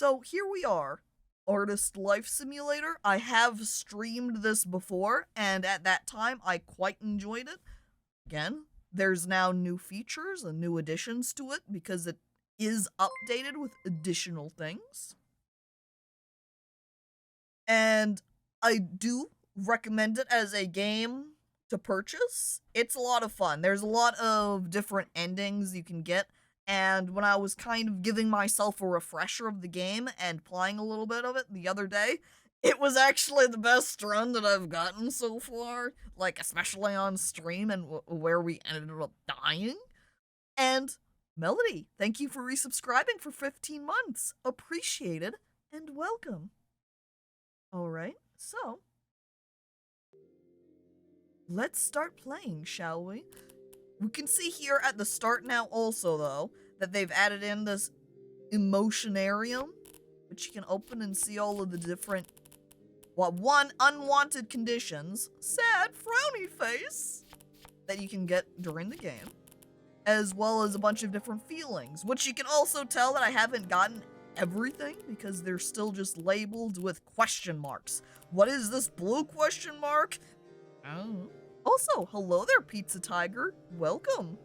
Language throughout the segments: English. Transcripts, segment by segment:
So here we are, Artist Life Simulator. I have streamed this before, and at that time, I quite enjoyed it. Again, there's now new features and new additions to it because it is updated with additional things. And I do recommend it as a game to purchase. It's a lot of fun. There's a lot of different endings you can get. And when I was kind of giving myself a refresher of the game and playing a little bit of it the other day, it was actually the best run that I've gotten so far, like especially on stream and where we ended up dying. And Melody, thank you for resubscribing for 15 months. Appreciated and welcome. Alright, so let's start playing, shall we? We can see here at the start now also, though, that they've added in this emotionarium, which you can open and see all of the different, unwanted conditions, sad, frowny face, that you can get during the game, as well as a bunch of different feelings, which you can also tell that I haven't gotten everything because they're still just labeled with question marks. What is this blue question mark? Oh. Also, hello there, Pizza Tiger. Welcome.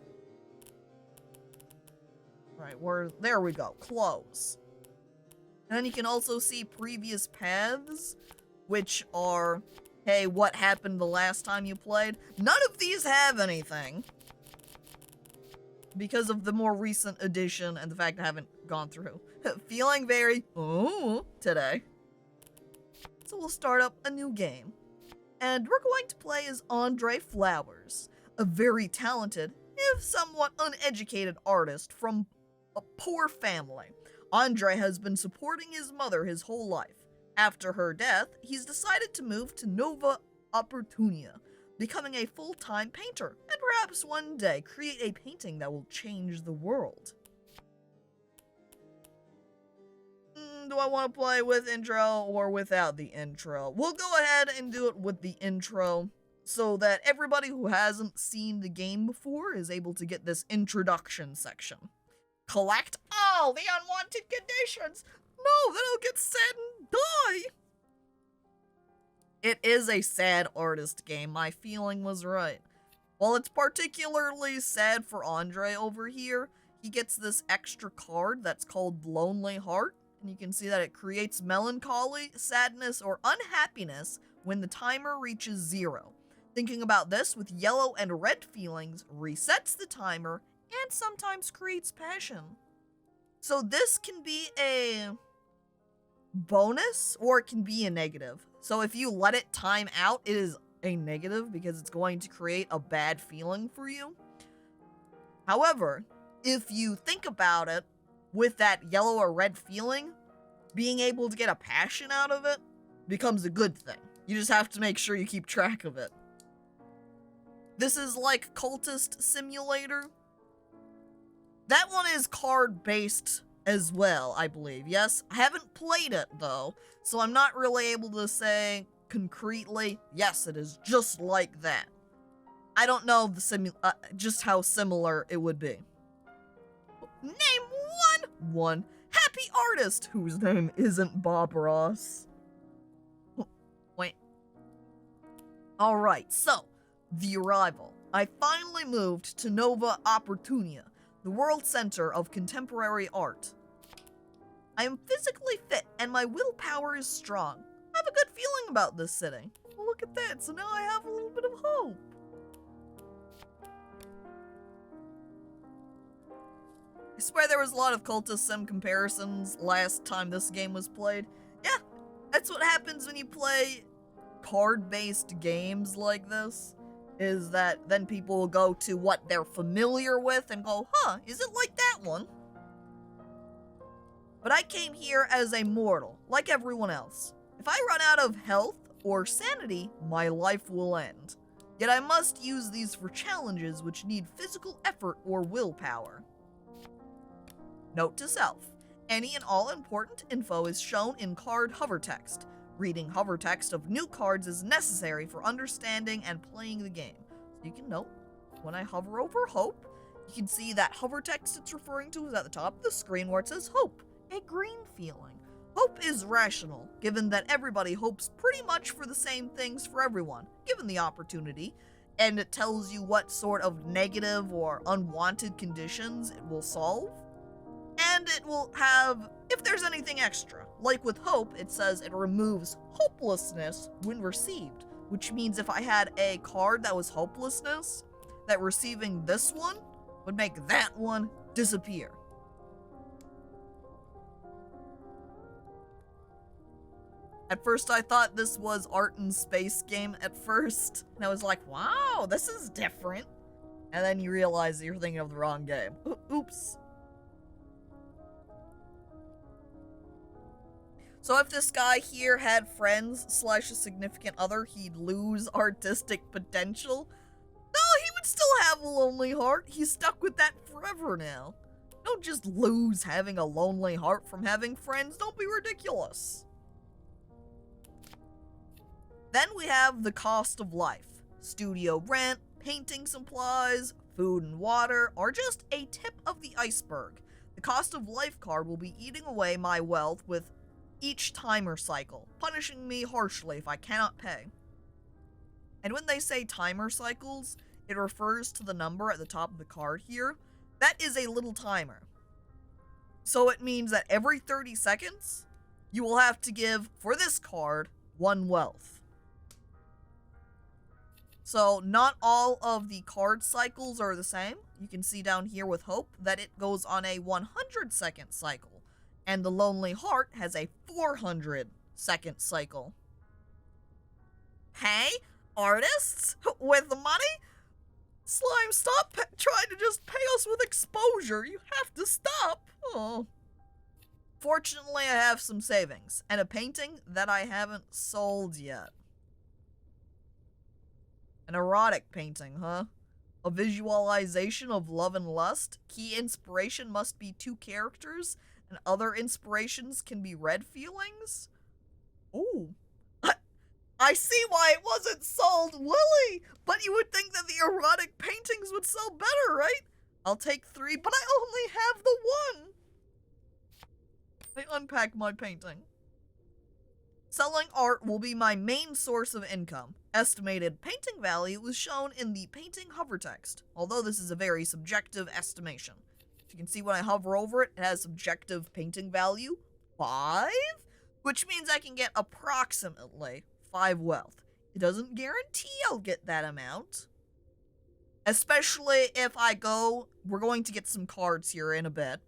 Right, there we go. Close. And then you can also see previous paths, which are, hey, what happened the last time you played? None of these have anything, because of the more recent addition and the fact I haven't gone through. Feeling very, today. So we'll start up a new game. And we're going to play as Andre Flowers, a very talented, if somewhat uneducated artist from a poor family. Andre has been supporting his mother his whole life. After her death, he's decided to move to Nova Opportunia, becoming a full-time painter, and perhaps one day create a painting that will change the world. Do I want to play with intro or without the intro? We'll go ahead and do it with the intro so that everybody who hasn't seen the game before is able to get this introduction section. Collect all the unwanted conditions. No, then I'll get sad and die. It is a sad artist game. My feeling was right. While it's particularly sad for Andre over here, he gets this extra card that's called Lonely Heart. And you can see that it creates melancholy, sadness, or unhappiness when the timer reaches 0. Thinking about this with yellow and red feelings resets the timer and sometimes creates passion. So this can be a bonus or it can be a negative. So if you let it time out, it is a negative because it's going to create a bad feeling for you. However, if you think about it, with that yellow or red feeling, being able to get a passion out of it becomes a good thing. You just have to make sure you keep track of it. This is like Cultist Simulator. That one is card-based as well, I believe. Yes, I haven't played it, though, so I'm not really able to say concretely, yes, it is just like that. I don't know just how similar it would be. Name one happy artist whose name isn't Bob Ross. Wait. Alright, so, the arrival. I finally moved to Nova Opportunia, the world center of contemporary art. I am physically fit and my willpower is strong. I have a good feeling about this city. Well, look at that, so now I have a little bit of hope. I swear there was a lot of Cultist Sim comparisons last time this game was played. Yeah, that's what happens when you play card-based games like this, is that then people will go to what they're familiar with and go, huh, is it like that one? But I came here as a mortal, like everyone else. If I run out of health or sanity, my life will end. Yet I must use these for challenges which need physical effort or willpower. Note to self, any and all important info is shown in card hover text. Reading hover text of new cards is necessary for understanding and playing the game. So you can note, when I hover over Hope, you can see that hover text it's referring to is at the top of the screen where it says Hope, a green feeling. Hope is rational, given that everybody hopes pretty much for the same things for everyone, given the opportunity, and it tells you what sort of negative or unwanted conditions it will solve. And it will have, if there's anything extra. Like with hope, it says it removes hopelessness when received, which means if I had a card that was hopelessness, that receiving this one would make that one disappear. At first I thought this was art and space game at first, and I was like, wow, this is different. And then you realize that you're thinking of the wrong game. Oops. So if this guy here had friends / a significant other, he'd lose artistic potential. No, he would still have a lonely heart. He's stuck with that forever now. Don't just lose having a lonely heart from having friends. Don't be ridiculous. Then we have the cost of life. Studio rent, painting supplies, food and water are just a tip of the iceberg. The cost of life card will be eating away my wealth with each timer cycle, punishing me harshly if I cannot pay. And when they say timer cycles, it refers to the number at the top of the card here. That is a little timer. So it means that every 30 seconds, you will have to give, for this card, 1 wealth. So not all of the card cycles are the same. You can see down here with Hope that it goes on a 100-second cycle. And the Lonely Heart has a 400-second cycle. Hey, artists with money? Slime, stop trying to just pay us with exposure. You have to stop. Oh. Fortunately, I have some savings and a painting that I haven't sold yet. An erotic painting, huh? A visualization of love and lust. Key inspiration must be 2 characters. And other inspirations can be red feelings? Ooh. I see why it wasn't sold, Willie! But you would think that the erotic paintings would sell better, right? I'll take 3, but I only have the 1! I unpack my painting. Selling art will be my main source of income. Estimated painting value was shown in the painting hover text, although this is a very subjective estimation. You can see when I hover over it, it has subjective painting value 5, which means I can get approximately 5 wealth. It doesn't guarantee I'll get that amount, especially if I go, we're going to get some cards here in a bit,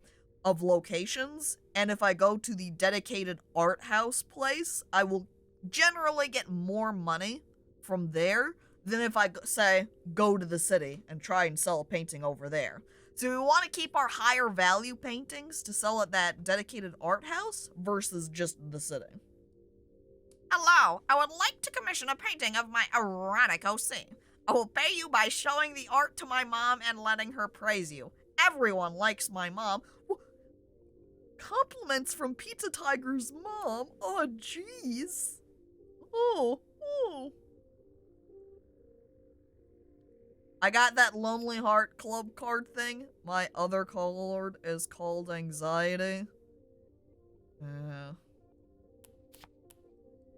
of locations, and if I go to the dedicated art house place, I will generally get more money from there than if I, say, go to the city and try and sell a painting over there. So we want to keep our higher value paintings to sell at that dedicated art house versus just the city. Hello, I would like to commission a painting of my erotic OC. I will pay you by showing the art to my mom and letting her praise you. Everyone likes my mom. Compliments from Pizza Tiger's mom? Oh, jeez. Oh. I got that Lonely Heart Club card thing. My other card is called Anxiety.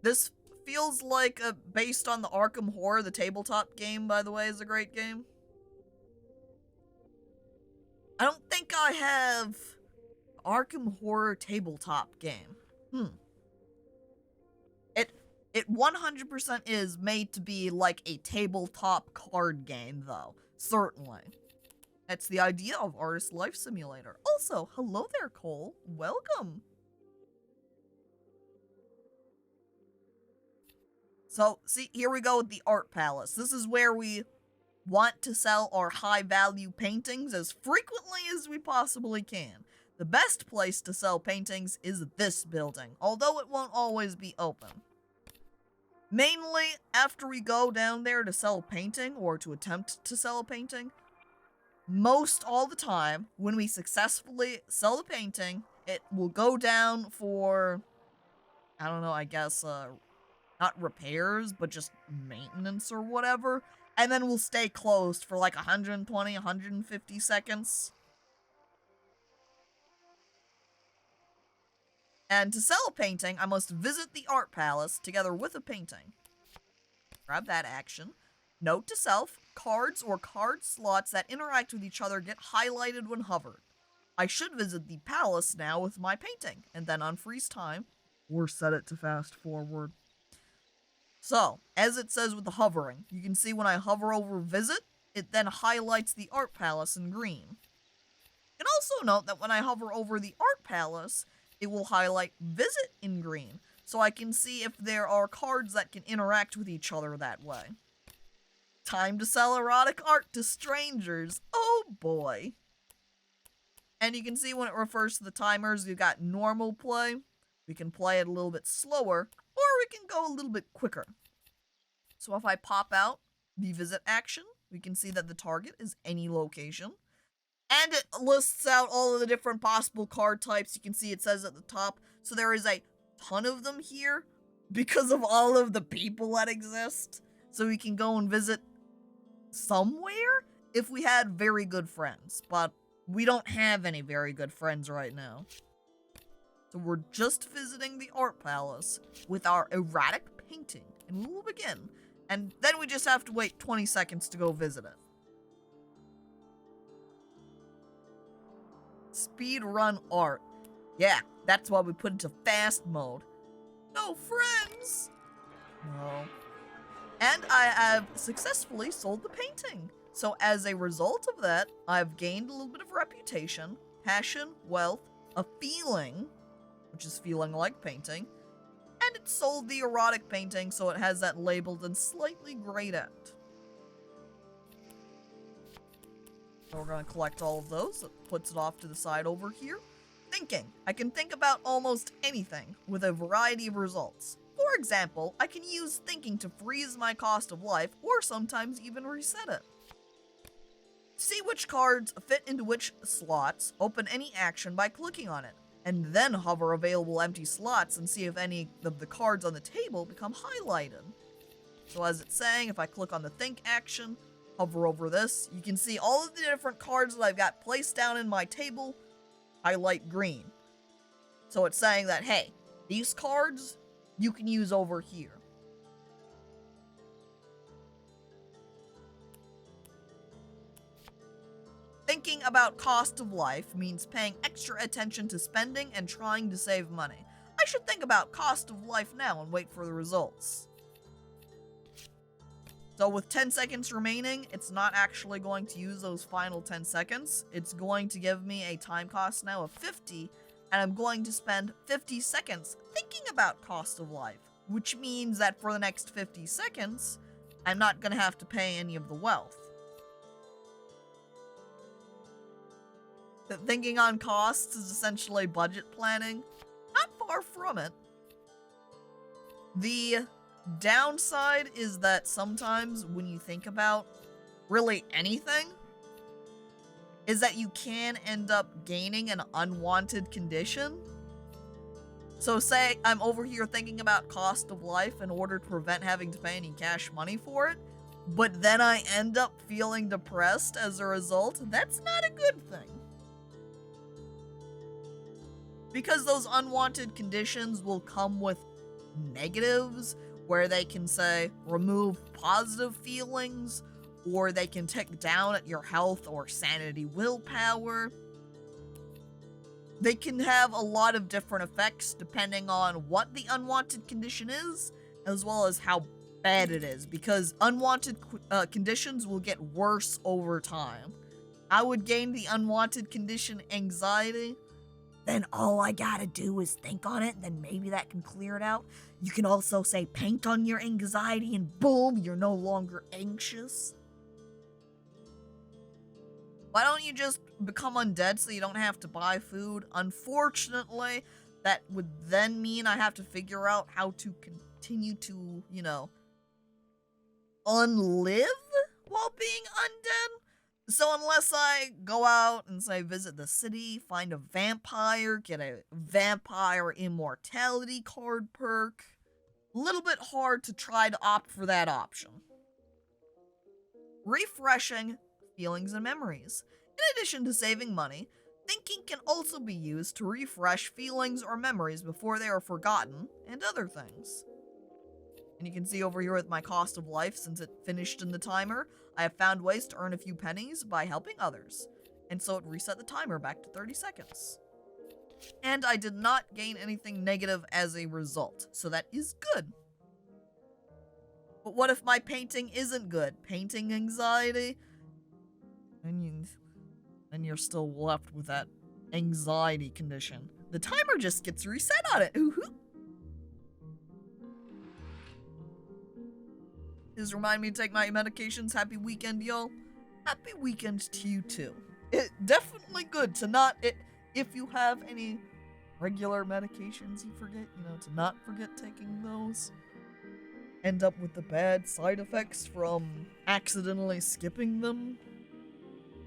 This feels like based on the Arkham Horror, the tabletop game, by the way, is a great game. I don't think I have Arkham Horror tabletop game. It 100% is made to be like a tabletop card game, though. Certainly. That's the idea of Artist Life Simulator. Also, hello there, Cole. Welcome. So, see, here we go with the Art Palace. This is where we want to sell our high-value paintings as frequently as we possibly can. The best place to sell paintings is this building, although it won't always be open. Mainly, after we go down there to sell a painting, or to attempt to sell a painting, most all the time, when we successfully sell the painting, it will go down for, I don't know, I guess, not repairs, but just maintenance or whatever, and then we'll stay closed for like 120, 150 seconds. And to sell a painting, I must visit the art palace together with a painting. Grab that action. Note to self, cards or card slots that interact with each other get highlighted when hovered. I should visit the palace now with my painting, and then unfreeze time, or set it to fast forward. So, as it says with the hovering, you can see when I hover over visit, it then highlights the art palace in green. You can also note that when I hover over the art palace, it will highlight visit in green, so I can see if there are cards that can interact with each other that way. Time to sell erotic art to strangers. Oh boy. And you can see when it refers to the timers, you've got normal play. We can play it a little bit slower, or we can go a little bit quicker. So if I pop out the visit action, we can see that the target is any location. And it lists out all of the different possible card types. You can see it says at the top. So there is a ton of them here because of all of the people that exist. So we can go and visit somewhere if we had very good friends. But we don't have any very good friends right now. So we're just visiting the art palace with our erratic painting. And we will begin. And then we just have to wait 20 seconds to go visit it. Speedrun art. Yeah, that's why we put it to fast mode. No friends! No. And I have successfully sold the painting. So as a result of that, I've gained a little bit of reputation, passion, wealth, a feeling, which is feeling like painting, and it sold the erotic painting, so it has that labeled and slightly grayed out. So we're going to collect all of those. That puts it off to the side over here. Thinking. I can think about almost anything with a variety of results. For example, I can use thinking to freeze my cost of life, or sometimes even reset it. See which cards fit into which slots, open any action by clicking on it, and then hover available empty slots and see if any of the cards on the table become highlighted. So as it's saying, if I click on the think action, hover over this, you can see all of the different cards that I've got placed down in my table highlight green. So it's saying that, hey, these cards you can use over here. Thinking about cost of life means paying extra attention to spending and trying to save money. I should think about cost of life now and wait for the results. So with 10 seconds remaining, it's not actually going to use those final 10 seconds. It's going to give me a time cost now of 50, and I'm going to spend 50 seconds thinking about cost of life, which means that for the next 50 seconds, I'm not going to have to pay any of the wealth. Thinking on costs is essentially budget planning. Not far from it. The downside is that sometimes when you think about really anything, is that you can end up gaining an unwanted condition. So say I'm over here thinking about cost of life in order to prevent having to pay any cash money for it, but then I end up feeling depressed as a result. That's not a good thing. Because those unwanted conditions will come with negatives, where they can say, remove positive feelings, or they can tick down at your health or sanity willpower. They can have a lot of different effects depending on what the unwanted condition is, as well as how bad it is, because unwanted conditions will get worse over time. I would gain the unwanted condition anxiety. Then all I gotta do is think on it, then maybe that can clear it out. You can also say paint on your anxiety and boom, you're no longer anxious. Why don't you just become undead so you don't have to buy food? Unfortunately, that would then mean I have to figure out how to continue to, unlive while being undead. So unless I go out and say visit the city, find a vampire, get a vampire immortality card perk, a little bit hard to try to opt for that option. Refreshing feelings and memories. In addition to saving money, Thinking can also be used to refresh feelings or memories before they are forgotten, and other things. And you can see over here with my cost of life, since it finished in the timer, I have found ways to earn a few pennies by helping others. And so it reset the timer back to 30 seconds. And I did not gain anything negative as a result, so that is good. But what if my painting isn't good? Painting anxiety? And you're still left with that anxiety condition. The timer just gets reset on it. Ooh-hoo. Just remind me to take my medications. Happy weekend, y'all. Happy weekend to you, too. It definitely good to not... if you have any regular medications you forget, to not forget taking those. End up with the bad side effects from accidentally skipping them.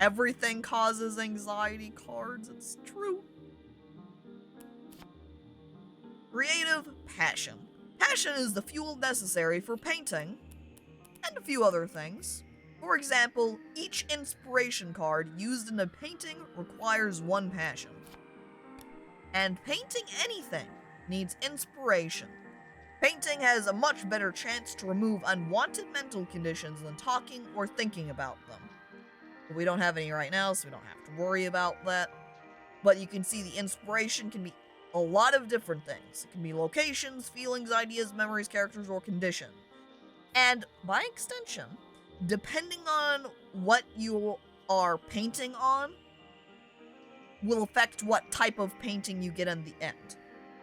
Everything causes anxiety cards, it's true. Creative passion. Passion is the fuel necessary for painting, and a few other things. For example, each inspiration card used in a painting requires one passion. And painting anything needs inspiration. Painting has a much better chance to remove unwanted mental conditions than talking or thinking about them. But we don't have any right now, so we don't have to worry about that. But you can see the inspiration can be a lot of different things. It can be locations, feelings, ideas, memories, characters, or conditions. And by extension, depending on what you are painting on, will affect what type of painting you get in the end.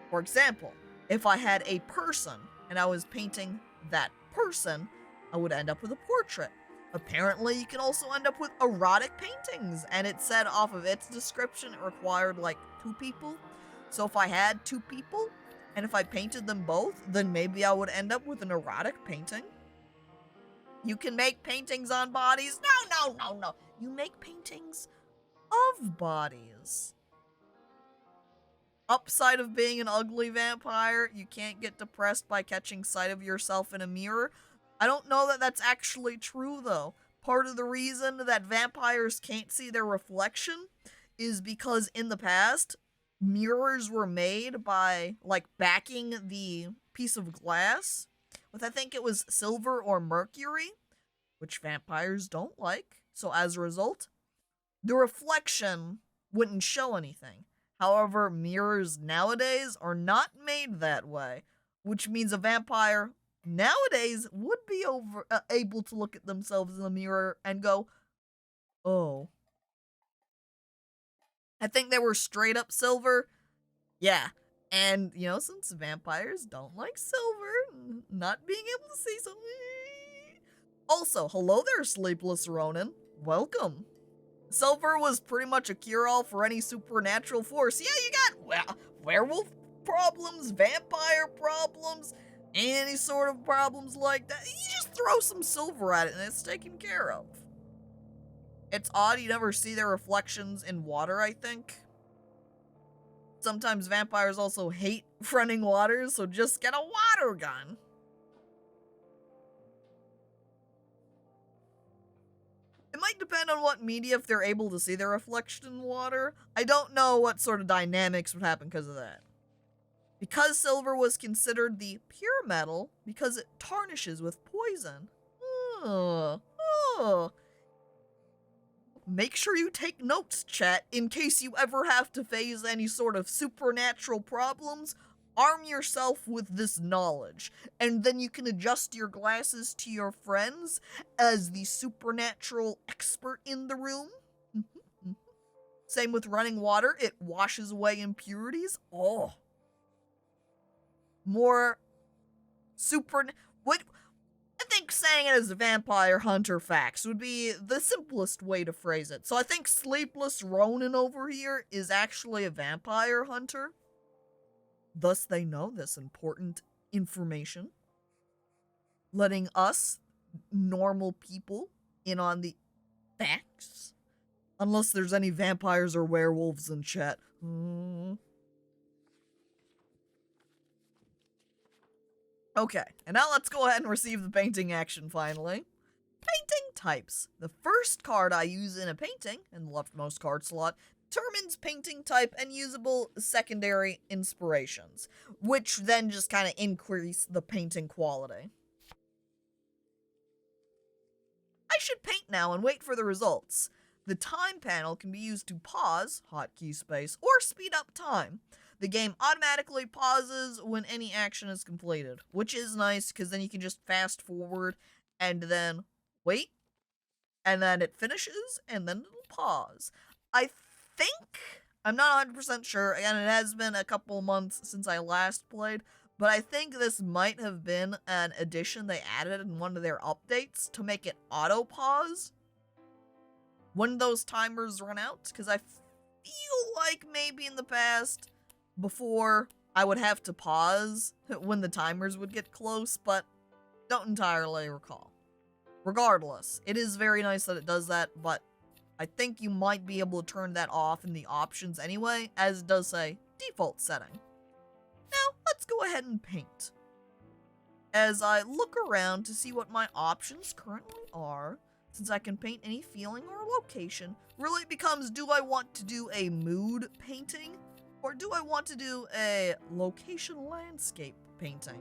For example, if I had a person and I was painting that person, I would end up with a portrait. Apparently, you can also end up with erotic paintings, and it said off of its description it required like 2 people. So if I had 2 people, and if I painted them both, then maybe I would end up with an erotic painting. You can make paintings on bodies. No. You make paintings of bodies. Upside of being an ugly vampire, you can't get depressed by catching sight of yourself in a mirror. I don't know that that's actually true, though. Part of the reason that vampires can't see their reflection is because in the past, mirrors were made by, backing the piece of glass with, I think it was silver or mercury, which vampires don't like. So as a result, the reflection wouldn't show anything. However, mirrors nowadays are not made that way, which means a vampire nowadays would be able to look at themselves in the mirror and go, oh. I think they were straight up silver. Yeah. And, since vampires don't like silver, not being able to see something. Also, hello there, Sleepless Ronin. Welcome. Silver was pretty much a cure-all for any supernatural force. Yeah, you got werewolf problems, vampire problems, any sort of problems like that. You just throw some silver at it and it's taken care of. It's odd you never see their reflections in water, I think. Sometimes vampires also hate running water, so just get a water gun. It might depend on what media if they're able to see their reflection in water. I don't know what sort of dynamics would happen because of that. Because silver was considered the pure metal, because it tarnishes with poison. Make sure you take notes, chat, in case you ever have to face any sort of supernatural problems. Arm yourself with this knowledge, and then you can adjust your glasses to your friends as the supernatural expert in the room. Same with running water, it washes away impurities. Oh. More what I think saying it as a vampire hunter facts would be the simplest way to phrase it. So I think Sleepless Ronin over here is actually a vampire hunter. Thus, they know this important information, letting us, normal people, in on the facts. Unless there's any vampires or werewolves in chat. Okay, and now let's go ahead and receive the painting action finally. Painting types. The first card I use in a painting, in the leftmost card slot, determines painting type and usable secondary inspirations, which then just kind of increase the painting quality. I should paint now and wait for the results. The time panel can be used to pause, hotkey space, or speed up time. The game automatically pauses when any action is completed, which is nice because then you can just fast forward and then wait, and then it finishes, and then it'll pause. I think, I'm not 100% sure, and it has been a couple months since I last played, but I think this might have been an addition they added in one of their updates to make it auto-pause when those timers run out, because I feel like maybe in the past, before, I would have to pause when the timers would get close, but don't entirely recall. Regardless, it is very nice that it does that, but I think you might be able to turn that off in the options anyway, as it does say default setting. Now, let's go ahead and paint. As I look around to see what my options currently are, since I can paint any feeling or location, really it becomes, do I want to do a mood painting, or do I want to do a location landscape painting?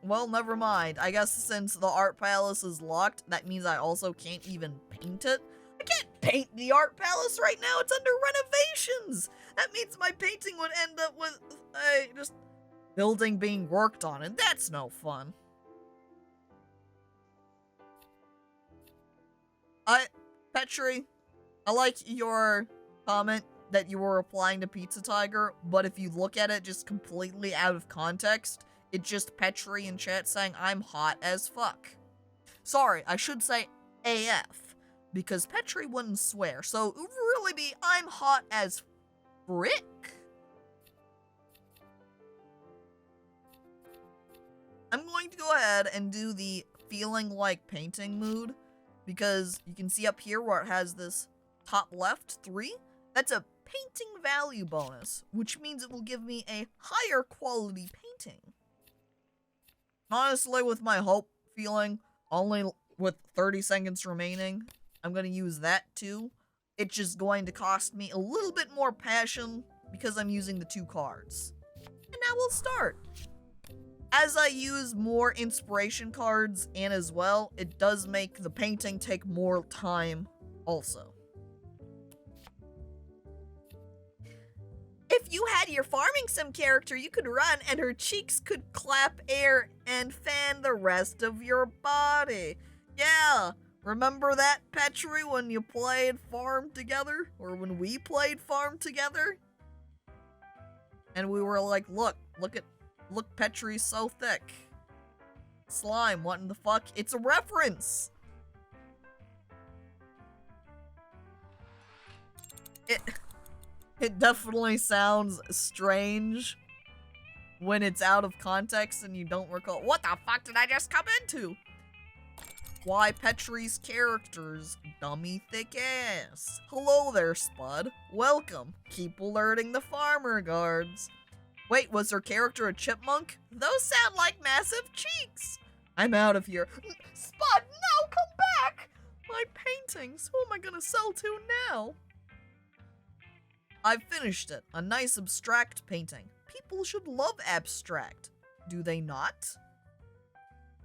Well, never mind. I guess since the art palace is locked, that means I also can't even paint it. I can't paint the art palace right now. It's under renovations. That means my painting would end up with a just building being worked on, and that's no fun. Petri, I like your comment that you were replying to Pizza Tiger, but if you look at it just completely out of context, it's just Petri in chat saying, I'm hot as fuck. Sorry, I should say AF, because Petri wouldn't swear, so it would really be, I'm hot as frick. I'm going to go ahead and do the feeling like painting mood, because you can see up here where it has this top left 3, that's a painting value bonus, which means it will give me a higher quality painting. Honestly, with my hope feeling, only with 30 seconds remaining, I'm going to use that too. It's just going to cost me a little bit more passion because I'm using the 2 cards. And now we'll start. As I use more inspiration cards and as well, it does make the painting take more time also. If you had your farming sim character, you could run and her cheeks could clap air and fan the rest of your body. Yeah, remember that, Petri, when you played Farm together? Or when we played Farm together? And we were like, look, Petri's so thick. Slime, what in the fuck? It's a reference! It definitely sounds strange when it's out of context and you don't recall. What the fuck did I just come into? Why Petri's characters, dummy thick ass. Hello there, Spud. Welcome. Keep alerting the farmer guards. Wait, was her character a chipmunk? Those sound like massive cheeks. I'm out of here. Spud, no, come back! My paintings, who am I gonna sell to now? I've finished it. A nice abstract painting. People should love abstract. Do they not?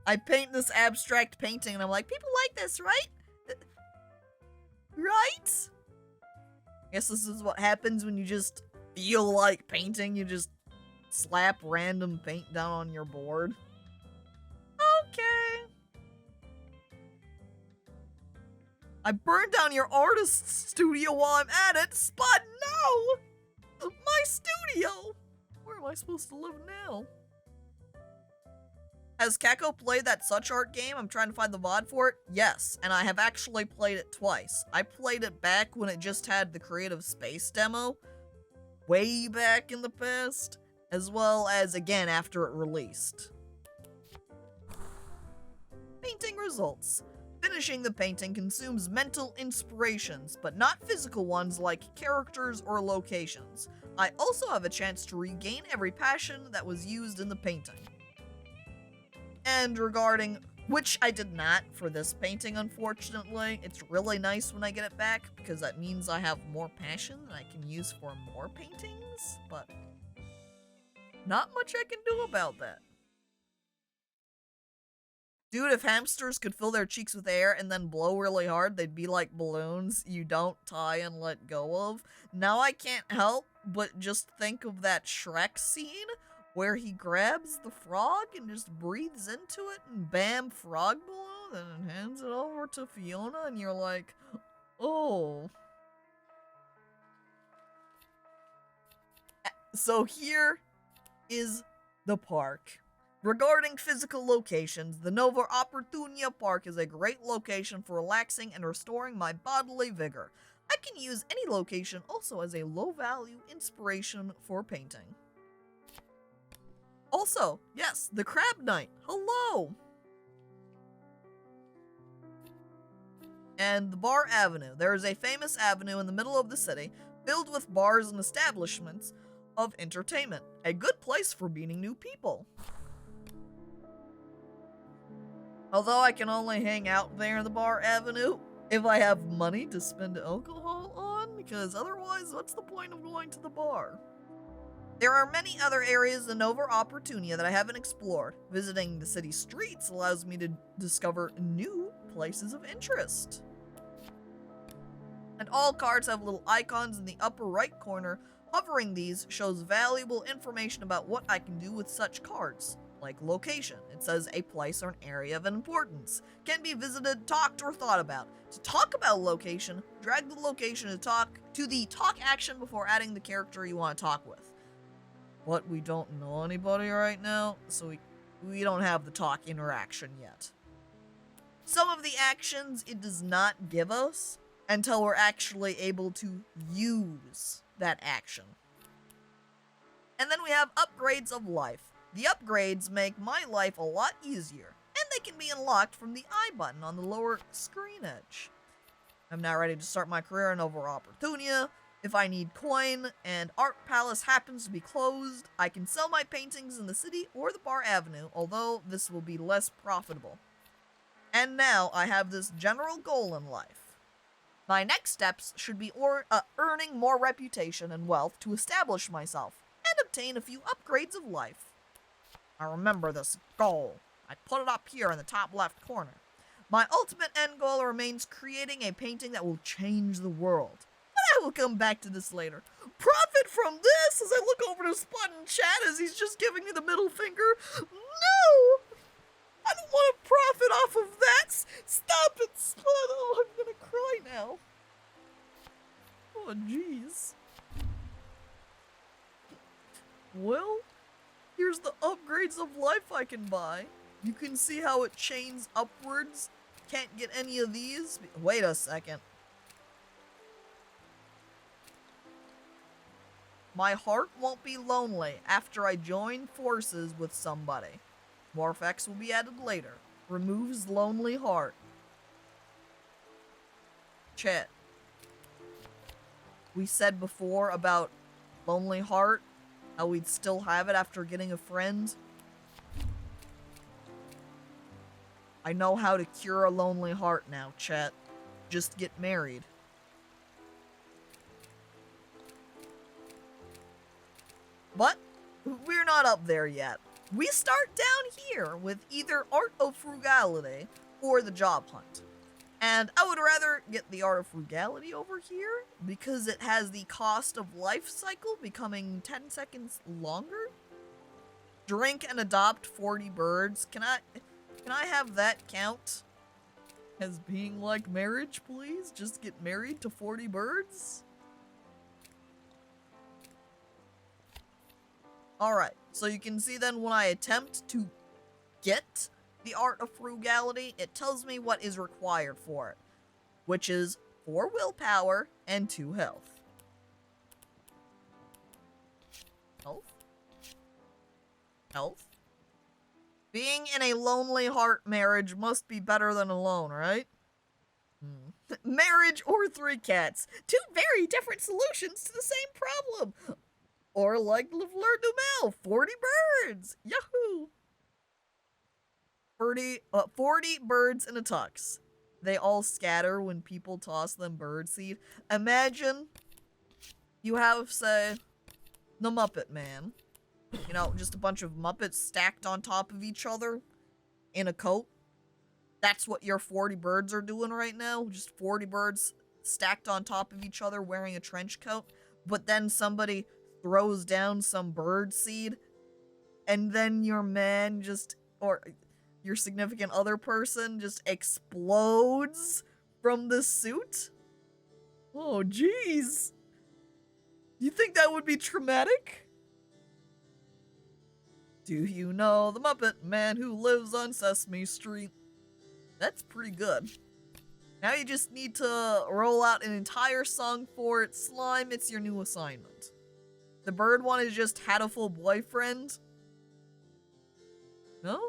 I paint this abstract painting and I'm like, people like this, right? Right? I guess this is what happens when you just feel like painting. You just slap random paint down on your board. Okay. I burned down your artist's studio while I'm at it. Spud, no! My studio! Where am I supposed to live now? Has Caco played that Such Art game? I'm trying to find the VOD for it. Yes, and I have actually played it twice. I played it back when it just had the Creative Space demo, way back in the past, as well as again after it released. Painting results. Finishing the painting consumes mental inspirations, but not physical ones like characters or locations. I also have a chance to regain every passion that was used in the painting. And regarding which I did not for this painting, unfortunately. It's really nice when I get it back, because that means I have more passion that I can use for more paintings, but not much I can do about that. Dude, if hamsters could fill their cheeks with air and then blow really hard, they'd be like balloons you don't tie and let go of. Now I can't help but just think of that Shrek scene where he grabs the frog and just breathes into it and bam, frog balloon, and hands it over to Fiona, and you're like, oh. So here is the park. Regarding physical locations, the Nova Opportunia Park is a great location for relaxing and restoring my bodily vigor. I can use any location also as a low-value inspiration for painting. Also, yes, the Crab Night. Hello! And the Bar Avenue. There is a famous avenue in the middle of the city filled with bars and establishments of entertainment. A good place for meeting new people. Although I can only hang out there in the Bar Avenue if I have money to spend alcohol on, because otherwise, what's the point of going to the bar? There are many other areas in Nova Opportunia that I haven't explored. Visiting the city streets allows me to discover new places of interest. And all cards have little icons in the upper right corner. Hovering these shows valuable information about what I can do with such cards. Like location. It says a place or an area of importance. Can be visited, talked, or thought about. To talk about location, drag the location to the talk action before adding the character you want to talk with. But we don't know anybody right now, so we don't have the talk interaction yet. Some of the actions it does not give us until we're actually able to use that action. And then we have upgrades of life. The upgrades make my life a lot easier, and they can be unlocked from the I button on the lower screen edge. I'm now ready to start my career in Nova Opportunia. If I need coin and Art Palace happens to be closed, I can sell my paintings in the city or the Bar Avenue, although this will be less profitable. And now I have this general goal in life. My next steps should be earning more reputation and wealth to establish myself and obtain a few upgrades of life. I remember this goal. I put it up here in the top left corner. My ultimate end goal remains creating a painting that will change the world. But I will come back to this later. Profit from this as I look over to Spot in chat as he's just giving me the middle finger. No! I don't want to profit off of that! Stop it, Spot! Oh, I'm gonna cry now. Oh, jeez. Well, here's the upgrades of life I can buy. You can see how it chains upwards. Can't get any of these. Wait a second. My heart won't be lonely after I join forces with somebody. More effects will be added later. Removes lonely heart. Chat. We said before about lonely heart, how we'd still have it after getting a friend. I know how to cure a lonely heart now, chat. Just get married. But we're not up there yet. We start down here with either Art of Frugality or the Job Hunt. And I would rather get the Art of Frugality over here because it has the cost of life cycle becoming 10 seconds longer. Drink and adopt 40 birds. Can I have that count as being like marriage, please? Just get married to 40 birds? Alright, so you can see then when I attempt to get the Art of Frugality, it tells me what is required for it, which is 4 willpower and 2 health. Health? Being in a lonely heart marriage must be better than alone, right? Marriage or 3 cats. 2 very different solutions to the same problem. Or like Le Fleur du Mal, 40 birds. Yahoo! 40 birds in a tux. They all scatter when people toss them bird seed. Imagine you have, say, the Muppet Man. You know, just a bunch of Muppets stacked on top of each other in a coat. That's what your 40 birds are doing right now. Just 40 birds stacked on top of each other wearing a trench coat. But then somebody throws down some bird seed. And then your man just, or your significant other person just explodes from the suit? Oh, jeez. You think that would be traumatic? Do you know the Muppet Man who lives on Sesame Street? That's pretty good. Now you just need to roll out an entire song for it. Slime, it's your new assignment. The bird one is just had a full boyfriend. No?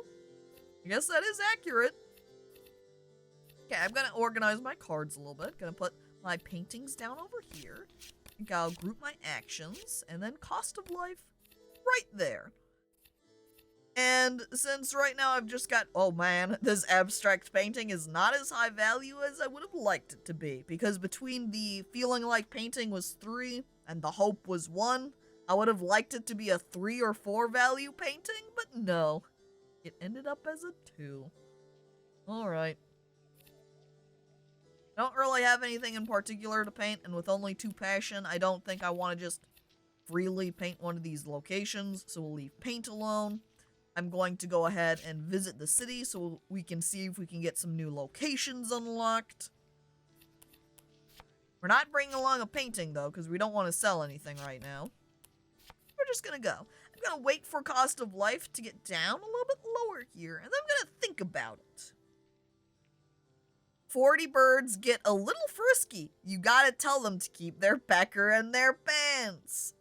I guess that is accurate. Okay, I'm gonna organize my cards a little bit. Gonna put my paintings down over here. I think I'll group my actions, and then cost of life right there. And since right now I've just got, oh man, this abstract painting is not as high value as I would have liked it to be, because between the feeling like painting was 3 and the hope was 1, I would have liked it to be a 3 or 4 value painting, but no. It ended up as a 2. Alright. I don't really have anything in particular to paint, and with only 2 passion, I don't think I want to just freely paint one of these locations, so we'll leave paint alone. I'm going to go ahead and visit the city so we can see if we can get some new locations unlocked. We're not bringing along a painting, though, because we don't want to sell anything right now. We're just going to go. I'm going to wait for cost of life to get down a little bit lower here, and then I'm going to think about it. 40 birds get a little frisky. You gotta tell them to keep their pecker in their pants.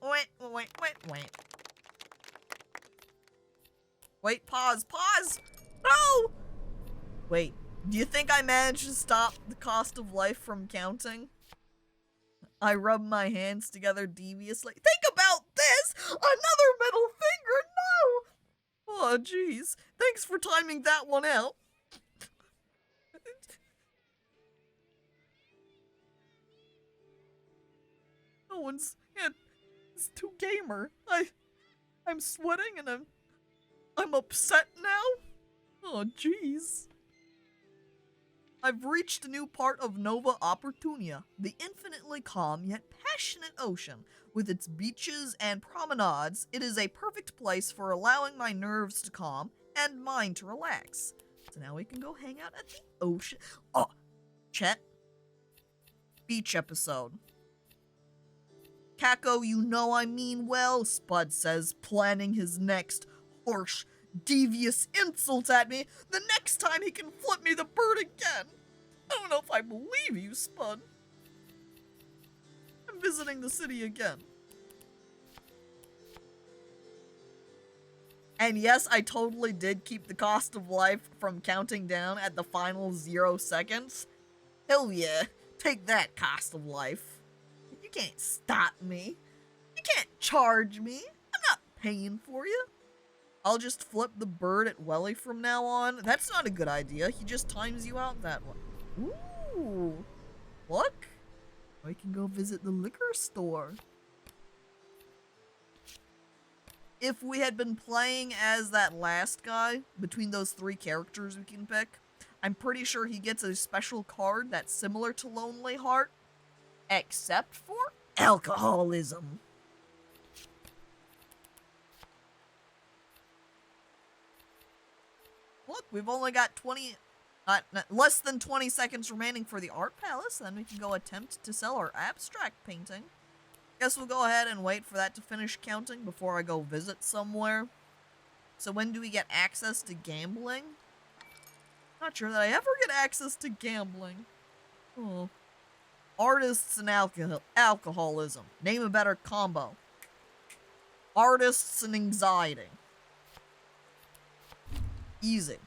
Wait. Wait, pause. No! Wait, do you think I managed to stop the cost of life from counting? I rub my hands together deviously. Think about this! Another middle finger, no! Oh, jeez. Thanks for timing that one out. No one's... Yeah, it's too gamer. I'm sweating and I'm upset now? Oh, jeez. I've reached a new part of Nova Opportunia, the infinitely calm yet passionate ocean. With its beaches and promenades, it is a perfect place for allowing my nerves to calm and mine to relax. So now we can go hang out at the ocean. Oh, Chet. Beach episode. Caco, you know I mean well, Spud says, planning his next harsh, devious insult at me the next time he can flip me the bird again. I don't know if I believe you, Spud. I'm visiting the city again. And yes, I totally did keep the cost of life from counting down at the final 0 seconds. Hell yeah, take that, cost of life. You can't stop me. You can't charge me. I'm not paying for you. I'll just flip the bird at Welly from now on. That's not a good idea. He just times you out that way. Ooh. Look. We can go visit the liquor store. If we had been playing as that last guy, between those 3 characters we can pick, I'm pretty sure he gets a special card that's similar to Lonely Heart, except for alcoholism. Look, we've only got less than 20 seconds remaining for the art palace, then we can go attempt to sell our abstract painting. Guess we'll go ahead and wait for that to finish counting before I go visit somewhere. So when do we get access to gambling? Not sure that I ever get access to gambling. Oh. Artists and alcoholism. Name a better combo. Artists and anxiety. Easy.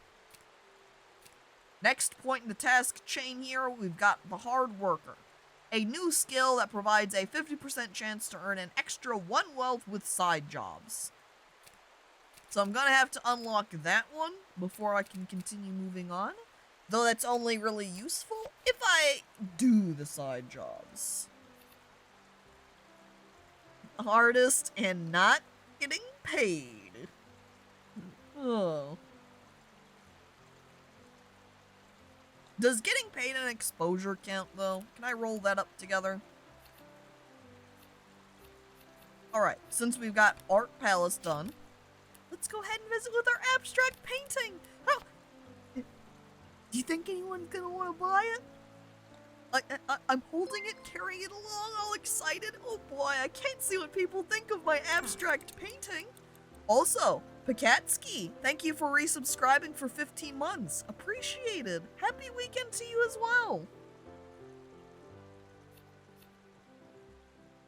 Next point in the task chain here, we've got the hard worker. A new skill that provides a 50% chance to earn an extra 1 wealth with side jobs. So I'm gonna have to unlock that one before I can continue moving on. Though that's only really useful if I do the side jobs. Artist and not getting paid. Oh. Does getting paid an exposure count, though? Can I roll that up together? Alright, since we've got Art Palace done, let's go ahead and visit with our abstract painting. Oh, do you think anyone's gonna want to buy it? I'm holding it, carrying it along, all excited. Oh boy, I can't see what people think of my abstract painting. Also, Pakatsky, thank you for resubscribing for 15 months. Appreciated. Happy weekend to you as well.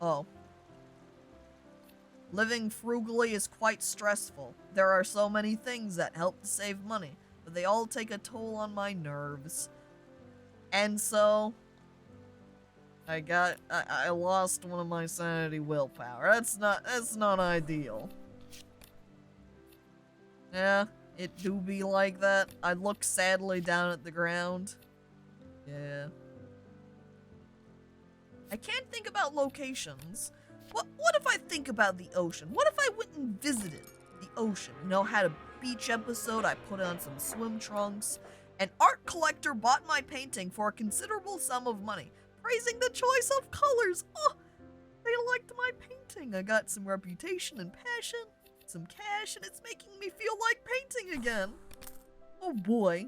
Oh. Living frugally is quite stressful. There are so many things that help to save money, but they all take a toll on my nerves. And so, I lost one of my sanity willpower. That's not ideal. Yeah, it do be like that. I look sadly down at the ground. Yeah. I can't think about locations. What if I think about the ocean? What if I went and visited the ocean? You know, had a beach episode, I put on some swim trunks. An art collector bought my painting for a considerable sum of money, praising the choice of colors. Oh, they liked my painting. I got some reputation and passion, some cash, and it's making me feel like painting again. Oh boy.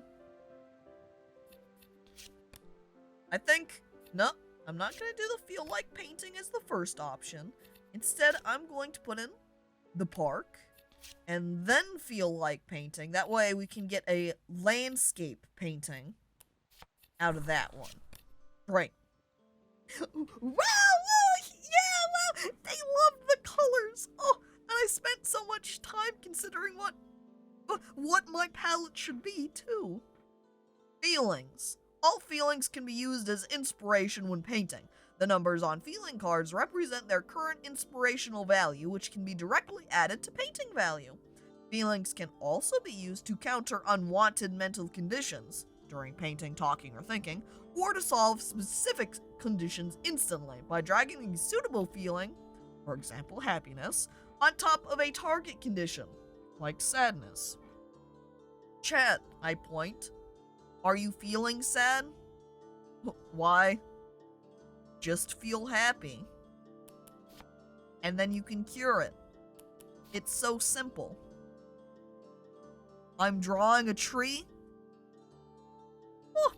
I think, no, I'm not gonna do the feel like painting as the first option. Instead, I'm going to put in the park and then feel like painting. That way we can get a landscape painting out of that one. Right. Wow, yeah, wow, they loved the colors. Oh, and I spent so much time considering what my palette should be, too. Feelings. All feelings can be used as inspiration when painting. The numbers on feeling cards represent their current inspirational value, which can be directly added to painting value. Feelings can also be used to counter unwanted mental conditions during painting, talking, or thinking, or to solve specific conditions instantly by dragging a suitable feeling, for example happiness, on top of a target condition, like sadness. Chat, I point. Are you feeling sad? Why? Just feel happy. And then you can cure it. It's so simple. I'm drawing a tree. Oh,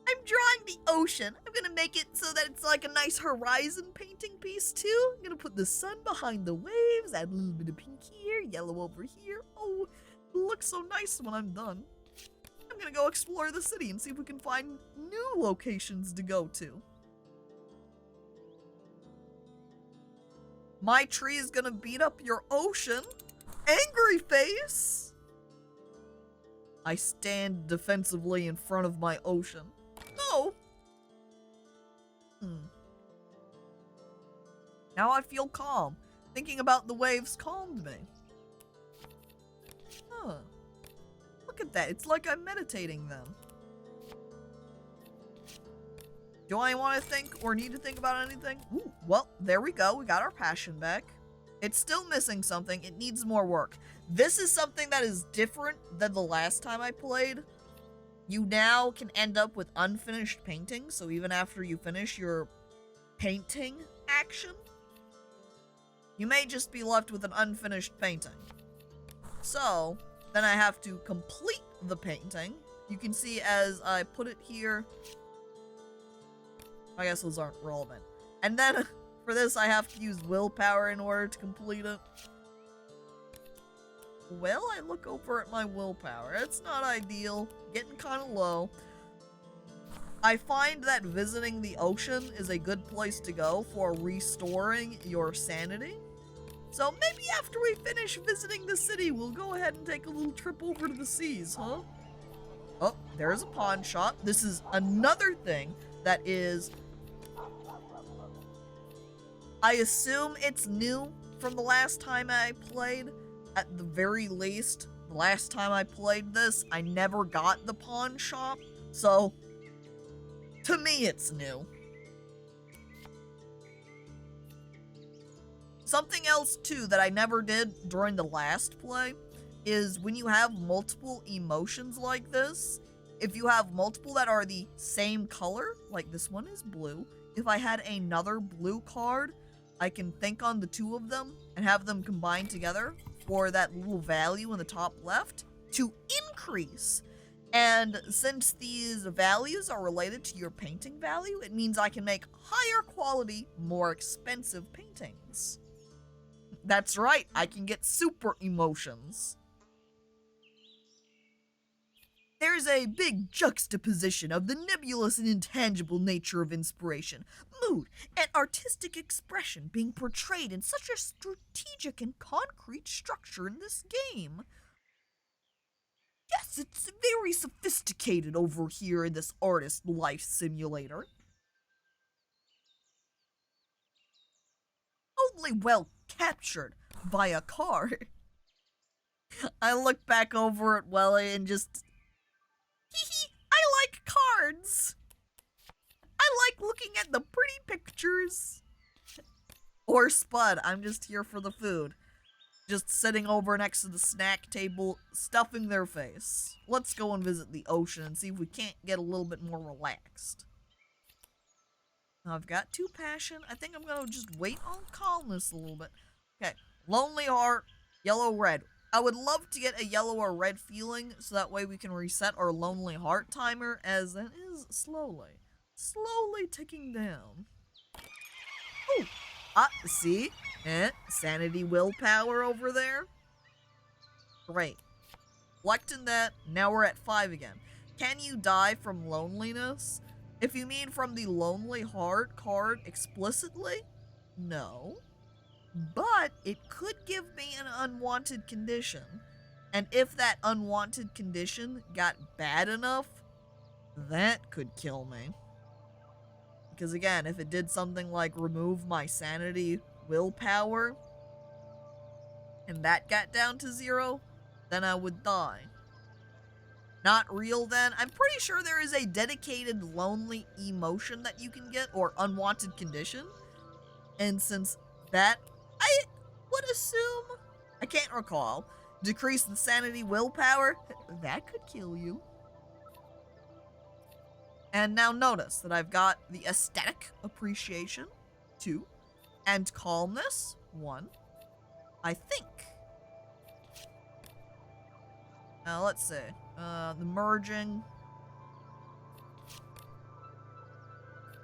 I'm drawing the ocean. I'm gonna make it so that it's like a nice horizon painting piece too. I'm gonna put the sun behind the waves, add a little bit of pink here, yellow over here. Oh, it looks so nice when I'm done. I'm gonna go explore the city and see if we can find new locations to go to. My tree is gonna beat up your ocean. Angry face! I stand defensively in front of my ocean. No! Now I feel calm. Thinking about the waves calmed me. Huh. Look at that. It's like I'm meditating then. Do I want to think or need to think about anything? Ooh, well, there we go. We got our passion back. It's still missing something. It needs more work. This is something that is different than the last time I played. You now can end up with unfinished paintings. So even after you finish your painting action, you may just be left with an unfinished painting. So then I have to complete the painting. You can see as I put it here. I guess those aren't relevant. And then, for this, I have to use willpower in order to complete it. Well, I look over at my willpower. It's not ideal. Getting kind of low. I find that visiting the ocean is a good place to go for restoring your sanity. So maybe after we finish visiting the city, we'll go ahead and take a little trip over to the seas, huh? Oh, there's a pawn shop. This is another thing that is... I assume it's new from the last time I played, at the very least, the last time I played this, I never got the pawn shop, so to me it's new. Something else too that I never did during the last play is when you have multiple emotions like this, if you have multiple that are the same color, like this one is blue, if I had another blue card, I can think on the two of them and have them combined together for that little value in the top left to increase. And since these values are related to your painting value, it means I can make higher quality, more expensive paintings. That's right, I can get super emotions. There's a big juxtaposition of the nebulous and intangible nature of inspiration, mood, and artistic expression being portrayed in such a strategic and concrete structure in this game. Yes, it's very sophisticated over here in this artist life simulator. Only well captured by a card. I look back over at Welly and just... I like cards. I like looking at the pretty pictures. Or Spud, I'm just here for the food. Just sitting over next to the snack table, stuffing their face. Let's go and visit the ocean and see if we can't get a little bit more relaxed. Now I've got 2 passion. I think I'm gonna just wait on calmness a little bit. Okay, lonely heart, yellow, red. I would love to get a yellow or red feeling so that way we can reset our lonely heart timer, as it is slowly ticking down. Ooh, see? Sanity willpower over there. Great. Collecting that, now we're at 5 again. Can you die from loneliness? If you mean from the lonely heart card explicitly, no. But it could give me an unwanted condition. And if that unwanted condition got bad enough, that could kill me. Because again, if it did something like remove my sanity willpower, and that got down to 0, then I would die. Not real then? I'm pretty sure there is a dedicated lonely emotion that you can get, or unwanted condition. And since that, I would assume, I can't recall, decrease the sanity willpower, that could kill you. And now notice that I've got the aesthetic appreciation, 2, and calmness, 1, I think. Now let's see, the merging.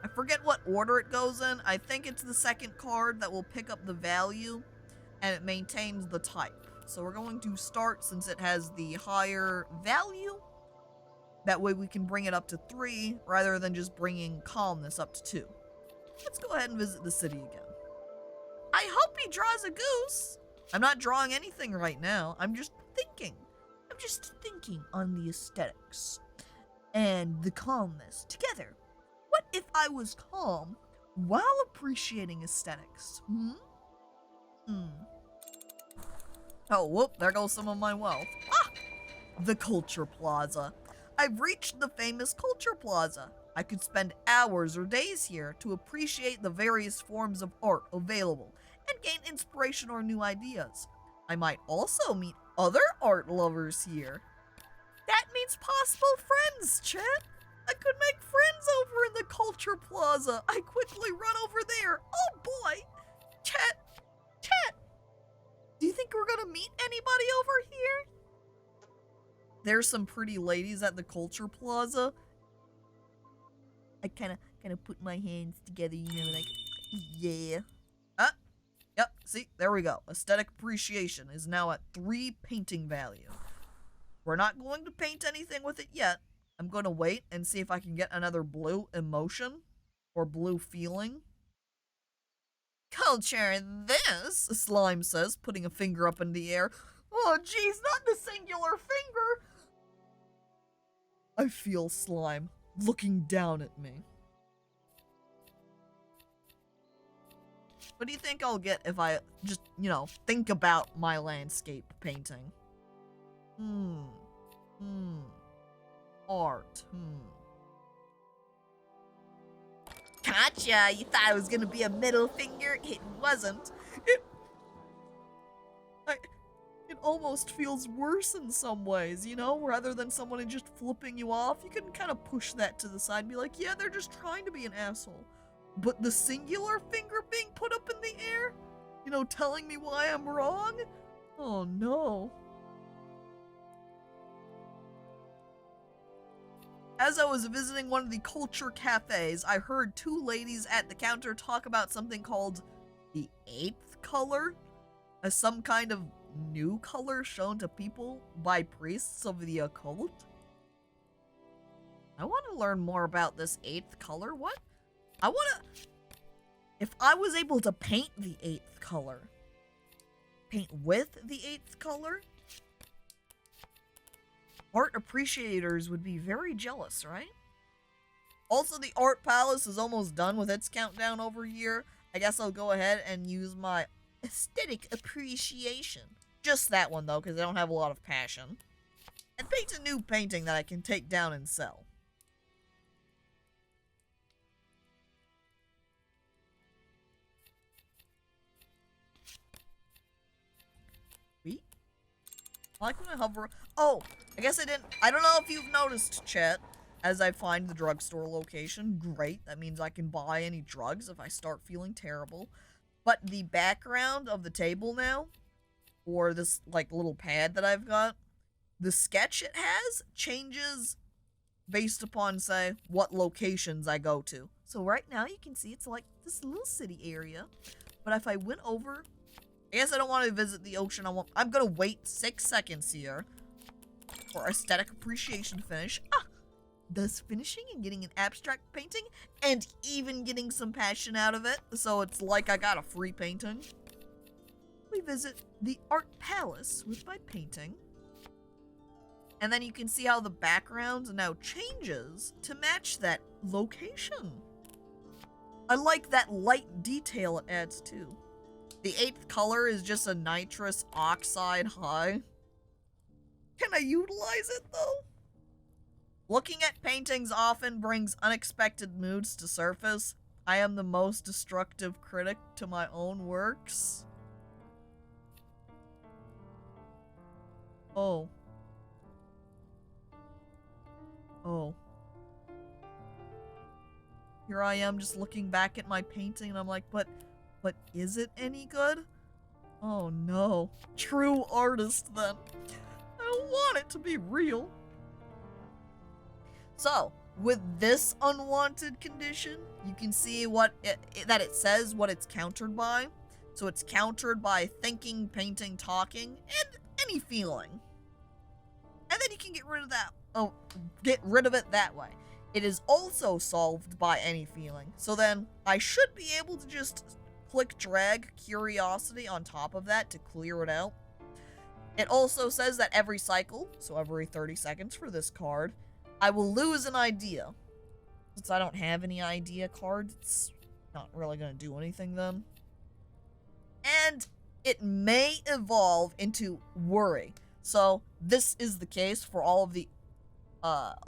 I forget what order it goes in. I think it's the second card that will pick up the value, and it maintains the type. So we're going to start since it has the higher value. That way we can bring it up to 3, rather than just bringing calmness up to 2. Let's go ahead and visit the city again. I hope he draws a goose. I'm not drawing anything right now. I'm just thinking. I'm just thinking on the aesthetics and the calmness together. What if I was calm while appreciating aesthetics? Oh, whoop, there goes some of my wealth. Ah! The Culture Plaza. I've reached the famous Culture Plaza. I could spend hours or days here to appreciate the various forms of art available and gain inspiration or new ideas. I might also meet other art lovers here. That means possible friends, chat. I could make friends over in the Culture Plaza. I quickly run over there. Oh boy. Chat. Do you think we're gonna meet anybody over here? There's some pretty ladies at the Culture Plaza. I kind of put my hands together, you know, like, yeah. Yep, see, there we go. Aesthetic appreciation is now at 3 painting value. We're not going to paint anything with it yet. I'm going to wait and see if I can get another blue emotion or blue feeling. Culture this, Slime says, putting a finger up in the air. Oh, geez, not the singular finger. I feel Slime looking down at me. What do you think I'll get if I just, think about my landscape painting? Art. Gotcha! You thought it was gonna be a middle finger? It wasn't. It almost feels worse in some ways, rather than someone just flipping you off. You can kind of push that to the side and be like, yeah, they're just trying to be an asshole. But the singular finger being put up in the air? Telling me why I'm wrong? Oh no. As I was visiting one of the culture cafes, I heard two ladies at the counter talk about something called the 8th color as some kind of new color shown to people by priests of the occult. I want to learn more about this 8th color. What? If I was able to paint the 8th color, paint with the 8th color, art appreciators would be very jealous, right? Also, the art palace is almost done with its countdown over here. I guess I'll go ahead and use my aesthetic appreciation. Just that one, though, because I don't have a lot of passion. And paint a new painting that I can take down and sell. Wait. I like when I hover. Oh, I guess I didn't. I don't know if you've noticed, chat. As I find the drugstore location, great. That means I can buy any drugs if I start feeling terrible. But the background of the table now, or this little pad that I've got, the sketch it has changes based upon, say, what locations I go to. So right now you can see it's like this little city area. But if I went over, I guess I don't want to visit the ocean. I'm gonna wait 6 seconds here for aesthetic appreciation to finish. Thus finishing and getting an abstract painting and even getting some passion out of it. So it's like I got a free painting. We visit the art palace with my painting. And then you can see how the background now changes to match that location. I like that light detail it adds too. The 8th color is just a nitrous oxide high. Can I utilize it though? Looking at paintings often brings unexpected moods to surface. I am the most destructive critic to my own works. Oh. Here I am just looking back at my painting and I'm like, but is it any good? Oh no. True artist then. I don't want it to be real. So, with this unwanted condition, you can see that it says what it's countered by. So it's countered by thinking, painting, talking, and any feeling. And then you can get rid of that. Oh, get rid of it that way. It is also solved by any feeling. So then I should be able to just click drag curiosity on top of that to clear it out. It also says that every cycle, so every 30 seconds for this card, I will lose an idea. Since I don't have any idea cards, it's not really going to do anything then. And it may evolve into worry. So this is the case for all of the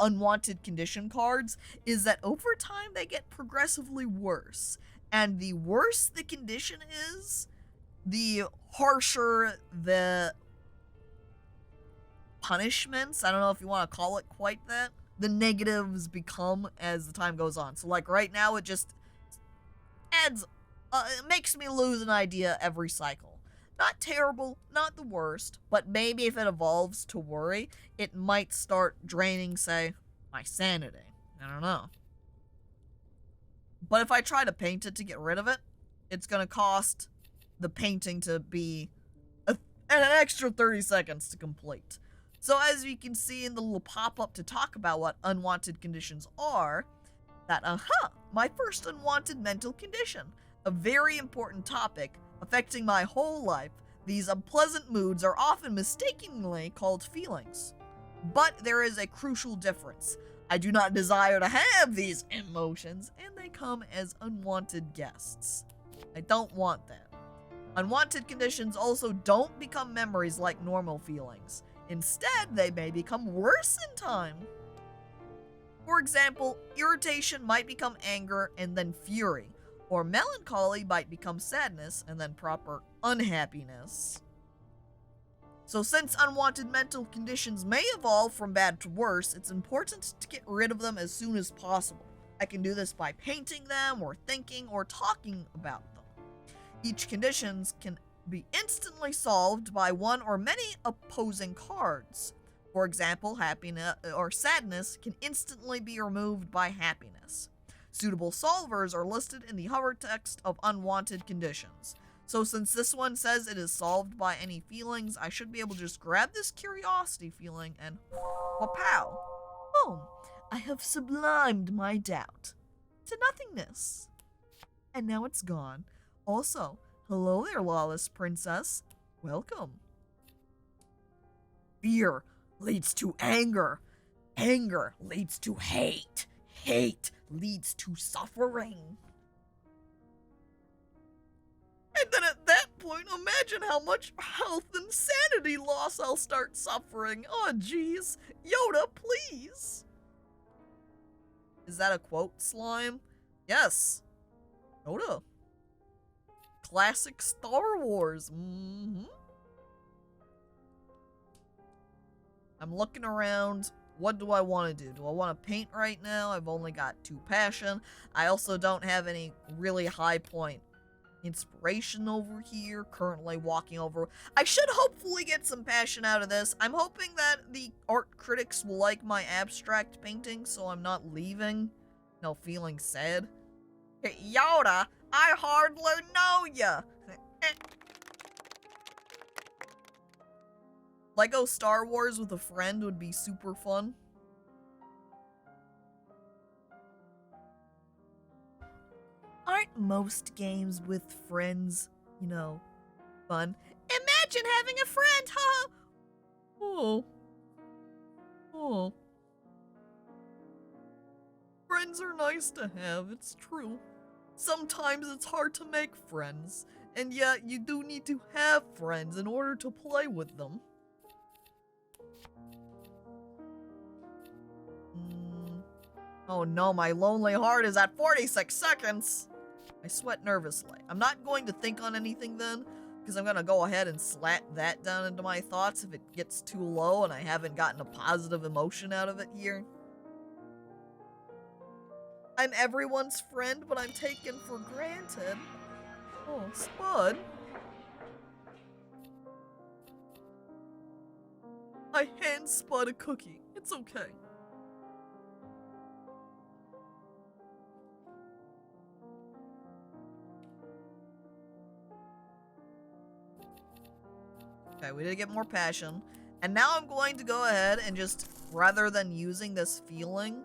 unwanted condition cards, is that over time they get progressively worse. And the worse the condition is, the harsher the punishments, I don't know if you want to call it quite that, the negatives become as the time goes on. So like right now it just adds, it makes me lose an idea every cycle. Not terrible, not the worst, but maybe if it evolves to worry, it might start draining, say, my sanity. I don't know. But if I try to paint it to get rid of it, it's going to cost the painting to be an extra 30 seconds to complete. So as you can see in the little pop-up to talk about what unwanted conditions are, that, my first unwanted mental condition, a very important topic affecting my whole life. These unpleasant moods are often mistakenly called feelings. But there is a crucial difference. I do not desire to have these emotions, and they come as unwanted guests. I don't want that. Unwanted conditions also don't become memories like normal feelings. Instead, they may become worse in time. For example, irritation might become anger and then fury, or melancholy might become sadness and then proper unhappiness. So since unwanted mental conditions may evolve from bad to worse, it's important to get rid of them as soon as possible. I can do this by painting them, or thinking, or talking about them. Each condition can be instantly solved by one or many opposing cards. For example, happiness or sadness can instantly be removed by happiness. Suitable solvers are listed in the hover text of unwanted conditions. So since this one says it is solved by any feelings, I should be able to just grab this curiosity feeling and wapow. Boom. I have sublimed my doubt to nothingness. And now it's gone. Also, hello there, lawless princess. Welcome. Fear leads to anger. Anger leads to hate. Hate leads to suffering. And then at that point, imagine how much health and sanity loss I'll start suffering. Oh, jeez. Yoda, please. Is that a quote, Slime? Yes. Yoda. Classic Star Wars. I'm looking around. What do I want to do? Do I want to paint right now? I've only got 2 passion. I also don't have any really high point inspiration over here. Currently walking over. I should hopefully get some passion out of this. I'm hoping that the art critics will like my abstract painting, so I'm not leaving, feeling sad. Hey, Yoda, I hardly know ya. Lego Star Wars with a friend would be super fun. Aren't most games with friends, fun? Imagine having a friend, huh? Oh. Friends are nice to have, it's true. Sometimes it's hard to make friends, and yet you do need to have friends in order to play with them. Oh no, my lonely heart is at 46 seconds! I sweat nervously. I'm not going to think on anything then, because I'm going to go ahead and slap that down into my thoughts if it gets too low and I haven't gotten a positive emotion out of it here. I'm everyone's friend, but I'm taken for granted. Oh, Spud. I hand Spud a cookie. It's okay. Okay, we did get more passion. And now I'm going to go ahead and just, rather than using this feeling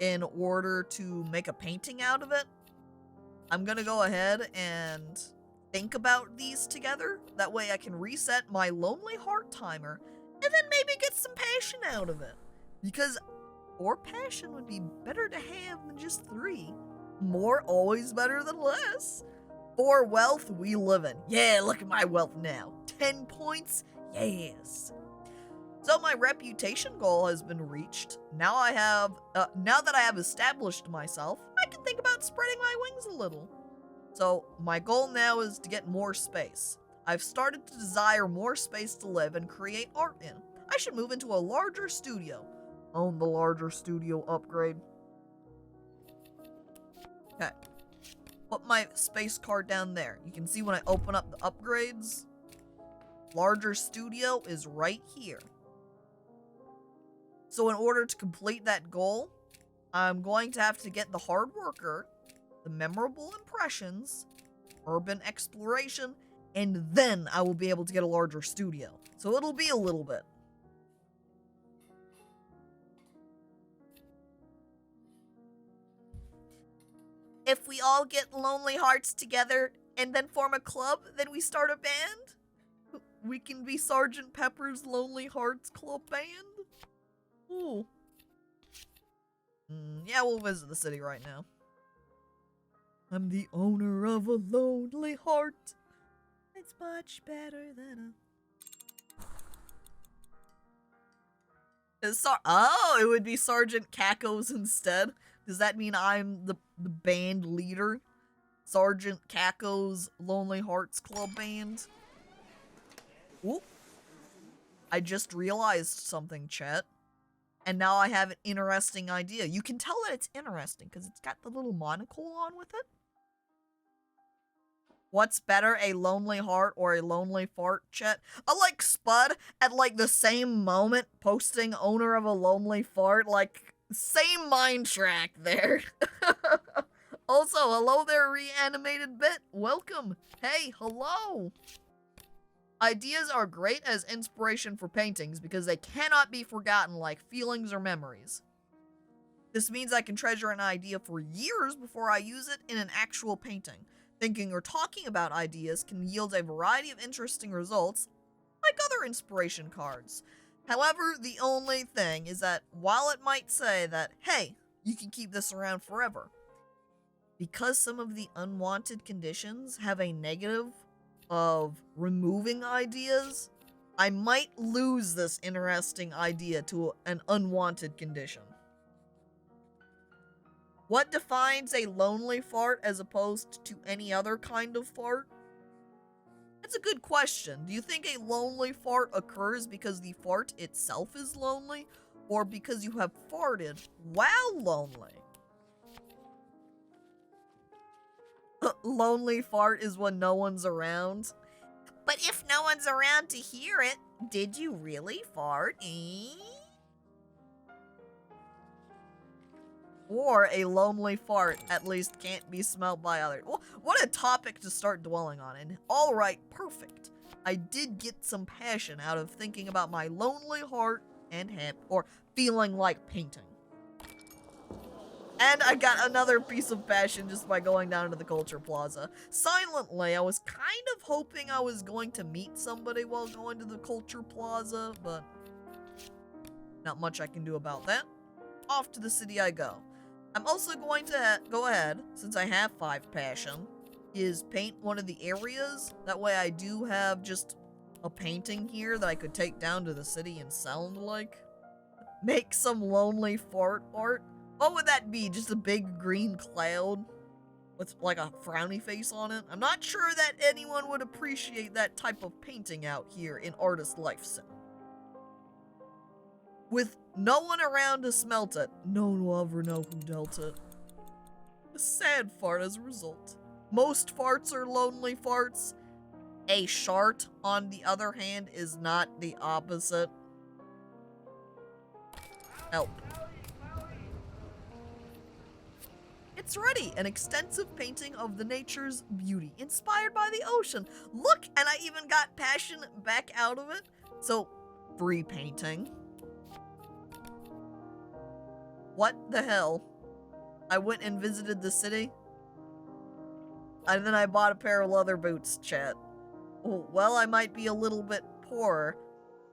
in order to make a painting out of it, I'm gonna go ahead and think about these together. That way I can reset my lonely heart timer and then maybe get some passion out of it. Because 4 passion would be better to have than just 3. More always better than less. 4 wealth we live in. Yeah, look at my wealth now. 10 points? Yes. So my reputation goal has been reached. Now now that I have established myself, I can think about spreading my wings a little. So my goal now is to get more space. I've started to desire more space to live and create art in. I should move into a larger studio. Own the larger studio upgrade. Okay. Put my space card down there. You can see when I open up the upgrades, larger studio is right here. So in order to complete that goal, I'm going to have to get the hard worker, the memorable impressions, urban exploration, and then I will be able to get a larger studio. So it'll be a little bit. If we all get lonely hearts together and then form a club, then we start a band? We can be Sergeant Pepper's Lonely Hearts Club Band? Ooh. Yeah, we'll visit the city right now. I'm the owner of a lonely heart. It's much better than oh, it would be Sergeant Cacos instead. Does that mean I'm the band leader? Sergeant Caco's Lonely Hearts Club Band? Ooh. I just realized something, chat. And now I have an interesting idea. You can tell that it's interesting because it's got the little monocle on with it. What's better, a lonely heart or a lonely fart, chat? I like Spud at like the same moment posting owner of a lonely fart, like same mind track there. Also, hello there, reanimated bit. Welcome. Hey, hello. Ideas are great as inspiration for paintings because they cannot be forgotten like feelings or memories. This means I can treasure an idea for years before I use it in an actual painting. Thinking or talking about ideas can yield a variety of interesting results, like other inspiration cards. However, the only thing is that while it might say that, hey, you can keep this around forever, because some of the unwanted conditions have a negative of removing ideas, I might lose this interesting idea to an unwanted condition. What defines a lonely fart as opposed to any other kind of fart? That's a good question. Do you think a lonely fart occurs because the fart itself is lonely, or because you have farted while lonely? Lonely fart is when no one's around. But if no one's around to hear it, did you really fart, eh? Or a lonely fart at least can't be smelled by others. Well, what a topic to start dwelling on. And alright, perfect. I did get some passion out of thinking about my lonely heart and hip, or feeling like painting. And I got another piece of passion just by going down to the Culture Plaza. Silently, I was kind of hoping I was going to meet somebody while going to the Culture Plaza, but not much I can do about that. Off to the city I go. I'm also going to go ahead, since I have 5 passion, is paint one of the areas. That way I do have just a painting here that I could take down to the city and sound like. Make some lonely fart art. What would that be? Just a big green cloud with like a frowny face on it? I'm not sure that anyone would appreciate that type of painting out here in Artist Life Sim. With no one around to smelt it, no one will ever know who dealt it. A sad fart as a result. Most farts are lonely farts. A shart, on the other hand, is not the opposite. Help. It's ready! An extensive painting of the nature's beauty, inspired by the ocean. Look! And I even got passion back out of it. So, free painting. What the hell? I went and visited the city. And then I bought a pair of leather boots, chat. Well, I might be a little bit poorer,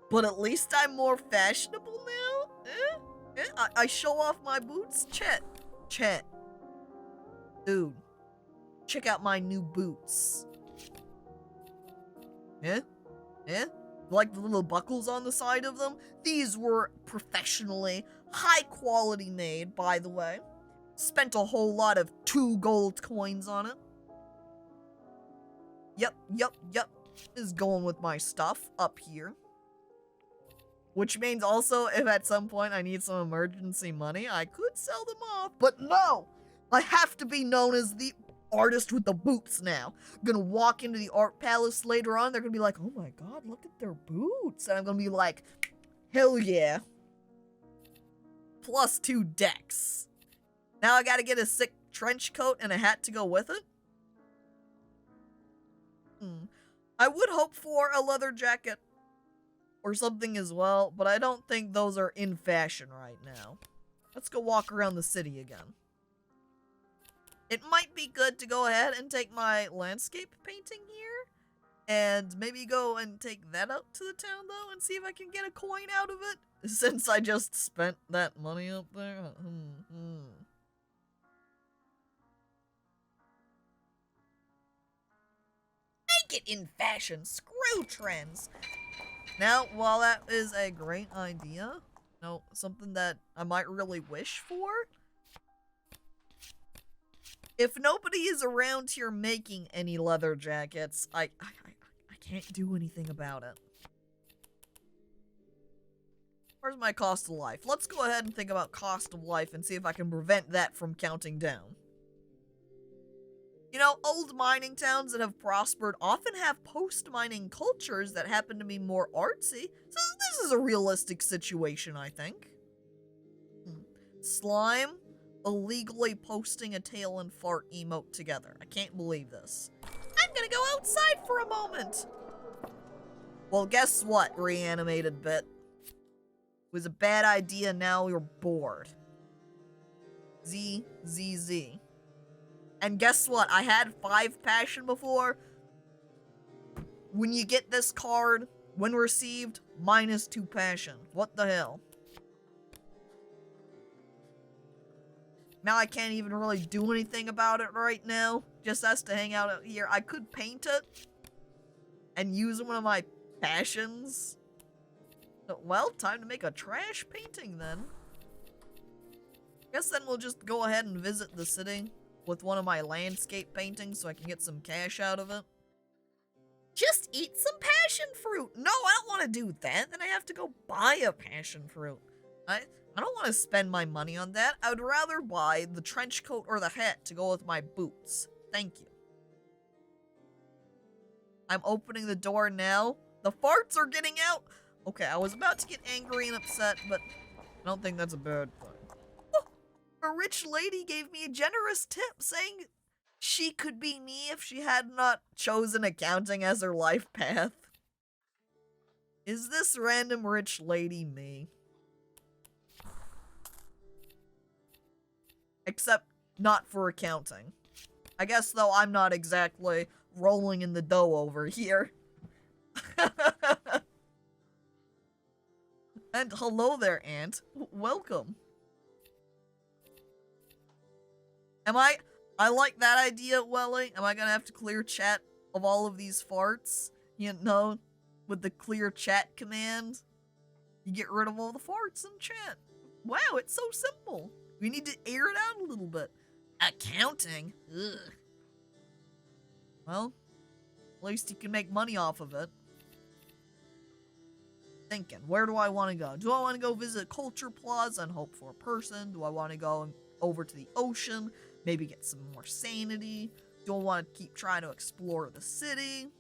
but at least I'm more fashionable now? I show off my boots? Chat. Dude, check out my new boots. Yeah? Like the little buckles on the side of them? These were professionally, high quality made, by the way. Spent a whole lot of 2 gold coins on it. Yep. Is going with my stuff up here. Which means also, if at some point I need some emergency money, I could sell them off. But no! I have to be known as the artist with the boots now. I'm gonna walk into the art palace later on, they're gonna be like, oh my god, look at their boots. And I'm gonna be like, hell yeah. Plus 2 decks. Now I gotta get a sick trench coat and a hat to go with it? I would hope for a leather jacket or something as well, but I don't think those are in fashion right now. Let's go walk around the city again. It might be good to go ahead and take my landscape painting here and maybe go and take that out to the town though and see if I can get a coin out of it since I just spent that money up there. jacket in fashion. Screw trends. Now, while that is a great idea, something that I might really wish for, if nobody is around here making any leather jackets, I can't do anything about it. Where's my cost of life? Let's go ahead and think about cost of life and see if I can prevent that from counting down. You know, old mining towns that have prospered often have post-mining cultures that happen to be more artsy, so this is a realistic situation, I think. Slime illegally posting a tail and fart emote together. I can't believe this. I'm gonna go outside for a moment! Well, guess what, reanimated bit? It was a bad idea, now you're bored. Z. And guess what? I had 5 passion before. When you get this card, when received, -2 passion. What the hell? Now I can't even really do anything about it right now. Just has to hang out here. I could paint it and use one of my passions. Well, time to make a trash painting then. Guess then we'll just go ahead and visit the city with one of my landscape paintings so I can get some cash out of it. Just eat some passion fruit. No, I don't want to do that. Then I have to go buy a passion fruit. I don't want to spend my money on that. I would rather buy the trench coat or the hat to go with my boots. Thank you. I'm opening the door now. The farts are getting out. Okay, I was about to get angry and upset, but I don't think that's a bad thing. Oh, a rich lady gave me a generous tip saying she could be me if she had not chosen accounting as her life path. Is this random rich lady me? Except not for accounting. I guess, though, I'm not exactly rolling in the dough over here. And hello there, Aunt. Welcome. I like that idea, Welly. Am I gonna have to clear chat of all of these farts? You know, with the clear chat command, you get rid of all the farts in chat. Wow, it's so simple. We need to air it out a little bit. Accounting? Ugh. Well, at least you can make money off of it. Thinking, where do I want to go? Do I want to go visit Culture Plaza and hope for a person? Do I want to go over to the ocean? Maybe get some more sanity? Do I want to keep trying to explore the city?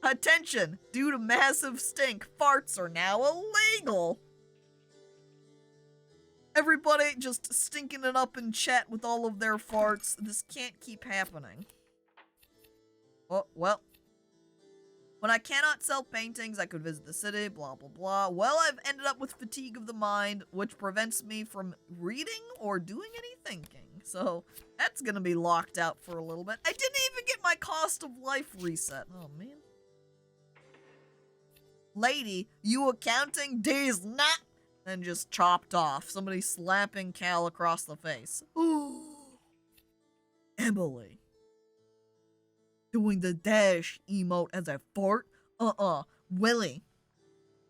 Attention! Due to massive stink, farts are now illegal! Everybody just stinking it up in chat with all of their farts. This can't keep happening. Oh, well. When I cannot sell paintings, I could visit the city, blah, blah, blah. Well, I've ended up with fatigue of the mind, which prevents me from reading or doing any thinking. So, that's gonna be locked out for a little bit. I didn't even get my cost of life reset. Oh, man. Lady, you accounting? Days not. And just chopped off. Somebody slapping Cal across the face. Ooh. Emily. Doing the dash emote as a fart? Willie.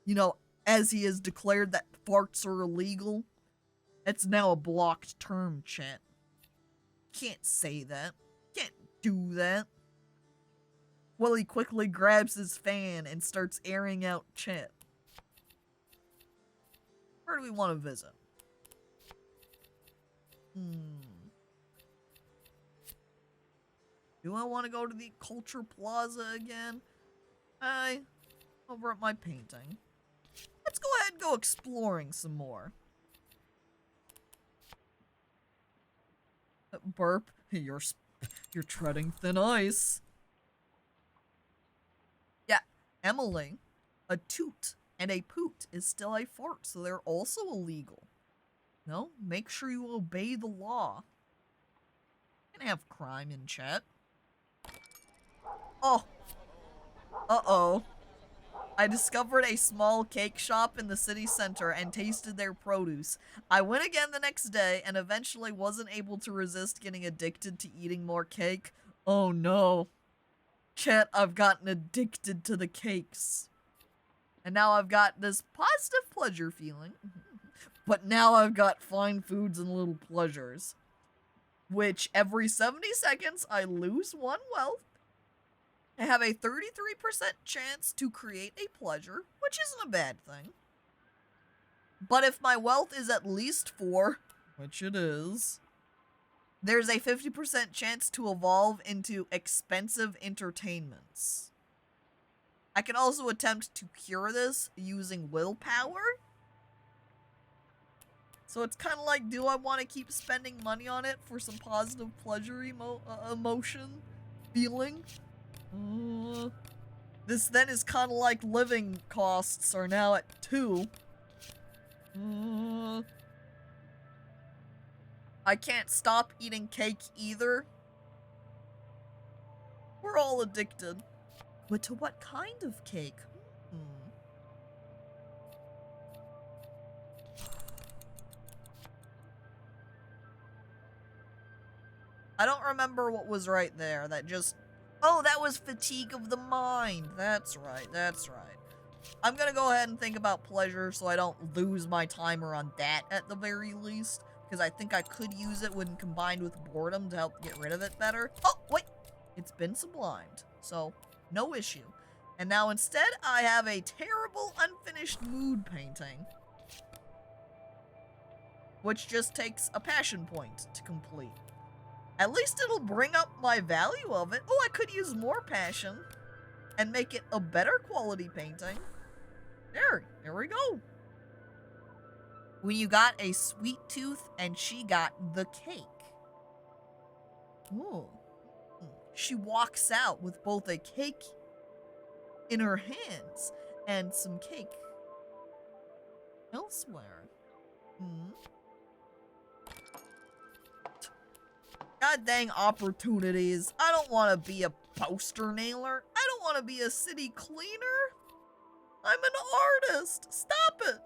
You know, as he has declared that farts are illegal, it's now a blocked term, chat. Can't say that. Can't do that. Willie quickly grabs his fan and starts airing out chat. Where do we want to visit? Do I want to go to the Culture Plaza again? Over at my painting. Let's go ahead and go exploring some more. Burp, you're treading thin ice. Yeah, Emily, a toot and a poot is still a fart, so they're also illegal. No, make sure you obey the law. You can have crime in chat. Oh. Uh-oh. I discovered a small cake shop in the city center and tasted their produce. I went again the next day and eventually wasn't able to resist getting addicted to eating more cake. Oh no. Chat, I've gotten addicted to the cakes. And now I've got this positive pleasure feeling. But now I've got fine foods and little pleasures. Which every 70 seconds I lose 1 wealth. I have a 33% chance to create a pleasure, which isn't a bad thing. But if my wealth is at least 4, which it is, there's a 50% chance to evolve into expensive entertainments. I can also attempt to cure this using willpower. So it's kind of like, do I want to keep spending money on it for some positive pleasure emotion feeling? This then is kind of like living costs are now at 2. I can't stop eating cake either. We're all addicted. But to what kind of cake? I don't remember what was right there. That just... Oh, that was fatigue of the mind. That's right, that's right. I'm gonna go ahead and think about pleasure so I don't lose my timer on that at the very least. Because I think I could use it when combined with boredom to help get rid of it better. Oh, wait! It's been sublimed. So, no issue. And now instead, I have a terrible unfinished mood painting. Which just takes a passion point to complete. At least it'll bring up my value of it. Oh, I could use more passion and make it a better quality painting. There we go. When you got a sweet tooth and she got the cake. Ooh. She walks out with both a cake in her hands and some cake elsewhere. God dang opportunities. I don't want to be a poster nailer. I don't want to be a city cleaner. I'm an artist. Stop it.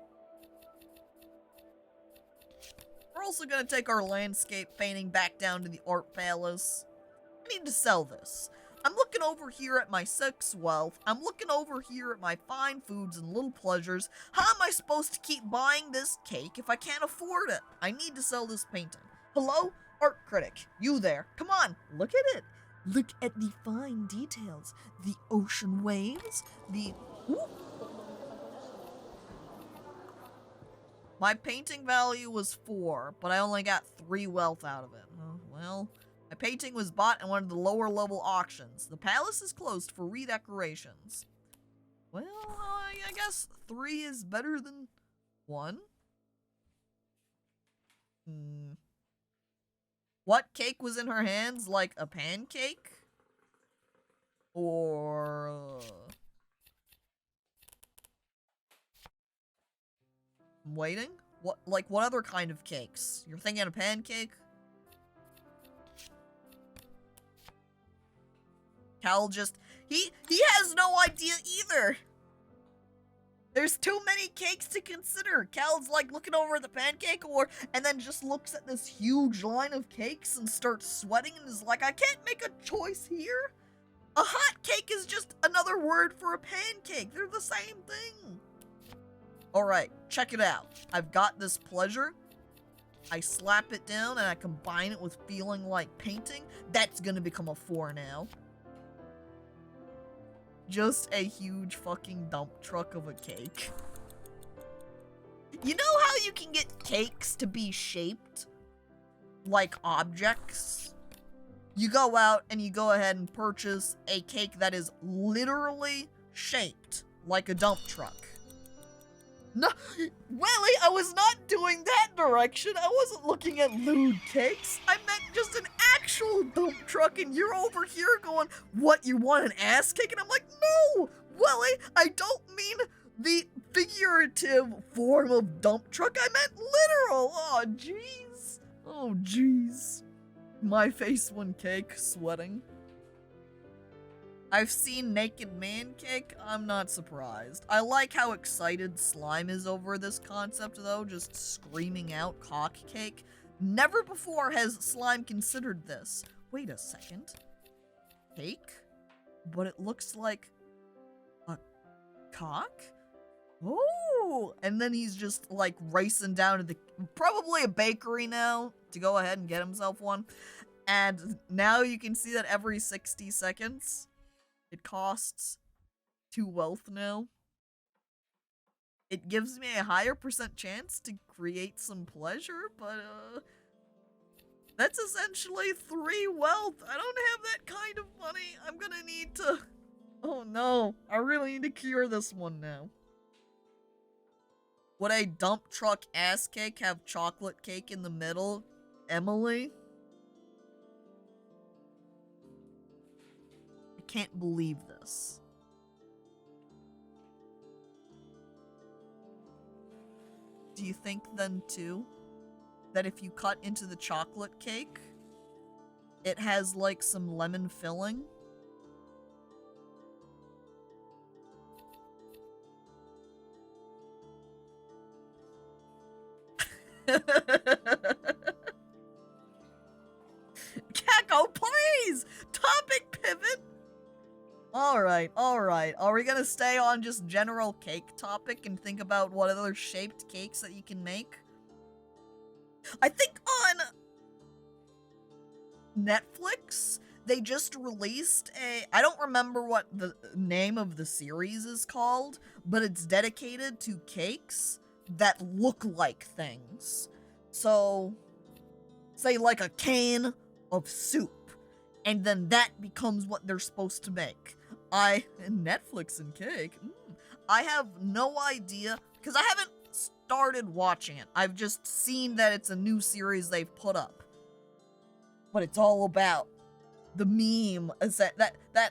We're also going to take our landscape painting back down to the art palace. I need to sell this. I'm looking over here at my 6 wealth. I'm looking over here at my fine foods and little pleasures. How am I supposed to keep buying this cake if I can't afford it? I need to sell this painting. Hello? Art critic, you there. Come on, look at it. Look at the fine details. The ocean waves, the... Ooh. My painting value was 4, but I only got 3 wealth out of it. Well, my painting was bought in one of the lower level auctions. The palace is closed for redecorations. Well, I guess 3 is better than 1. What cake was in her hands? Like a pancake? Or... I'm waiting? What other kind of cakes? You're thinking a pancake? Cal just... He has no idea either! There's too many cakes to consider. Cal's like looking over at the pancake and then just looks at this huge line of cakes and starts sweating and is like, I can't make a choice here. A hot cake is just another word for a pancake. They're the same thing. Alright, check it out. I've got this pleasure. I slap it down and I combine it with feeling like painting. That's gonna become a 4 now. Just a huge fucking dump truck of a cake. You know how you can get cakes to be shaped like objects? You go out and you go ahead and purchase a cake that is literally shaped like a dump truck. No, Welly, I was not doing that direction. I wasn't looking at lewd cakes. I meant just an actual dump truck, and you're over here going, what, you want an ass cake? And I'm like, no, Welly, I don't mean the figurative form of dump truck. I meant literal. Oh, jeez. Oh, jeez. My face when cake, sweating. I've seen Naked Man cake, I'm not surprised. I like how excited Slime is over this concept though, just screaming out cock cake. Never before has Slime considered this. Wait a second. Cake? but it looks like a cock? Oh! And then he's just, like, racing down to the, probably a bakery now, to go ahead and get himself one. And now you can see that every 60 seconds, it costs 2 wealth now. It gives me a higher % chance to create some pleasure, but, that's essentially 3 wealth. I don't have that kind of money. I'm gonna need to... Oh no, I really need to cure this one now. Would a dump truck ass cake have chocolate cake in the middle? Emily? I can't believe this. Do you think then too that if you cut into the chocolate cake, it has like some lemon filling? Caco, please! Topic pivot! Alright. Are we gonna stay on just general cake topic and think about what other shaped cakes that you can make? I think on Netflix, they just released I don't remember what the name of the series is called, but it's dedicated to cakes that look like things. So, say like a can of soup, and then that becomes what they're supposed to make. Netflix and cake? I have no idea, because I haven't started watching it. I've just seen that it's a new series they've put up. But it's all about the meme, that I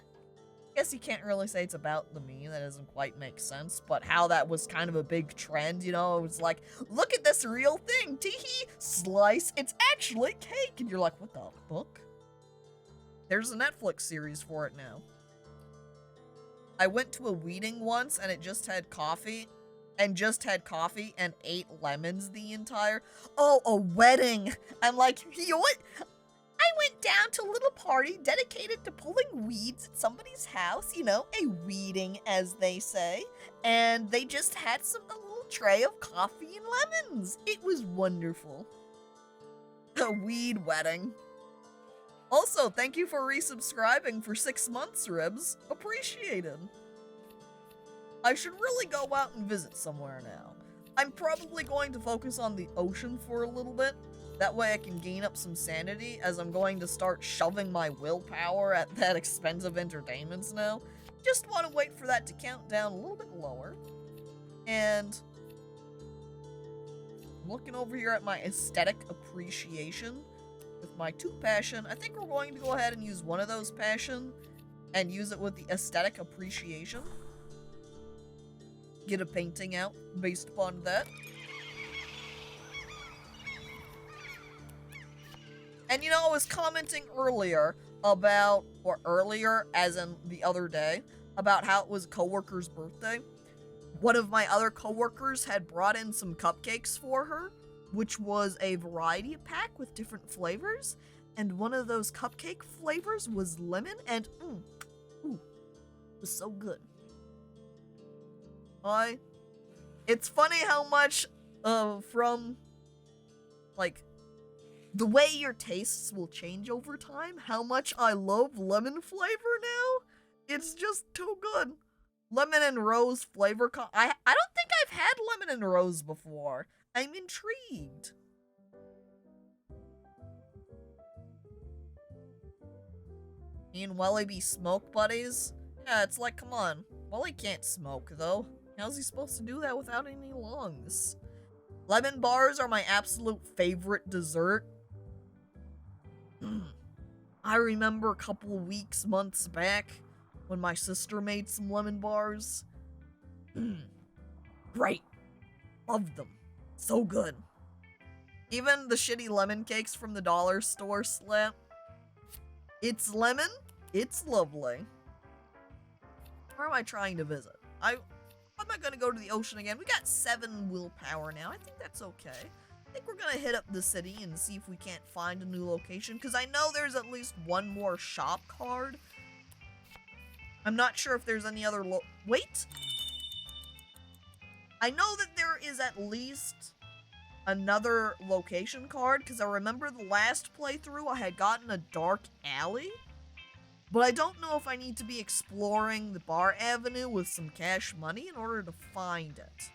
guess you can't really say it's about the meme, that doesn't quite make sense, but how that was kind of a big trend, you know? It was like, look at this real thing, teehee, slice, it's actually cake, and you're like, what the fuck? There's a Netflix series for it now. I went to a wedding once, and it just had coffee, and 8 lemons the entire... Oh, a wedding! I'm like, you know what? I went down to a little party dedicated to pulling weeds at somebody's house, you know, a weeding, as they say, and they just had a little tray of coffee and lemons. It was wonderful. A weed wedding. Also, thank you for resubscribing for 6 months, Ribs. Appreciated. I should really go out and visit somewhere now. I'm probably going to focus on the ocean for a little bit. That way I can gain up some sanity, as I'm going to start shoving my willpower at that expensive entertainments now. Just want to wait for that to count down a little bit lower. And looking over here at my aesthetic appreciation with my 2 passion, I think we're going to go ahead and use one of those passion and use it with the aesthetic appreciation. Get a painting out based upon that. And you know, I was commenting earlier about, or earlier as in the other day, about how it was a coworker's birthday. One of my other coworkers had brought in some cupcakes for her, which was a variety pack with different flavors. And one of those cupcake flavors was lemon, and it was so good. It's funny how much from, like, the way your tastes will change over time, how much I love lemon flavor now. It's just too good. Lemon and rose flavor I don't think I've had lemon and rose before. I'm intrigued. Me and Welly be smoke buddies? Yeah, it's like, come on. Welly can't smoke, though. How's he supposed to do that without any lungs? Lemon bars are my absolute favorite dessert. I remember a couple weeks, months back, when my sister made some lemon bars. Great. Loved them. So good. Even the shitty lemon cakes from the dollar store slap. It's lemon. It's lovely. Where am I trying to visit? I'm not gonna go to the ocean again. We got 7 willpower now. I think that's okay. I think we're gonna hit up the city and see if we can't find a new location, because I know there's at least one more shop card I'm not sure if there's any other wait! I know that there is at least another location card, because I remember the last playthrough I had gotten a dark alley, but I don't know if I need to be exploring the bar avenue with some cash money in order to find it.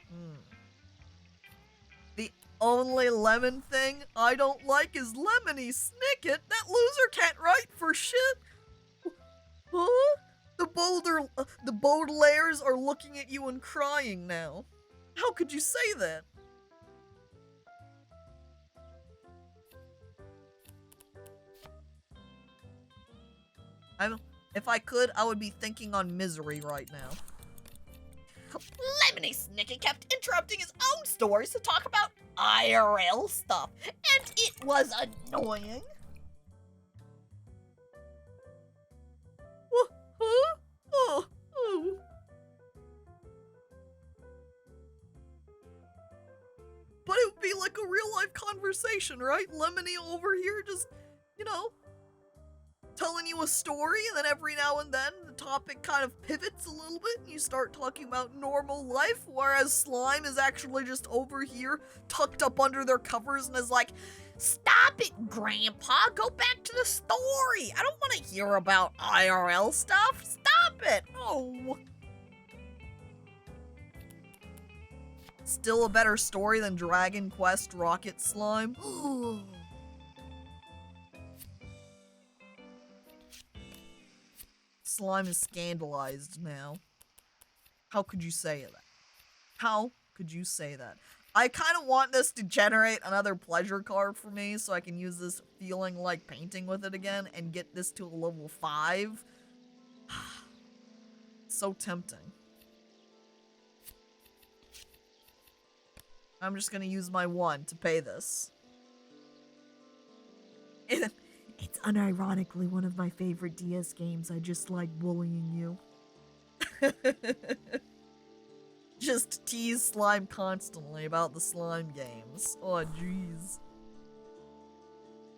The only lemon thing I don't like is Lemony Snicket. That loser can't write for shit. Huh? The Baudelaires are looking at you and crying now. How could you say that? If I could, I would be thinking on Misery right now. Lemony Snicket kept interrupting his own stories to talk about IRL stuff, and it was annoying. Huh? Oh. But it would be like a real life conversation, right? Lemony over here just, you know, telling you a story, and then every now and then the topic kind of pivots a little bit and you start talking about normal life, whereas Slime is actually just over here tucked up under their covers and is like, "Stop it, Grandpa, go back to the story. I don't want to hear about IRL stuff. Stop it." oh. Still a better story than Dragon Quest Rocket Slime. Slime is scandalized now. How could you say that? How could you say that? I kind of want this to generate another pleasure card for me so I can use this feeling like painting with it again and get this to a level 5. So tempting. I'm just gonna use my 1 to pay this. It's unironically one of my favorite DS games. I just like bullying you. Just tease Slime constantly about the slime games. Oh, jeez.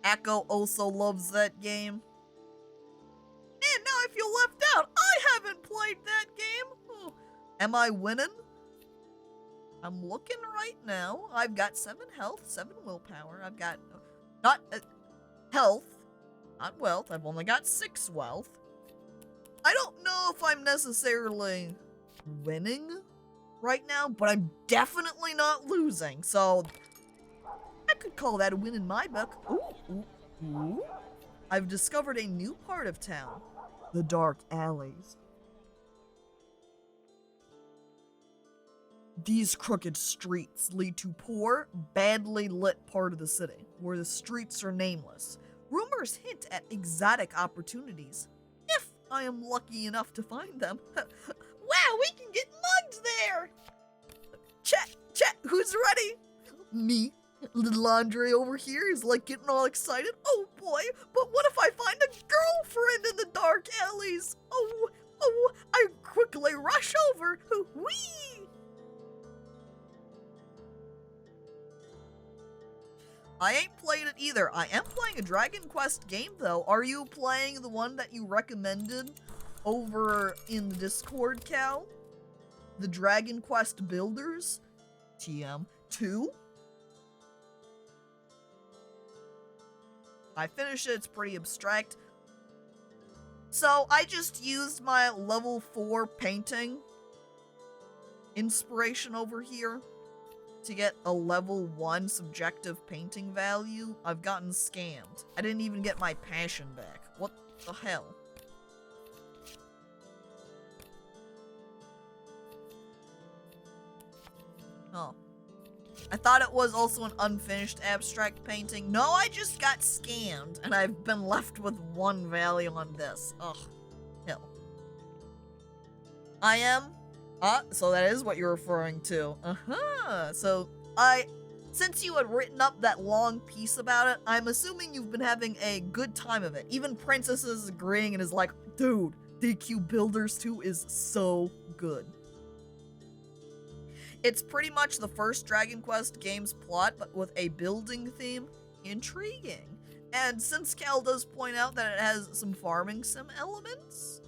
Echo also loves that game. Man, now I feel left out. I haven't played that game. Oh. Am I winning? I'm looking right now. I've got 7 health, 7 willpower. I've got... not... health. Not wealth. I've only got 6 wealth. I don't know if I'm necessarily winning right now, but I'm definitely not losing. So I could call that a win in my book. Ooh. I've discovered a new part of town. The dark alleys. These crooked streets lead to poor, badly lit part of the city, where the streets are nameless. Rumors hint at exotic opportunities, if I am lucky enough to find them. Wow, we can get mugged there! Chat, who's ready? Me. Little Andre over here is like getting all excited. Oh boy, but what if I find a girlfriend in the dark alleys? Oh, I quickly rush over. Whee! I ain't played it either. I am playing a Dragon Quest game, though. Are you playing the one that you recommended over in the Discord, Cal? The Dragon Quest Builders? TM2? I finished it. It's pretty abstract. So, I just used my level 4 painting inspiration over here to get a level 1 subjective painting value. I've gotten scammed. I didn't even get my passion back. What the hell? Oh. I thought it was also an unfinished abstract painting. No, I just got scammed, and I've been left with 1 value on this. Ugh. Hell. I am... so that is what you're referring to. So, since you had written up that long piece about it, I'm assuming you've been having a good time of it. Even Princess is agreeing and is like, dude, DQ Builders 2 is so good. It's pretty much the first Dragon Quest game's plot, but with a building theme. Intriguing. And since Cal does point out that it has some farming sim elements,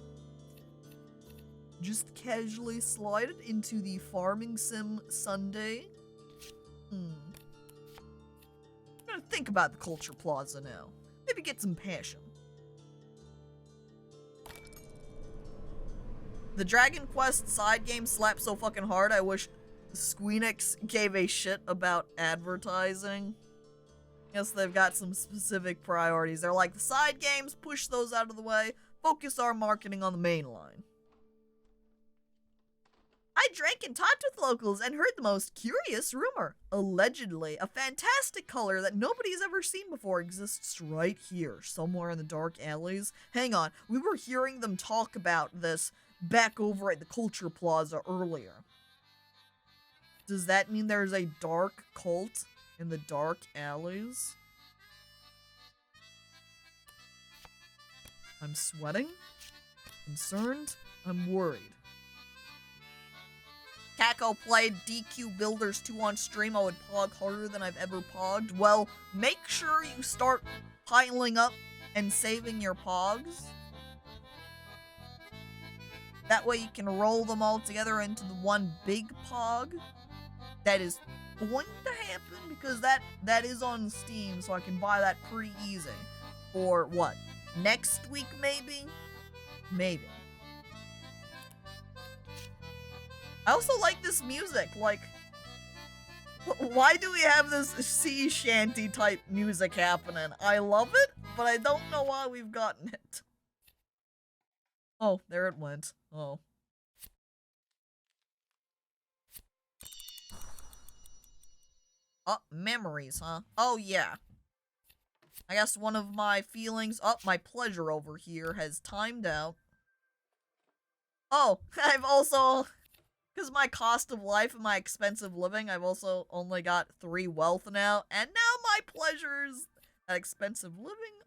just casually slide it into the Farming Sim Sunday. I'm gonna think about the Culture Plaza now. Maybe get some passion. The Dragon Quest side game slaps so fucking hard, I wish Squeenix gave a shit about advertising. Guess they've got some specific priorities. They're like, the side games, push those out of the way, focus our marketing on the main line. I drank and talked with locals and heard the most curious rumor. Allegedly, a fantastic color that nobody's ever seen before exists right here, somewhere in the dark alleys. Hang on, we were hearing them talk about this back over at the Culture Plaza earlier. Does that mean there's a dark cult in the dark alleys? I'm sweating, concerned, I'm worried. Caco played DQ Builders 2 on stream. I would pog harder than I've ever pogged. Well, make sure you start piling up and saving your pogs. That way you can roll them all together into the one big pog. That is going to happen because that is on Steam, so I can buy that pretty easy. For what? Next week, maybe? Maybe. I also like this music, like, why do we have this sea shanty type music happening? I love it, but I don't know why we've gotten it. Oh, there it went. Oh. Oh, memories, huh? Oh, yeah. I guess one of my feelings, my pleasure over here has timed out. Oh, I've also... Because my cost of life and my expensive living, I've also only got 3 wealth now. And now my pleasures, that expensive living,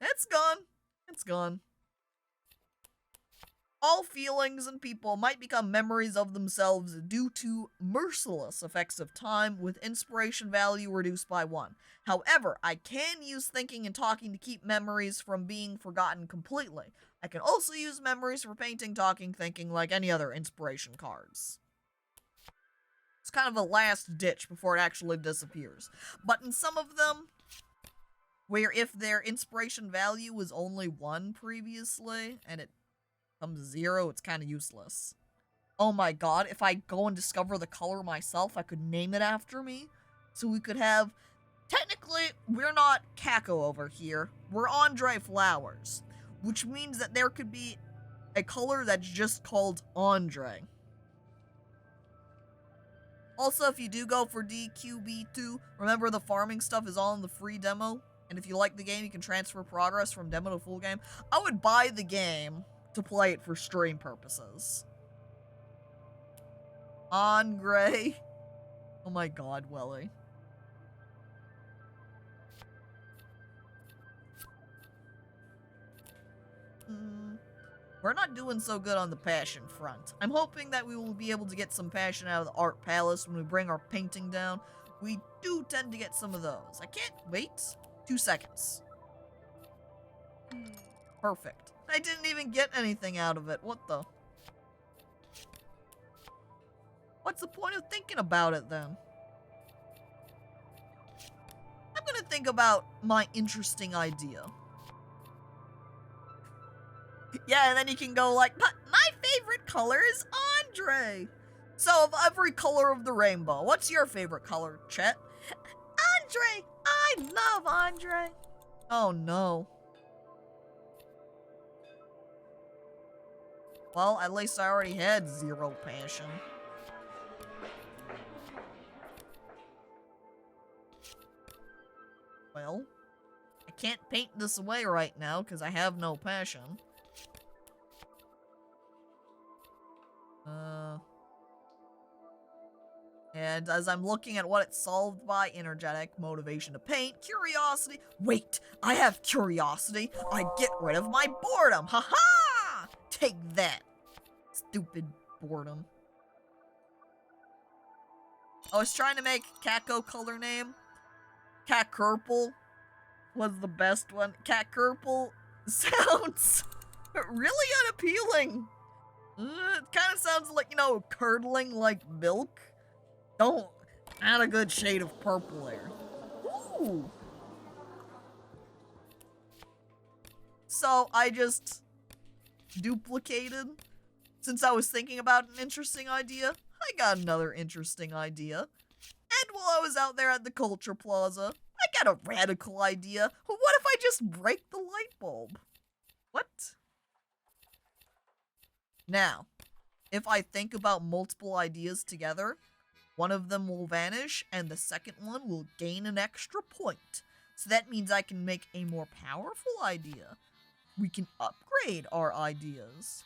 it's gone. It's gone. All feelings and people might become memories of themselves due to merciless effects of time with inspiration value reduced by 1. However, I can use thinking and talking to keep memories from being forgotten completely. I can also use memories for painting, talking, thinking, like any other inspiration cards. It's kind of a last ditch before it actually disappears. But in some of them, where if their inspiration value was only 1 previously, and it comes 0, it's kind of useless. Oh my god, if I go and discover the color myself, I could name it after me. So we could have... Technically, we're not Caco over here. We're Andre Flowers. Which means that there could be a color that's just called Andre. Also, if you do go for DQB2, remember the farming stuff is all in the free demo. And if you like the game, you can transfer progress from demo to full game. I would buy the game to play it for stream purposes. Andre. Oh my god, Welly. We're not doing so good on the passion front. I'm hoping that we will be able to get some passion out of the art palace when we bring our painting down. We do tend to get some of those. I can't wait. 2 seconds. Perfect. I didn't even get anything out of it. What the? What's the point of thinking about it then? I'm gonna think about my interesting idea. Yeah, and then you can go like, but my favorite color is Andre. So of every color of the rainbow, what's your favorite color, Chet? Andre! I love Andre. Oh no. Well, at least I already had 0 passion. Well, I can't paint this away right now because I have no passion. And as I'm looking at what it's solved by, energetic, motivation to paint, curiosity. Wait, I have curiosity. I get rid of my boredom. Haha! Take that, stupid boredom. I was trying to make Caco color name. Cakerpul was the best one. Cakerpul sounds really unappealing. It kind of sounds like, you know, curdling like milk. Don't add a good shade of purple there. Ooh. So I just duplicated. Since I was thinking about an interesting idea, I got another interesting idea. And while I was out there at the Culture Plaza, I got a radical idea. What if I just break the light bulb? What? Now, if I think about multiple ideas together, one of them will vanish and the second one will gain an extra point. So that means I can make a more powerful idea. We can upgrade our ideas.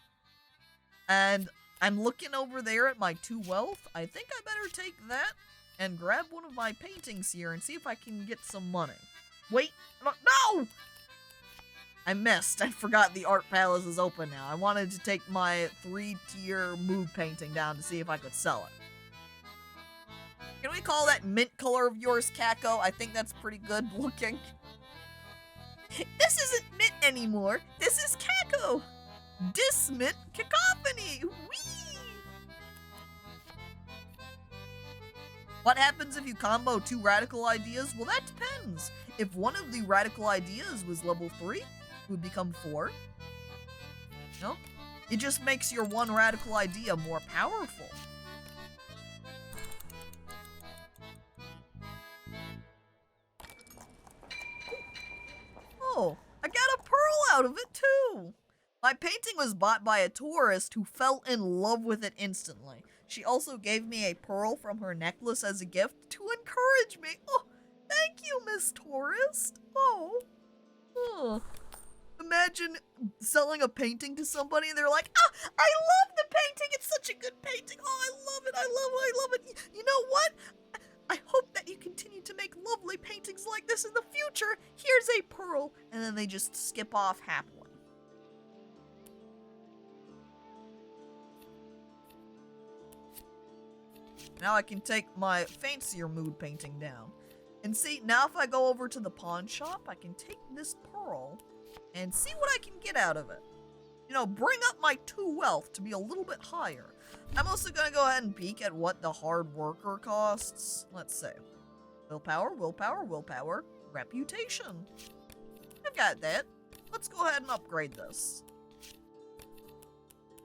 And I'm looking over there at my 2 wealth. I think I better take that and grab one of my paintings here and see if I can get some money. Wait, no! I missed. I forgot the art palace is open now. I wanted to take my 3-tier mood painting down to see if I could sell it. Can we call that mint color of yours, Caco? I think that's pretty good looking. This isn't mint anymore. This is Caco. DistantCacophony. Whee! What happens if you combo 2 radical ideas? Well, that depends. If one of the radical ideas was level 3, it would become 4. No? It just makes your one radical idea more powerful. Oh, I got a pearl out of it too! My painting was bought by a tourist who fell in love with it instantly. She also gave me a pearl from her necklace as a gift to encourage me. Oh, thank you, Miss Tourist. Oh. Imagine selling a painting to somebody and they're like, "Ah, I love the painting. It's such a good painting. Oh, I love it. I love it. I love it. You know what? I hope that you continue to make lovely paintings like this in the future. Here's a pearl." And then they just skip off happily. Now I can take my fancier mood painting down. And see, now if I go over to the pawn shop, I can take this pearl and see what I can get out of it. You know, bring up my 2 wealth to be a little bit higher. I'm also going to go ahead and peek at what the hard worker costs. Let's see. Willpower, willpower, willpower, reputation. I've got that. Let's go ahead and upgrade this.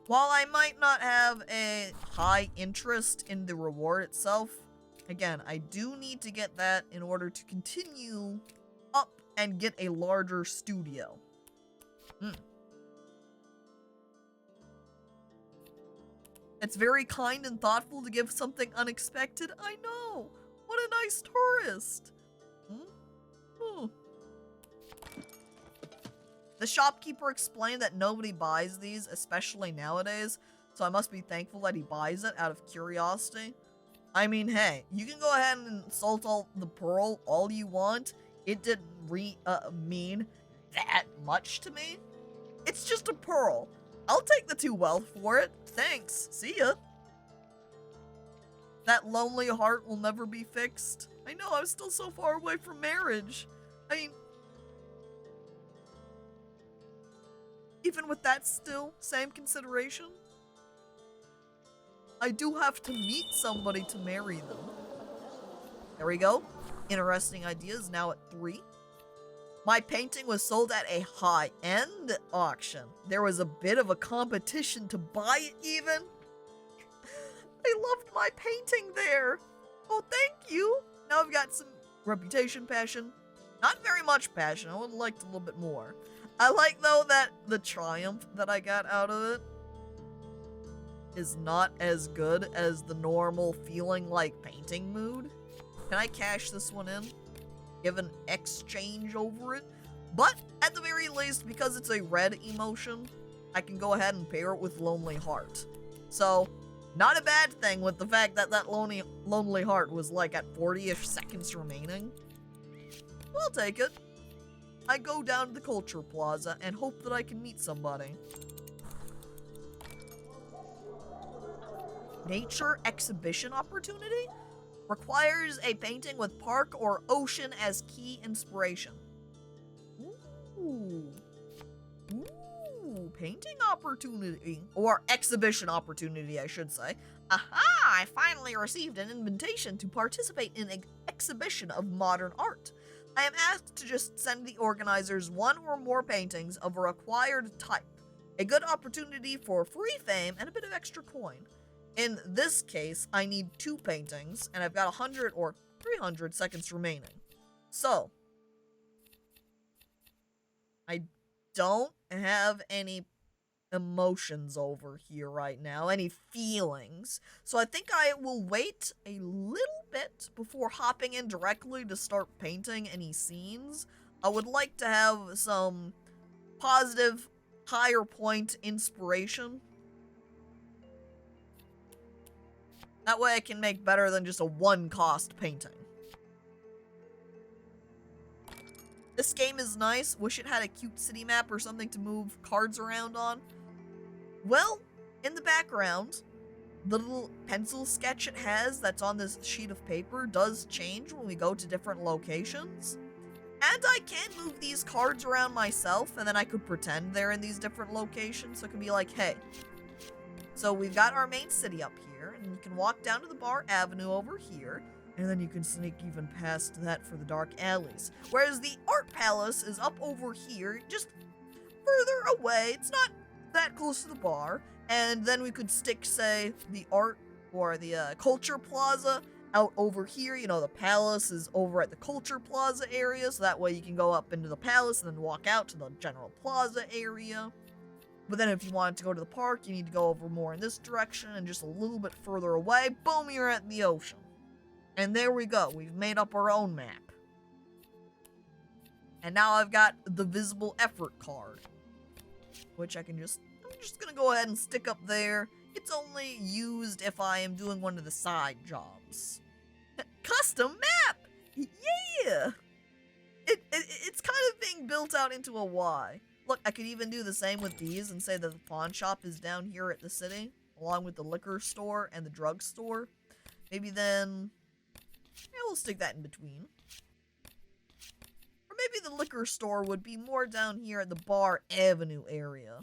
While I might not have a high interest in the reward itself, again, I do need to get that in order to continue up and get a larger studio. It's very kind and thoughtful to give something unexpected. I know. What a nice tourist. The shopkeeper explained that nobody buys these, especially nowadays, so I must be thankful that he buys it out of curiosity. I mean, hey, you can go ahead and insult all the pearl all you want. It didn't mean that much to me. It's just a pearl. I'll take the 2 wealth for it. Thanks. See ya. That lonely heart will never be fixed. I know, I'm still so far away from marriage. I mean, even with that still, same consideration. I do have to meet somebody to marry them. There we go. Interesting ideas now at 3. My painting was sold at a high-end auction. There was a bit of a competition to buy it even. I loved my painting there. Oh, thank you. Now I've got some reputation, passion. Not very much passion. I would have liked a little bit more. I like, though, that the triumph that I got out of it is not as good as the normal feeling like painting mood. Can I cash this one in? Give an exchange over it? But, at the very least, because it's a red emotion, I can go ahead and pair it with Lonely Heart. So, not a bad thing with the fact that that Lonely Heart was like at 40-ish seconds remaining. I'll take it. I go down to the Culture Plaza and hope that I can meet somebody. Nature exhibition opportunity? Requires a painting with park or ocean as key inspiration. Ooh. Ooh, painting opportunity. Or exhibition opportunity, I should say. Aha! I finally received an invitation to participate in an exhibition of modern art. I am asked to just send the organizers one or more paintings of a required type. A good opportunity for free fame and a bit of extra coin. In this case, I need 2 paintings, and I've got 100 or 300 seconds remaining. So, I don't have any emotions over here right now, any feelings. So I think I will wait a little bit before hopping in directly to start painting any scenes. I would like to have some positive, higher point inspiration. That way I can make better than just a one-cost painting. This game is nice. Wish it had a cute city map or something to move cards around on. Well, in the background, the little pencil sketch it has that's on this sheet of paper does change when we go to different locations. And I can move these cards around myself, and then I could pretend they're in these different locations. So it can be like, hey. So we've got our main city up here, and you can walk down to the Bar Avenue over here. And then you can sneak even past that for the dark alleys. Whereas the Art Palace is up over here, just further away. It's not that close to the bar. And then we could stick, say, the art or the Culture Plaza out over here. You know, the palace is over at the Culture Plaza area. So that way you can go up into the palace and then walk out to the General Plaza area. But then if you wanted to go to the park, you need to go over more in this direction and just a little bit further away. Boom, you're at the ocean. And there we go. We've made up our own map. And now I've got the visible effort card. Which I'm just gonna go ahead and stick up there. It's only used if I am doing one of the side jobs. Custom map! Yeah! It's kind of being built out into a Y. Look, I could even do the same with these and say that the pawn shop is down here at the city. Along with the liquor store and the drugstore. Maybe then... yeah, we'll stick that in between. Or maybe the liquor store would be more down here at the Bar Avenue area.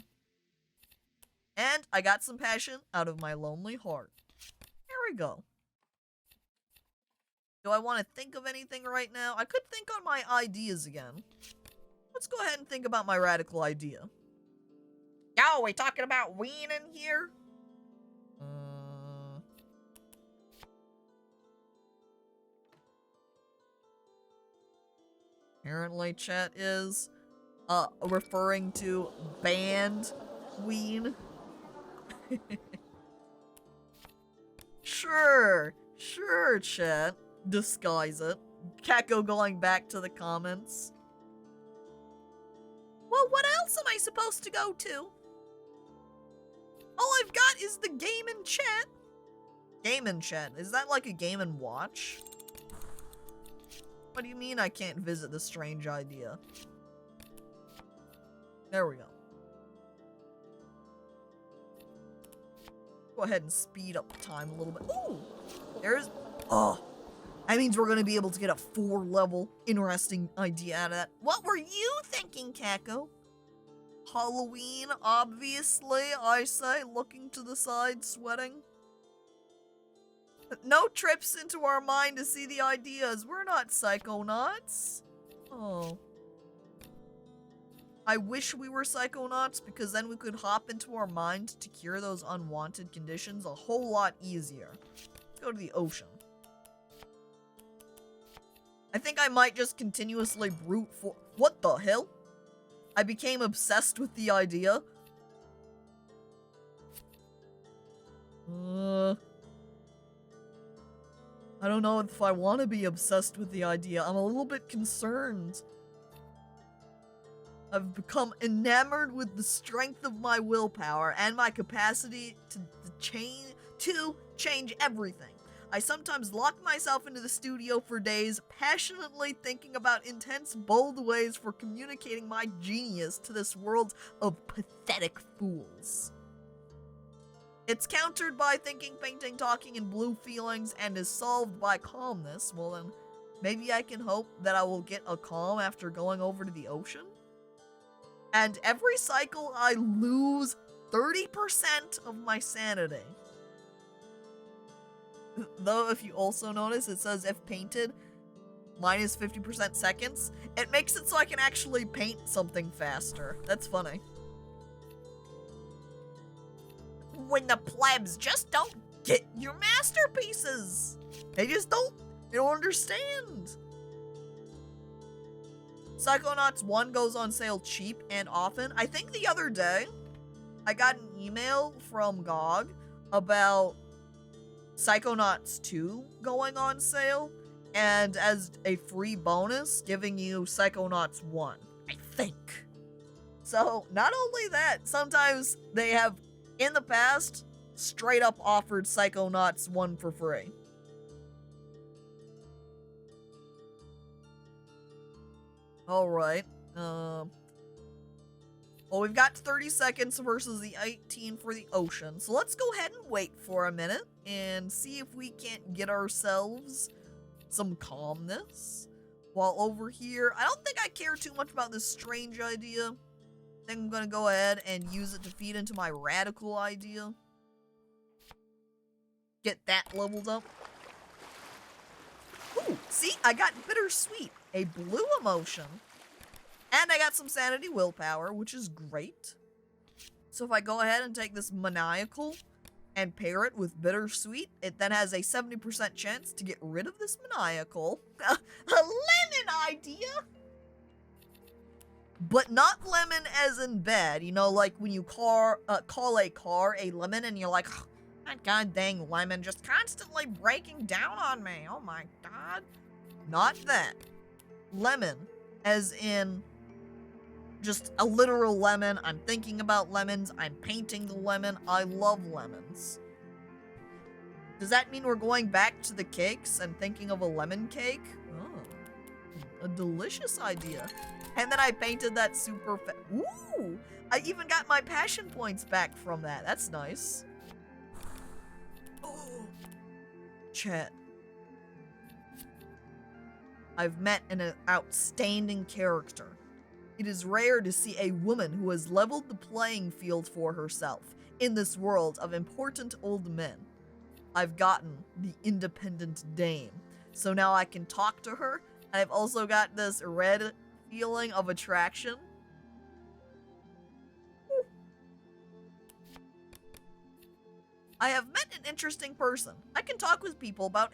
And I got some passion out of my lonely heart. There we go. Do I want to think of anything right now? I could think on my ideas again. Let's go ahead and think about my radical idea. Yo, we talking about weaning here? Apparently chat is referring to band ween. Sure, chat. Disguise it. Caco going back to the comments. Well, what else am I supposed to go to? All I've got is the game and chat. Game and chat? Is that like a game and watch? What do you mean I can't visit the strange idea? There we go. Go ahead and speed up the time a little bit. Ooh! There's... oh! That means we're gonna be able to get a 4-level interesting idea out of that. What were you thinking, Caco? Halloween, obviously, I say, looking to the side, sweating. No trips into our mind to see the ideas. We're not psychonauts. Oh. I wish we were psychonauts because then we could hop into our mind to cure those unwanted conditions a whole lot easier. Let's go to the ocean. I think I might just continuously brute for- what the hell? I became obsessed with the idea. I don't know if I want to be obsessed with the idea. I'm a little bit concerned. I've become enamored with the strength of my willpower and my capacity to change everything. I sometimes lock myself into the studio for days, passionately thinking about intense, bold ways for communicating my genius to this world of pathetic fools. It's countered by thinking, painting, talking, and blue feelings, and is solved by calmness. Well then, maybe I can hope that I will get a calm after going over to the ocean? And every cycle I lose 30% of my sanity. Though if you also notice, it says if painted, minus 50% seconds. It makes it so I can actually paint something faster. That's funny. When the plebs just don't get your masterpieces. They don't understand. Psychonauts 1 goes on sale cheap and often. I think the other day, I got an email from GOG about Psychonauts 2 going on sale, and as a free bonus, giving you Psychonauts 1, I think. So, not only that, sometimes they have, in the past, straight up offered Psychonauts 1 for free. Alright, well, we've got 30 seconds versus the 18 for the ocean, so let's go ahead and wait for a minute and see if we can't get ourselves some calmness. While over here, I don't think I care too much about this strange idea. I think I'm gonna go ahead and use it to feed into my radical idea. Get that leveled up. Ooh, see, I got bittersweet, a blue emotion. And I got some sanity willpower, which is great. So if I go ahead and take this maniacal and pair it with bittersweet, it then has a 70% chance to get rid of this maniacal. A lemon idea! But not lemon as in bad, you know, like when you call a car a lemon and you're like, oh, that god dang lemon just constantly breaking down on me, oh my god. Not that. Lemon, as in just a literal lemon. I'm thinking about lemons, I'm painting the lemon, I love lemons. Does that mean we're going back to the cakes and thinking of a lemon cake? Oh, a delicious idea. And then I painted that super ooh! I even got my passion points back from that. That's nice. Oh, chat. I've met an outstanding character. It is rare to see a woman who has leveled the playing field for herself in this world of important old men. I've gotten the independent dame, so now I can talk to her, and I've also got this red feeling of attraction. I have met an interesting person. I can talk with people about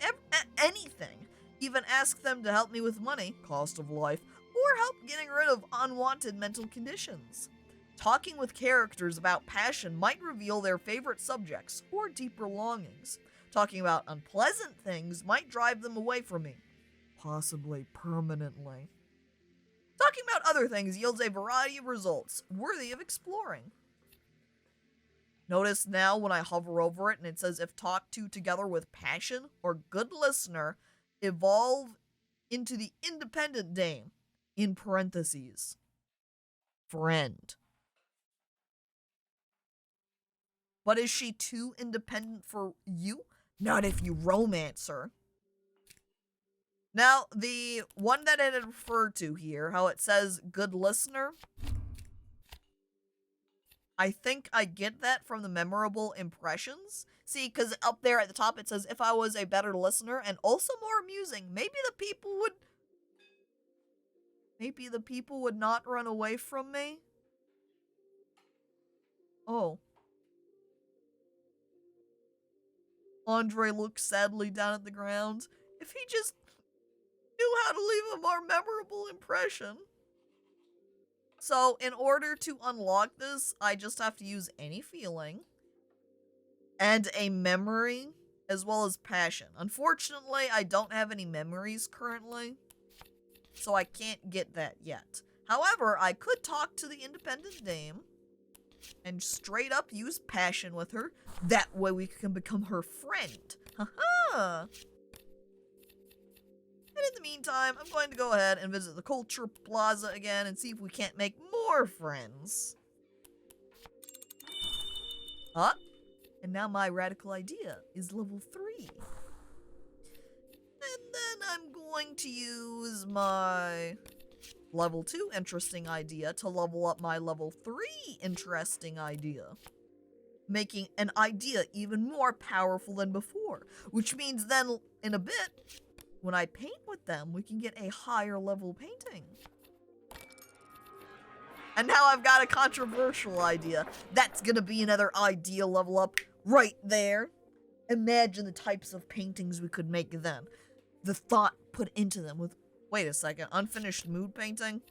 anything, even ask them to help me with money, cost of life, or help getting rid of unwanted mental conditions. Talking with characters about passion might reveal their favorite subjects or deeper longings. Talking about unpleasant things might drive them away from me, possibly permanently. Talking about other things yields a variety of results worthy of exploring. Notice now when I hover over it and it says if talked to together with passion or good listener, evolve into the independent dame, in parentheses, friend. But is she too independent for you? Not if you romance her. Now, the one that I had referred to here, how it says good listener, I think I get that from the memorable impressions. See, because up there at the top it says, if I was a better listener and also more amusing, maybe the people would not run away from me. Oh. Andre looks sadly down at the ground. If he just knew how to leave a more memorable impression. So, in order to unlock this, I just have to use any feeling and a memory as well as passion. Unfortunately, I don't have any memories currently, so I can't get that yet. However, I could talk to the independent dame and straight up use passion with her. That way we can become her friend. Haha! And in the meantime, I'm going to go ahead and visit the Culture Plaza again and see if we can't make more friends. Huh? And now my radical idea is level 3. And then I'm going to use my level 2 interesting idea to level up my level 3 interesting idea. Making an idea even more powerful than before. Which means then, in a bit, when I paint with them, we can get a higher level painting. And now I've got a controversial idea. That's gonna be another idea level up right there. Imagine the types of paintings we could make then. The thought put into them with, wait a second, unfinished mood painting?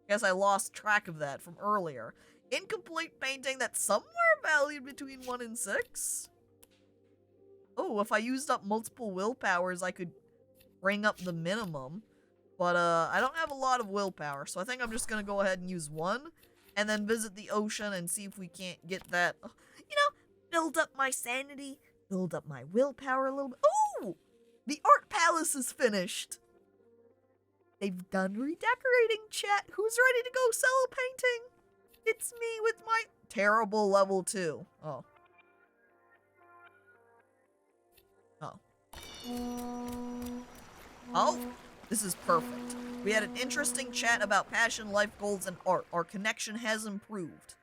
Guess I lost track of that from earlier. Incomplete painting that's somewhere valued between 1 and 6? Oh, if I used up multiple willpowers, I could bring up the minimum. But, I don't have a lot of willpower, so I think I'm just gonna go ahead and use 1, and then visit the ocean and see if we can't get that, you know, build up my sanity, build up my willpower a little bit. Ooh! The art palace is finished! They've done redecorating, chat. Who's ready to go sell a painting? It's me with my terrible level 2. Oh. Oh. Oh, this is perfect. We had an interesting chat about passion, life goals, and art. Our connection has improved.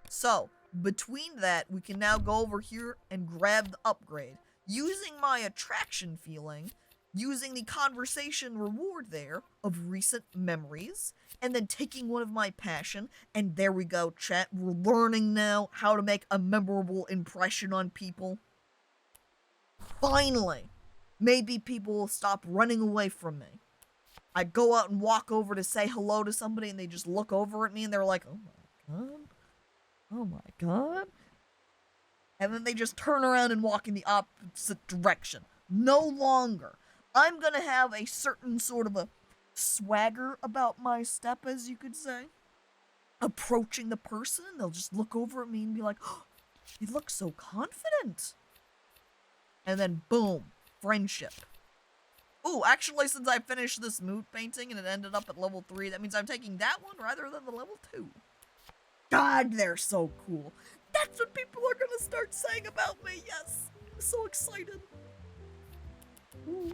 So, between that, we can now go over here and grab the upgrade. Using my attraction feeling, using the conversation reward there of recent memories, and then taking one of my passion, and there we go, chat. We're learning now how to make a memorable impression on people. Finally, maybe people will stop running away from me. I go out and walk over to say hello to somebody, and they just look over at me, and they're like, oh my god. Oh my god. And then they just turn around and walk in the opposite direction. No longer. I'm gonna have a certain sort of a swagger about my step, as you could say. Approaching the person, they'll just look over at me and be like, oh, you look so confident. And then boom, friendship. Ooh, actually, since I finished this mood painting and it ended up at level 3, that means I'm taking that one rather than the level 2. God, they're so cool. That's what people are gonna start saying about me, yes. I'm so excited. Ooh.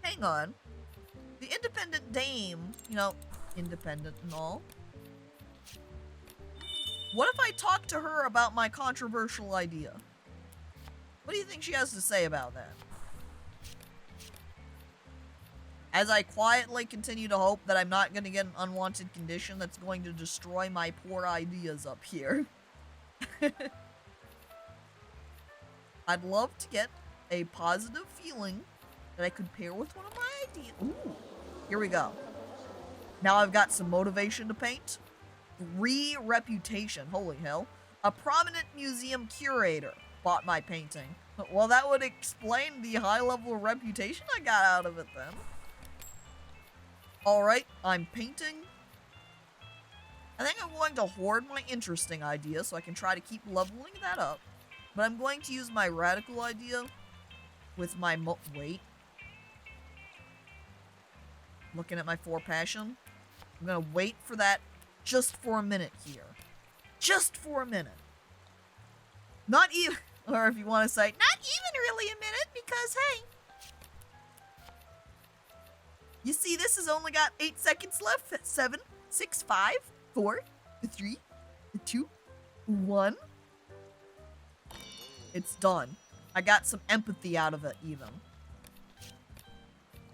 Hang on. The independent dame, you know, independent and all. What if I talk to her about my controversial idea? What do you think she has to say about that? As I quietly continue to hope that I'm not going to get an unwanted condition that's going to destroy my poor ideas up here. I'd love to get a positive feeling that I could pair with one of my ideas. Ooh, here we go. Now I've got some motivation to paint. 3 reputation, holy hell. A prominent museum curator bought my painting. Well, that would explain the high level of reputation I got out of it then. Alright, I'm painting. I think I'm going to hoard my interesting idea so I can try to keep leveling that up. But I'm going to use my radical idea with my wait. Looking at my 4 passion. I'm gonna wait for that just for a minute here. Just for a minute. Not even, or if you want to say, not even really a minute, because hey, you see, this has only got 8 seconds left. 7, 6, 5, 4, 3, 2, 1. It's done. I got some empathy out of it, even.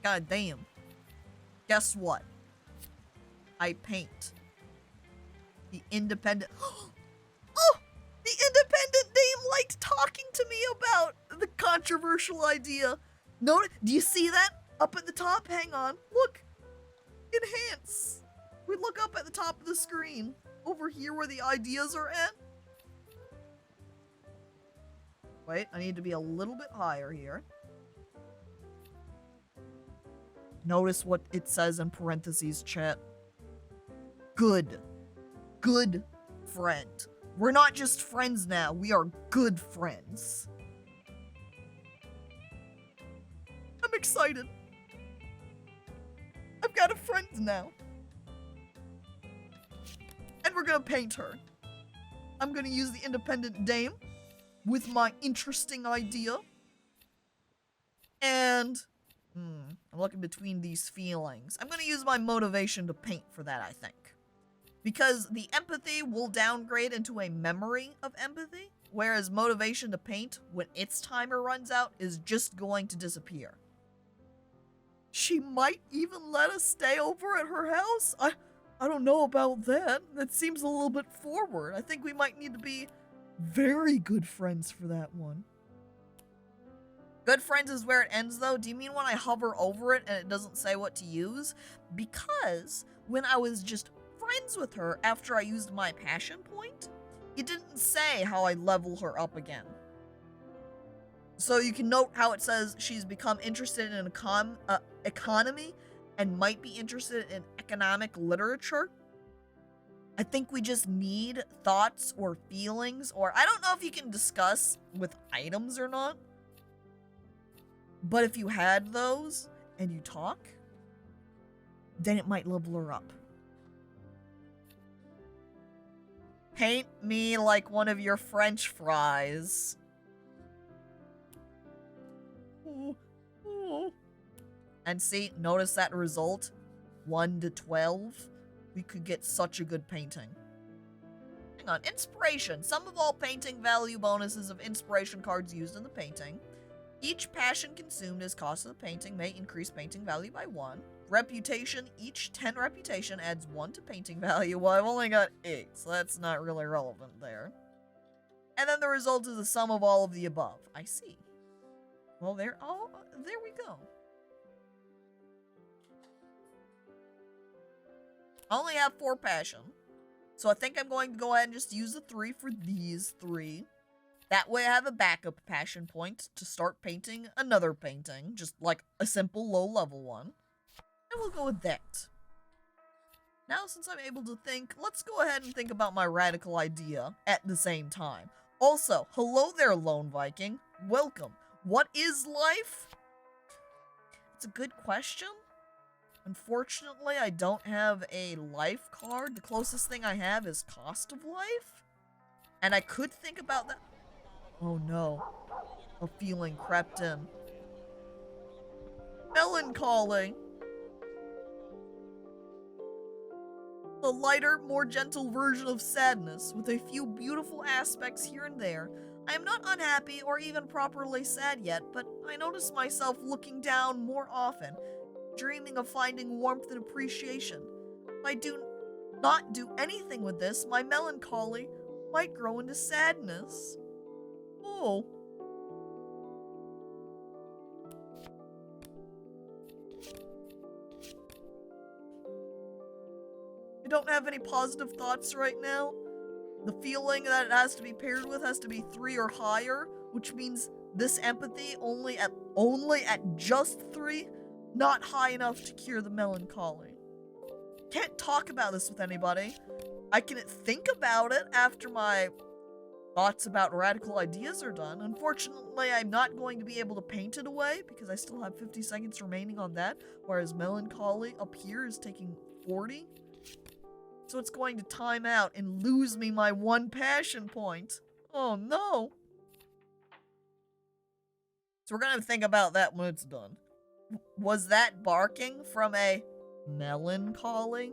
God damn. Guess what? I paint. The independent... Oh! The independent dame liked talking to me about the controversial idea. Notice, do you see that? Up at the top? Hang on. Look. Enhance. We look up at the top of the screen. Over here where the ideas are at. Wait, I need to be a little bit higher here. Notice what it says in parentheses, chat. Good. Good friend. We're not just friends now. We are good friends. I'm excited. I've got a friend now. And we're gonna paint her. I'm gonna use the independent dame with my interesting idea. And I'm looking between these feelings. I'm going to use my motivation to paint for that, I think. Because the empathy will downgrade into a memory of empathy, whereas motivation to paint, when its timer runs out, is just going to disappear. She might even let us stay over at her house? I don't know about that. That seems a little bit forward. I think we might need to be very good friends for that one. Good friends is where it ends, though. Do you mean when I hover over it and it doesn't say what to use? Because when I was just friends with her after I used my passion point, it didn't say how I level her up again. So you can note how it says she's become interested in economy and might be interested in economic literature. I think we just need thoughts or feelings, or I don't know if you can discuss with items or not. But if you had those and you talk, then it might level her up. Paint me like one of your French fries. And see, notice that result? 1 to 12. We could get such a good painting. Hang on, inspiration. Sum of all painting value bonuses of inspiration cards used in the painting. Each passion consumed as cost of the painting may increase painting value by 1. Reputation, each 10 reputation adds 1 to painting value. Well, I've only got 8, so that's not really relevant there. And then the result is the sum of all of the above. I see. Well, there we go. I only have 4 passion, so I think I'm going to go ahead and just use the 3 for these 3. That way I have a backup passion point to start painting another painting, just like a simple low-level one. And we'll go with that. Now, since I'm able to think, let's go ahead and think about my radical idea at the same time. Also, hello there, Lone Viking. Welcome. What is life? It's a good question. Unfortunately, I don't have a life card. The closest thing I have is cost of life. And I could think about that. Oh no. A feeling crept in. Melancholy. A lighter, more gentle version of sadness, with a few beautiful aspects here and there. I am not unhappy or even properly sad yet, but I notice myself looking down more often, dreaming of finding warmth and appreciation. If I do not do anything with this, my melancholy might grow into sadness. Oh. I don't have any positive thoughts right now. The feeling that it has to be paired with has to be 3 or higher, which means this empathy only at just 3, not high enough to cure the melancholy. Can't talk about this with anybody. I can think about it after my thoughts about radical ideas are done. Unfortunately, I'm not going to be able to paint it away because I still have 50 seconds remaining on that, whereas melancholy up here is taking 40. So it's going to time out and lose me my 1 passion point. Oh no. So we're gonna think about that when it's done. Was that barking from a melancholy?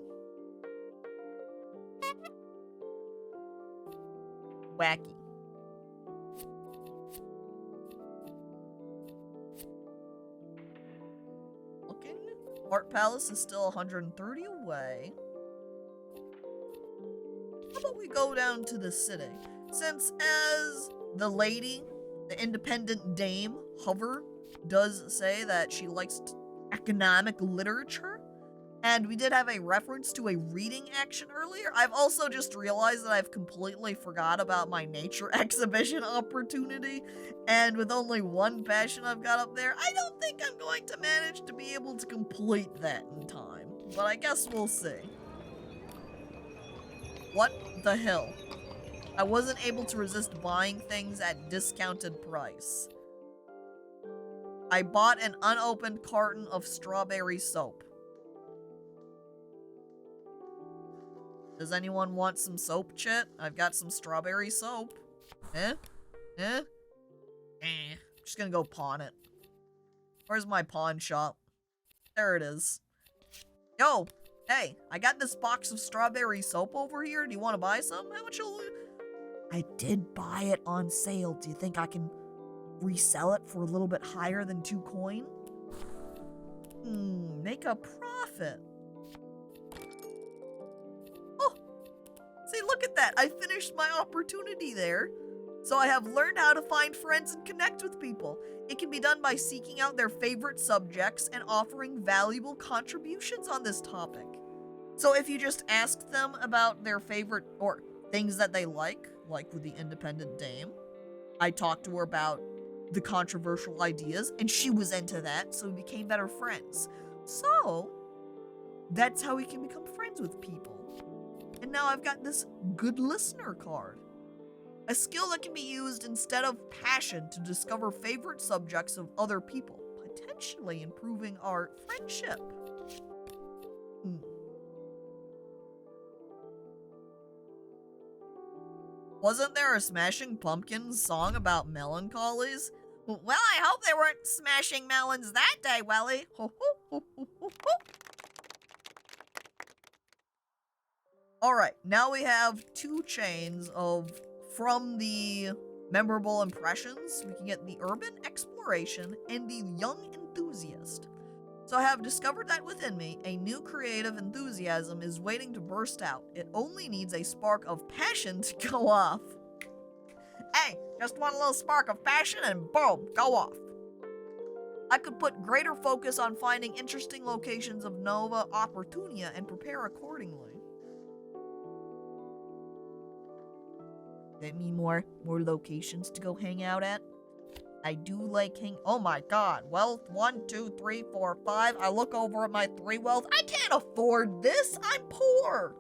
Wacky. Looking. Art Palace is still 130 away. How about we go down to the city? Since as the lady, the independent dame, Hover, does say that she likes economic literature, and we did have a reference to a reading action earlier, I've also just realized that I've completely forgot about my nature exhibition opportunity, and with only 1 passion I've got up there, I don't think I'm going to manage to be able to complete that in time. But I guess we'll see. What the hell? I wasn't able to resist buying things at discounted price. I bought an unopened carton of strawberry soap. Does anyone want some soap, chat? I've got some strawberry soap. Eh? Just gonna go pawn it. Where's my pawn shop? There it is. Yo, hey, I got this box of strawberry soap over here. Do you want to buy some? How much will I did buy it on sale. Do you think I can resell it for a little bit higher than 2 coin? Make a profit. Oh, see, look at that. I finished my opportunity there. So I have learned how to find friends and connect with people. It can be done by seeking out their favorite subjects and offering valuable contributions on this topic. So if you just ask them about their favorite or things that they like with the independent dame, I talked to her about the controversial ideas, and she was into that, so we became better friends. So that's how we can become friends with people. And now I've got this good listener card. A skill that can be used instead of passion to discover favorite subjects of other people, potentially improving our friendship. Wasn't there a Smashing Pumpkins song about melancholies? Well, I hope they weren't smashing melons that day, Welly. Ho, ho, ho, ho, ho, ho. Alright, now we have 2 chains of from the memorable impressions. We can get the urban exploration and the young enthusiast. So I have discovered that within me, a new creative enthusiasm is waiting to burst out. It only needs a spark of passion to go off. Hey, just one little spark of passion and boom, go off. I could put greater focus on finding interesting locations of Nova Opportunia and prepare accordingly. That mean more locations to go hang out at? I do like oh my god, wealth 1, 2, 3, 4, 5. I look over at my 3 wealth. I can't afford this. I'm poor.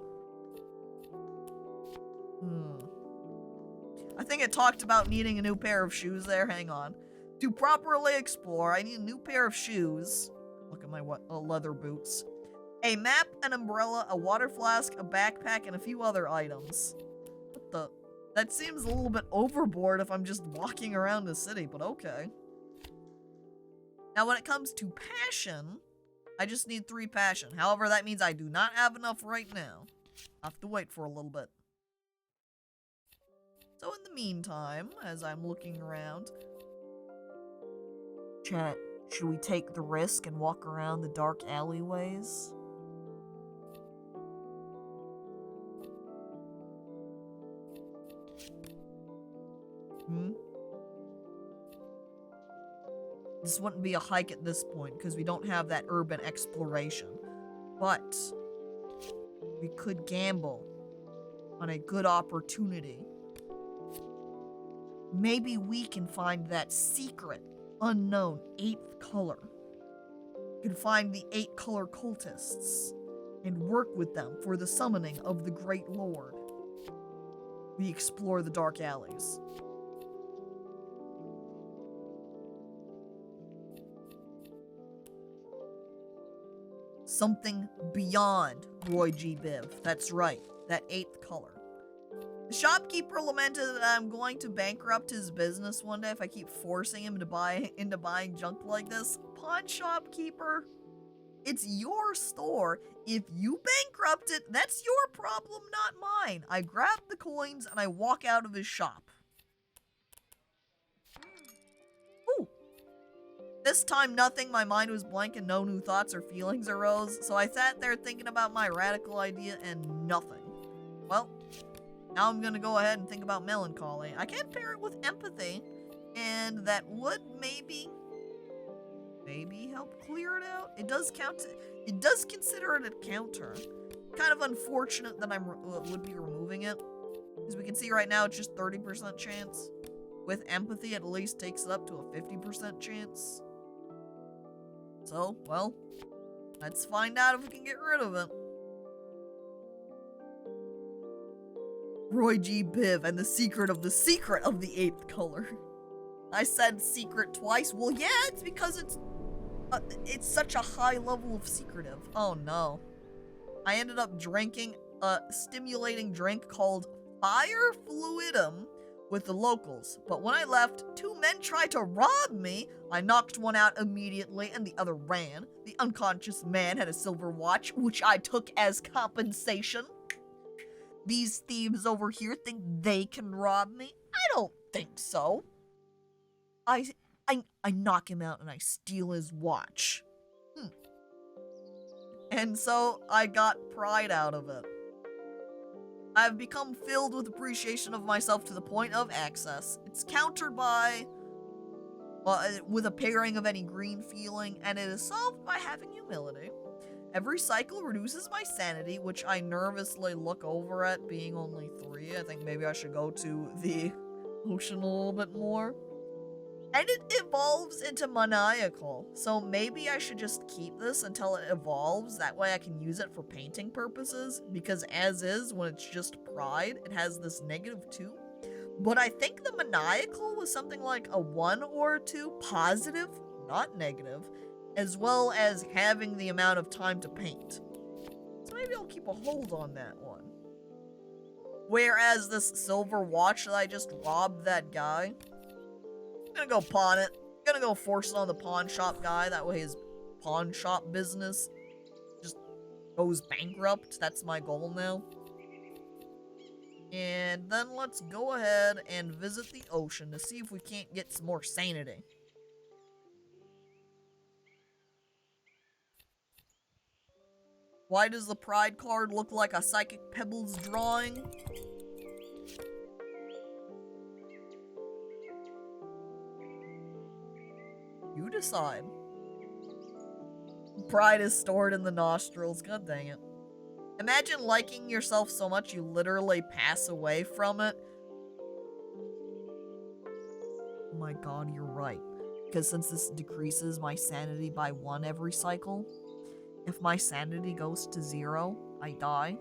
I think it talked about needing a new pair of shoes there. Hang on. To properly explore, I need a new pair of shoes. Look at my leather boots. A map, an umbrella, a water flask, a backpack, and a few other items. What the? That seems a little bit overboard if I'm just walking around the city, but okay. Now, when it comes to passion, I just need 3 passion. However, that means I do not have enough right now. I have to wait for a little bit. So in the meantime, as I'm looking around, chat, should we take the risk and walk around the dark alleyways? This wouldn't be a hike at this point because we don't have that urban exploration. But we could gamble on a good opportunity. Maybe we can find that secret, unknown 8th color. We can find the 8-color cultists and work with them for the summoning of the Great Lord. We explore the dark alleys. Something beyond Roy G. Biv. That's right, that 8th color. The shopkeeper lamented that I'm going to bankrupt his business one day if I keep forcing him to into buying junk like this. Pawn shopkeeper, it's your store. If you bankrupt it, that's your problem, not mine. I grab the coins and I walk out of his shop. Ooh. This time nothing, my mind was blank and no new thoughts or feelings arose, so I sat there thinking about my radical idea and nothing. Well, now I'm gonna go ahead and think about melancholy. I can pair it with empathy, and that would maybe help clear it out. It does consider it a counter. Kind of unfortunate that I would be removing it, because we can see right now it's just 30% chance. With empathy, it at least takes it up to a 50% chance. So, well, let's find out if we can get rid of it. Roy G. Biv and the secret of the 8th color. I said secret twice. Well, yeah, it's because it's such a high level of secretive. Oh no. I ended up drinking a stimulating drink called Fire Fluidum, with the locals, but when I left, 2 men tried to rob me. I knocked one out immediately and the other ran. The unconscious man had a silver watch, which I took as compensation. These thieves over here think they can rob me? I don't think so. I knock him out and I steal his watch. And so I got pride out of it. I've become filled with appreciation of myself to the point of excess. It's countered by, with a pairing of any green feeling, and it is solved by having humility. Every cycle reduces my sanity, which I nervously look over at being only 3. I think maybe I should go to the ocean a little bit more. And it evolves into maniacal, so maybe I should just keep this until it evolves, that way I can use it for painting purposes, because as is, when it's just pride, it has this -2. But I think the maniacal was something like a 1 or a 2, positive, not negative, as well as having the amount of time to paint. So maybe I'll keep a hold on that one. Whereas this silver watch that I just robbed that guy, I'm gonna go pawn it. I'm gonna go force it on the pawn shop guy. That way his pawn shop business just goes bankrupt. That's my goal now. And then let's go ahead and visit the ocean to see if we can't get some more sanity. Why does the pride card look like a Psychic Pebbles drawing? You decide. Pride is stored in the nostrils. God dang it. Imagine liking yourself so much you literally pass away from it. Oh my god, you're right. Because since this decreases my sanity by 1 every cycle, if my sanity goes to 0, I die.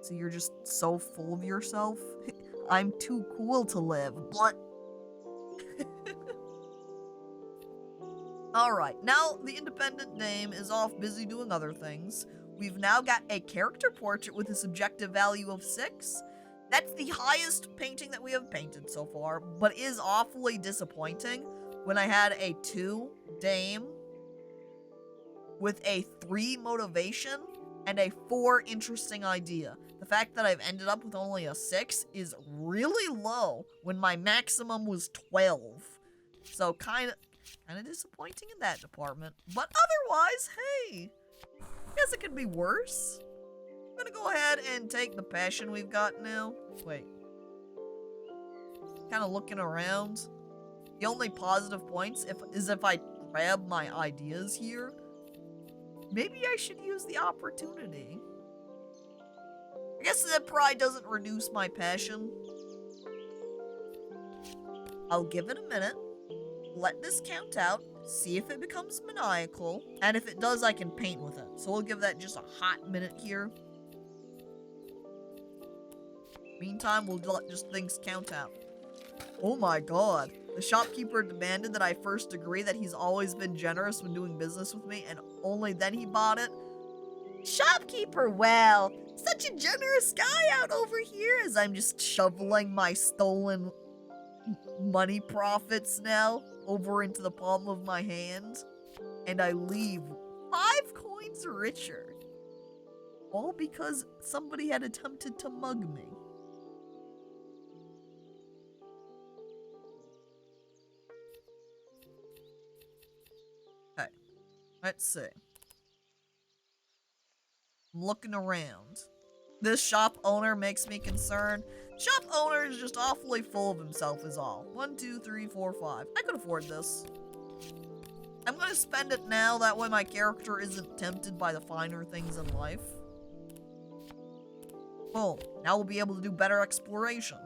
So you're just so full of yourself? I'm too cool to live, but... Alright, now the independent dame is off busy doing other things. We've now got a character portrait with a subjective value of 6. That's the highest painting that we have painted so far, but is awfully disappointing when I had a 2 dame with a 3 motivation and a 4 interesting idea. The fact that I've ended up with only a 6 is really low when my maximum was 12. So kind of disappointing in that department. But otherwise, hey, I guess it could be worse. I'm gonna go ahead and take the passion we've got now. Wait. Kind of looking around. The only positive points is if I grab my ideas here. Maybe I should use the opportunity. I guess that pride doesn't reduce my passion. I'll give it a minute. Let this count out. See if it becomes maniacal. And if it does, I can paint with it. So we'll give that just a hot minute here. Meantime, we'll let just things count out. Oh my god. The shopkeeper demanded that I first agree that he's always been generous when doing business with me, and only then he bought it. Shopkeeper, well, such a generous guy out over here, as I'm just shoveling my stolen money profits now over into the palm of my hand. And I leave 5 coins richer. All because somebody had attempted to mug me. Let's see. I'm looking around. This shop owner makes me concerned. Shop owner is just awfully full of himself is all. 1, 2, 3, 4, 5. I could afford this. I'm gonna spend it now, that way my character isn't tempted by the finer things in life. Boom. Now we'll be able to do better exploration.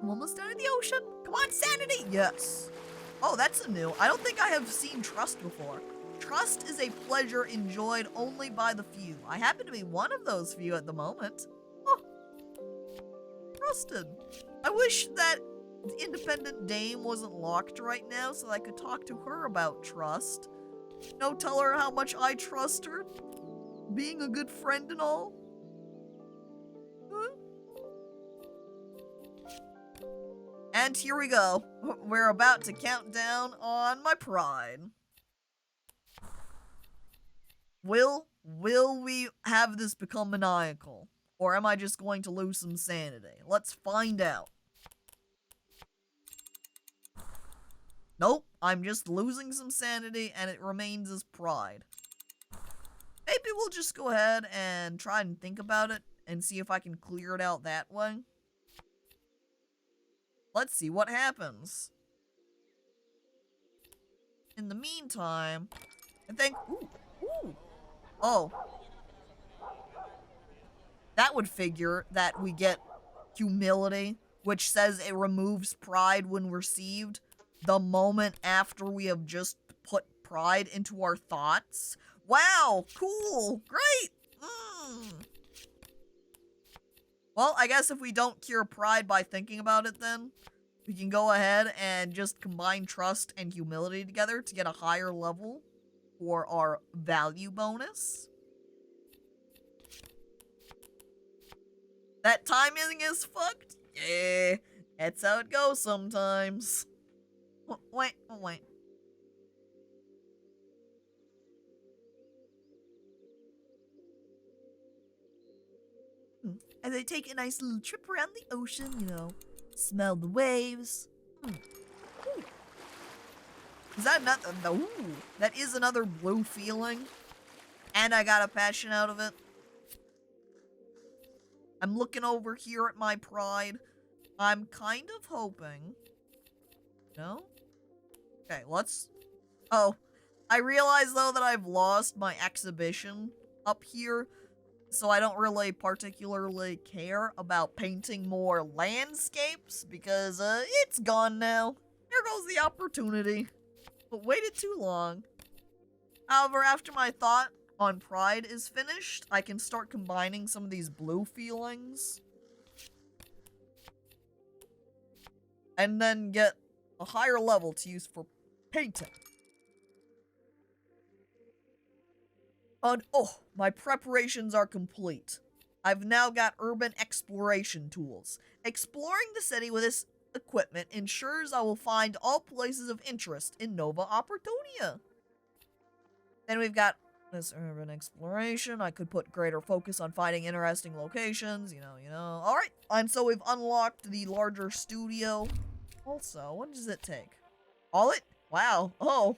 I'm almost down in the ocean. Come on, sanity! Yes. Oh, that's a new. I don't think I have seen trust before. Trust is a pleasure enjoyed only by the few. I happen to be one of those few at the moment. Oh. Trusted. I wish that the independent dame wasn't locked right now so I could talk to her about trust. No, tell her how much I trust her. Being a good friend and all. Huh? And here we go. We're about to count down on my pride. Will we have this become maniacal? Or am I just going to lose some sanity? Let's find out. Nope, I'm just losing some sanity and it remains as pride. Maybe we'll just go ahead and try and think about it and see if I can clear it out that way. Let's see what happens. In the meantime, I think... Ooh. Oh. That would figure that we get humility, which says it removes pride when received the moment after we have just put pride into our thoughts. Wow, cool, great. Well, I guess if we don't cure pride by thinking about it then, we can go ahead and just combine trust and humility together to get a higher level for our value bonus. That timing is fucked? Yeah, that's how it goes sometimes. Wait. And they take a nice little trip around the ocean, you know, smell the waves. Is that not? Ooh, that is another blue feeling. And I got a passion out of it. I'm looking over here at my pride. I'm kind of hoping. No? Okay, let's... Oh, I realize though that I've lost my exhibition up here. So I don't really particularly care about painting more landscapes because it's gone now. There goes the opportunity. But waited too long. However, after my thought on pride is finished, I can start combining some of these blue feelings. And then get a higher level to use for painting. And oh, my preparations are complete. I've now got urban exploration tools. Exploring the city with this equipment ensures I will find all places of interest in Nova Opportunia. Then we've got this urban exploration. I could put greater focus on finding interesting locations, you know. Alright, and so we've unlocked the larger studio. Also, what does it take? All it? Wow, oh.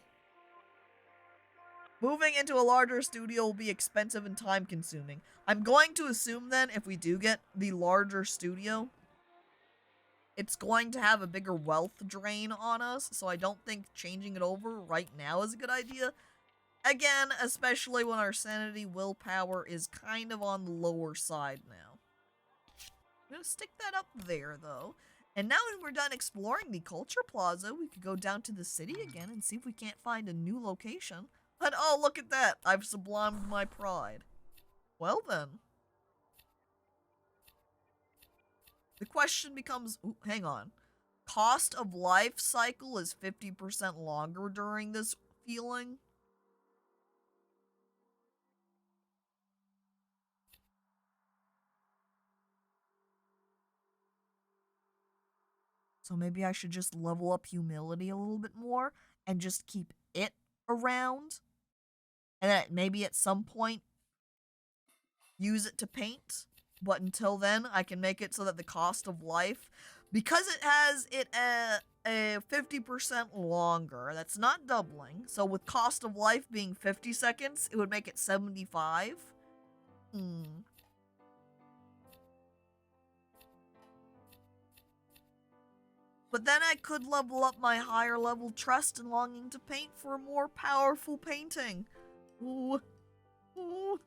Moving into a larger studio will be expensive and time consuming. I'm going to assume then, if we do get the larger studio, it's going to have a bigger wealth drain on us, so I don't think changing it over right now is a good idea. Again, especially when our sanity willpower is kind of on the lower side now. I'm gonna stick that up there, though. And now when we're done exploring the Culture Plaza, we could go down to the city again and see if we can't find a new location. And oh, look at that! I've sublimed my pride. Well then. The question becomes, ooh, hang on. Cost of life cycle is 50% longer during this feeling. So maybe I should just level up humility a little bit more and just keep it around. And then maybe at some point use it to paint. But until then, I can make it so that the cost of life, because it has it a 50% longer, that's not doubling. So with cost of life being 50 seconds, it would make it 75. But then I could level up my higher level trust and longing to paint for a more powerful painting. Ooh. Ooh.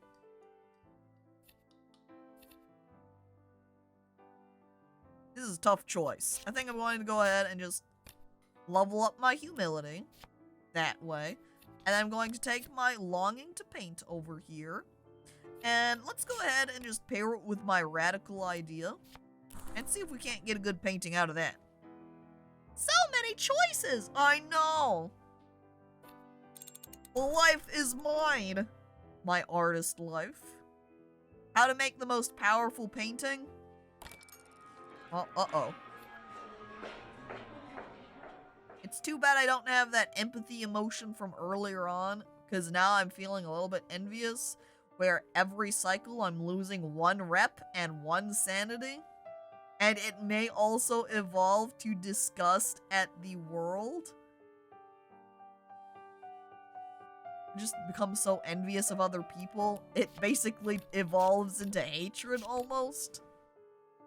This is a tough choice. I think I'm going to go ahead and just level up my humility that way. And I'm going to take my longing to paint over here. And let's go ahead and just pair it with my radical idea. And see if we can't get a good painting out of that. So many choices! I know! The life is mine. My artist life. How to make the most powerful painting? Oh, uh-oh. It's too bad I don't have that empathy emotion from earlier on, because now I'm feeling a little bit envious, where every cycle I'm losing 1 rep and 1 sanity. And it may also evolve to disgust at the world. I just become so envious of other people. It basically evolves into hatred almost.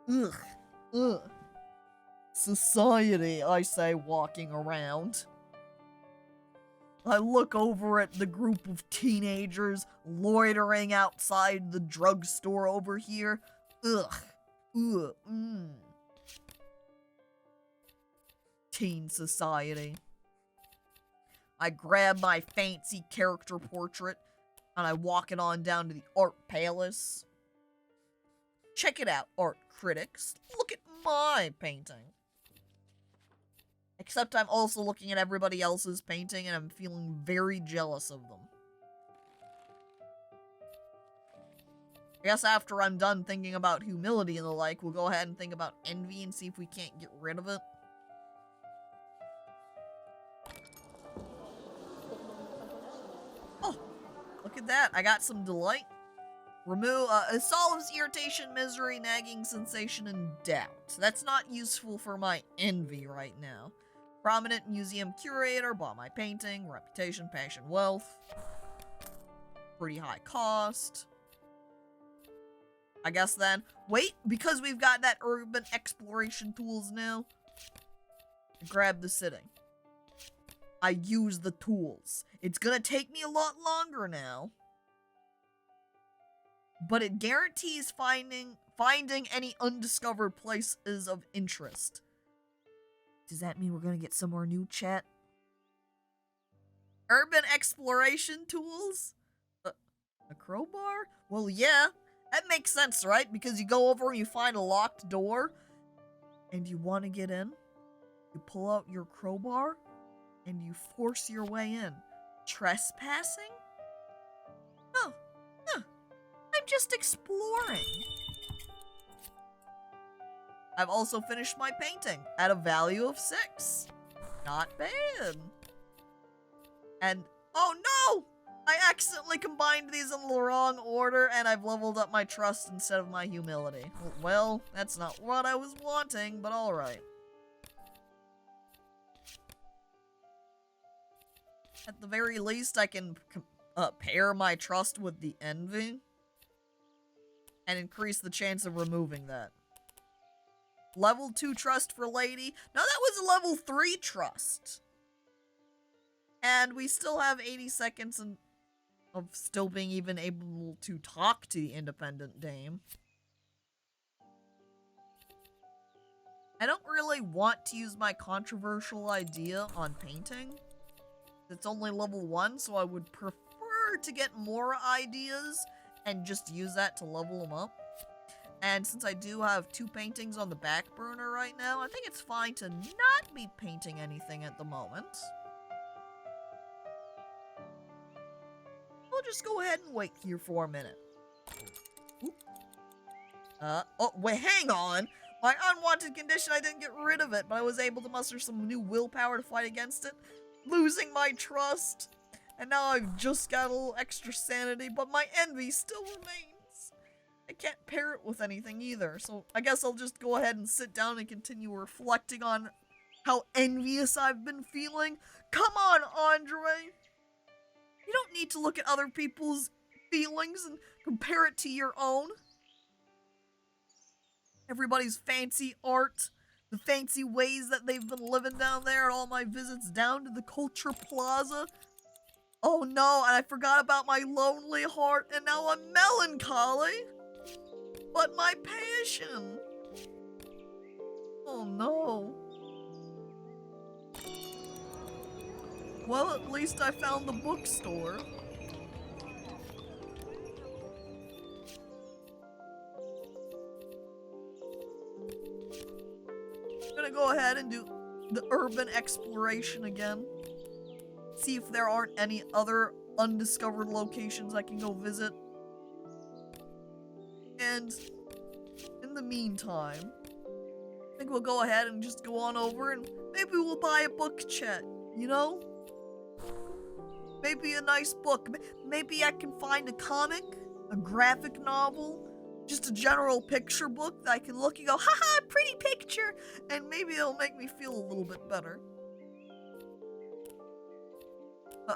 Ugh. Ugh. Society, I say, walking around. I look over at the group of teenagers loitering outside the drugstore over here. Ugh. Ugh. Teen society. I grab my fancy character portrait and I walk it on down to the art palace. Check it out, art critics. Look at my painting. Except I'm also looking at everybody else's painting and I'm feeling very jealous of them. I guess after I'm done thinking about humility and the like, we'll go ahead and think about envy and see if we can't get rid of it. Oh, look at that. I got some delight. Remove, it solves irritation, misery, nagging, sensation, and doubt. That's not useful for my envy right now. Prominent museum curator, bought my painting, reputation, passion, wealth. Pretty high cost. I guess then, wait, because we've got that urban exploration tools now, I grab the sitting. I use the tools. It's gonna take me a lot longer now. But it guarantees finding any undiscovered places of interest. Does that mean we're gonna get somewhere new, chat? Urban exploration tools? A crowbar? Well, yeah. That makes sense, right? Because you go over and you find a locked door, and you want to get in. You pull out your crowbar, and you force your way in. Trespassing? Oh, I'm just exploring. I've also finished my painting at a value of 6. Not bad. And, oh no! I accidentally combined these in the wrong order, and I've leveled up my trust instead of my humility. Well, that's not what I was wanting, but alright. At the very least, I can pair my trust with the envy, and increase the chance of removing that. Level 2 trust for lady. No, that was a level 3 trust. And we still have 80 seconds of still being even able to talk to the independent dame. I don't really want to use my controversial idea on painting. It's only level 1, so I would prefer to get more ideas and just use that to level them up. And since I do have 2 paintings on the back burner right now, I think it's fine to not be painting anything at the moment. We'll just go ahead and wait here for a minute. Oop. Oh, wait, hang on! My unwanted condition, I didn't get rid of it, but I was able to muster some new willpower to fight against it, losing my trust. And now I've just got a little extra sanity, but my envy still remains. I can't pair it with anything either, so I guess I'll just go ahead and sit down and continue reflecting on how envious I've been feeling. Come on, Andre! You don't need to look at other people's feelings and compare it to your own. Everybody's fancy art, the fancy ways that they've been living down there at all my visits down to the Culture Plaza. Oh no, and I forgot about my lonely heart, and now I'm melancholy. But my passion. Oh no. Well, at least I found the bookstore. I'm gonna go ahead and do the urban exploration again. See if there aren't any other undiscovered locations I can go visit. And in the meantime, I think we'll go ahead and just go on over and maybe we'll buy a book, chat, you know? Maybe a nice book. Maybe I can find a comic, a graphic novel, just a general picture book that I can look and go, haha, pretty picture, and maybe it'll make me feel a little bit better.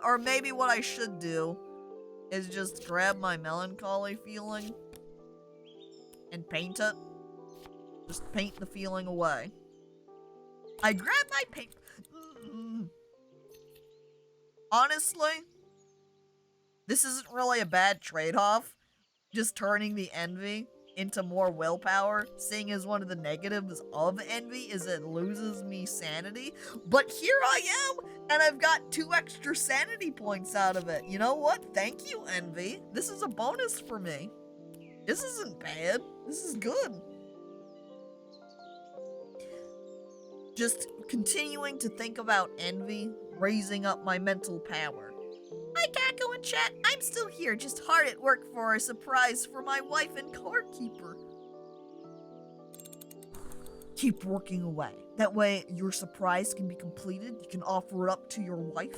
Or maybe what I should do is just grab my melancholy feeling and paint it. Just paint the feeling away. I grab my paint. Honestly, this isn't really a bad trade-off. Just turning the envy into more willpower, seeing as one of the negatives of envy is it loses me sanity. But here I am, and I've got 2 extra sanity points out of it. You know what? Thank you, envy. This is a bonus for me. This isn't bad. This is good. Just continuing to think about envy, raising up my mental power. Hi, Caco and chat. I'm still here, just hard at work for a surprise for my wife and courtkeeper. Keep working away. That way, your surprise can be completed. You can offer it up to your wife,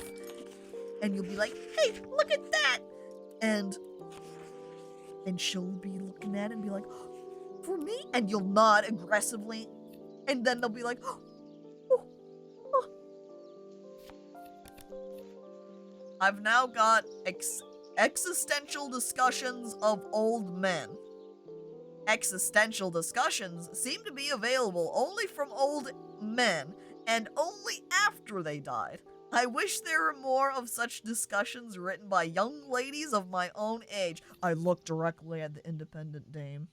and you'll be like, "Hey, look at that!" And she'll be looking at it and be like, "For me?" And you'll nod aggressively, and then they'll be like, "Oh." I've now got existential discussions of old men. Existential discussions seem to be available only from old men, and only after they died. I wish there were more of such discussions written by young ladies of my own age. I look directly at the independent dame.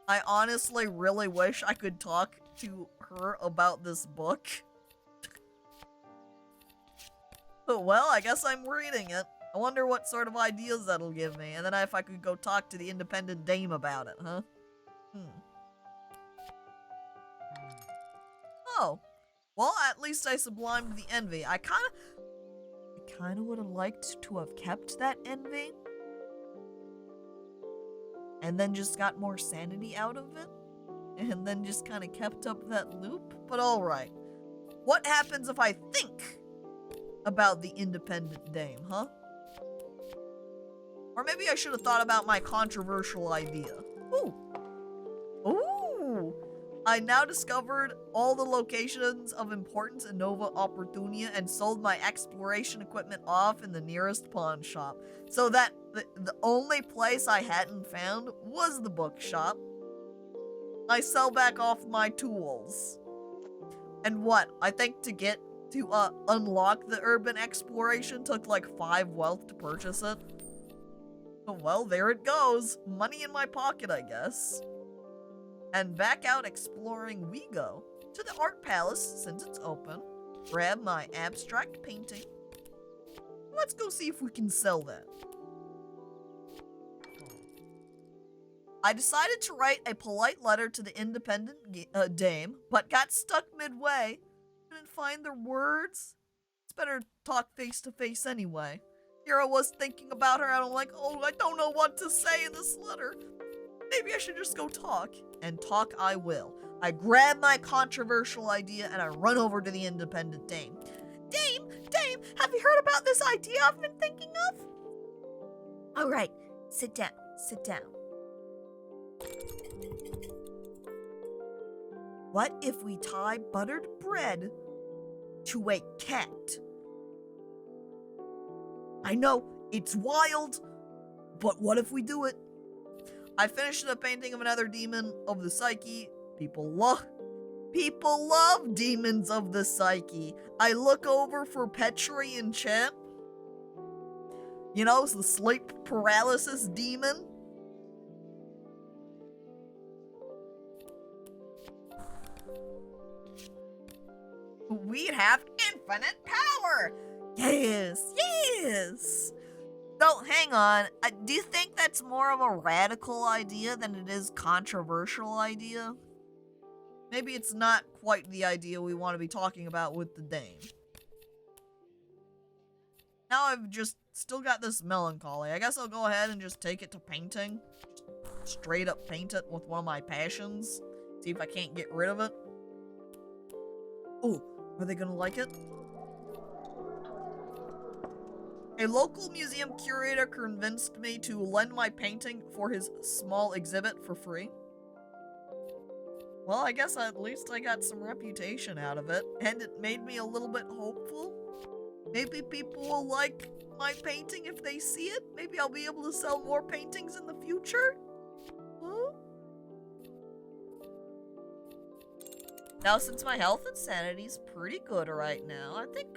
I honestly really wish I could talk to her about this book. But well, I guess I'm reading it. I wonder what sort of ideas that'll give me, and then if I could go talk to the independent dame about it, huh? Oh. Well, at least I sublimed the envy. I kinda would have liked to have kept that envy. And then just got more sanity out of it. And then just kind of kept up that loop. But alright. What happens if I think about the independent dame, huh? Or maybe I should have thought about my controversial idea. Ooh. Ooh. I now discovered all the locations of importance in Nova Opportunia and sold my exploration equipment off in the nearest pawn shop. So that the only place I hadn't found was the bookshop. I sell back off my tools. And what? I think to unlock the urban exploration took like 5 wealth to purchase it. Well, there it goes. Money in my pocket, I guess. And back out exploring we go. To the art palace, since it's open. Grab my abstract painting. Let's go see if we can sell that. I decided to write a polite letter to the independent dame, but got stuck midway. Couldn't find the words. It's better talk face to face anyway. Here I was thinking about her, and I'm like, oh, I don't know what to say in this letter. Maybe I should just go talk. And talk I will. I grab my controversial idea, and I run over to the independent dame. Dame, have you heard about this idea I've been thinking of? All right, sit down. What if we tie buttered bread to a cat? I know, it's wild, but what if we do it? I finished a painting of another demon of the psyche. People love demons of the psyche. I look over for Petri in chat. You know, it's the sleep paralysis demon. We'd have infinite power! Yes! So, hang on. Do you think that's more of a radical idea than it is controversial idea? Maybe it's not quite the idea we want to be talking about with the dame. Now I've just still got this melancholy. I guess I'll go ahead and just take it to painting. Just straight up paint it with one of my passions. See if I can't get rid of it. Oh, are they gonna like it? A local museum curator convinced me to lend my painting for his small exhibit for free. Well, I guess at least I got some reputation out of it, and it made me a little bit hopeful. Maybe people will like my painting if they see it. Maybe I'll be able to sell more paintings in the future. Huh? Now, since my health and sanity is pretty good right now, I think...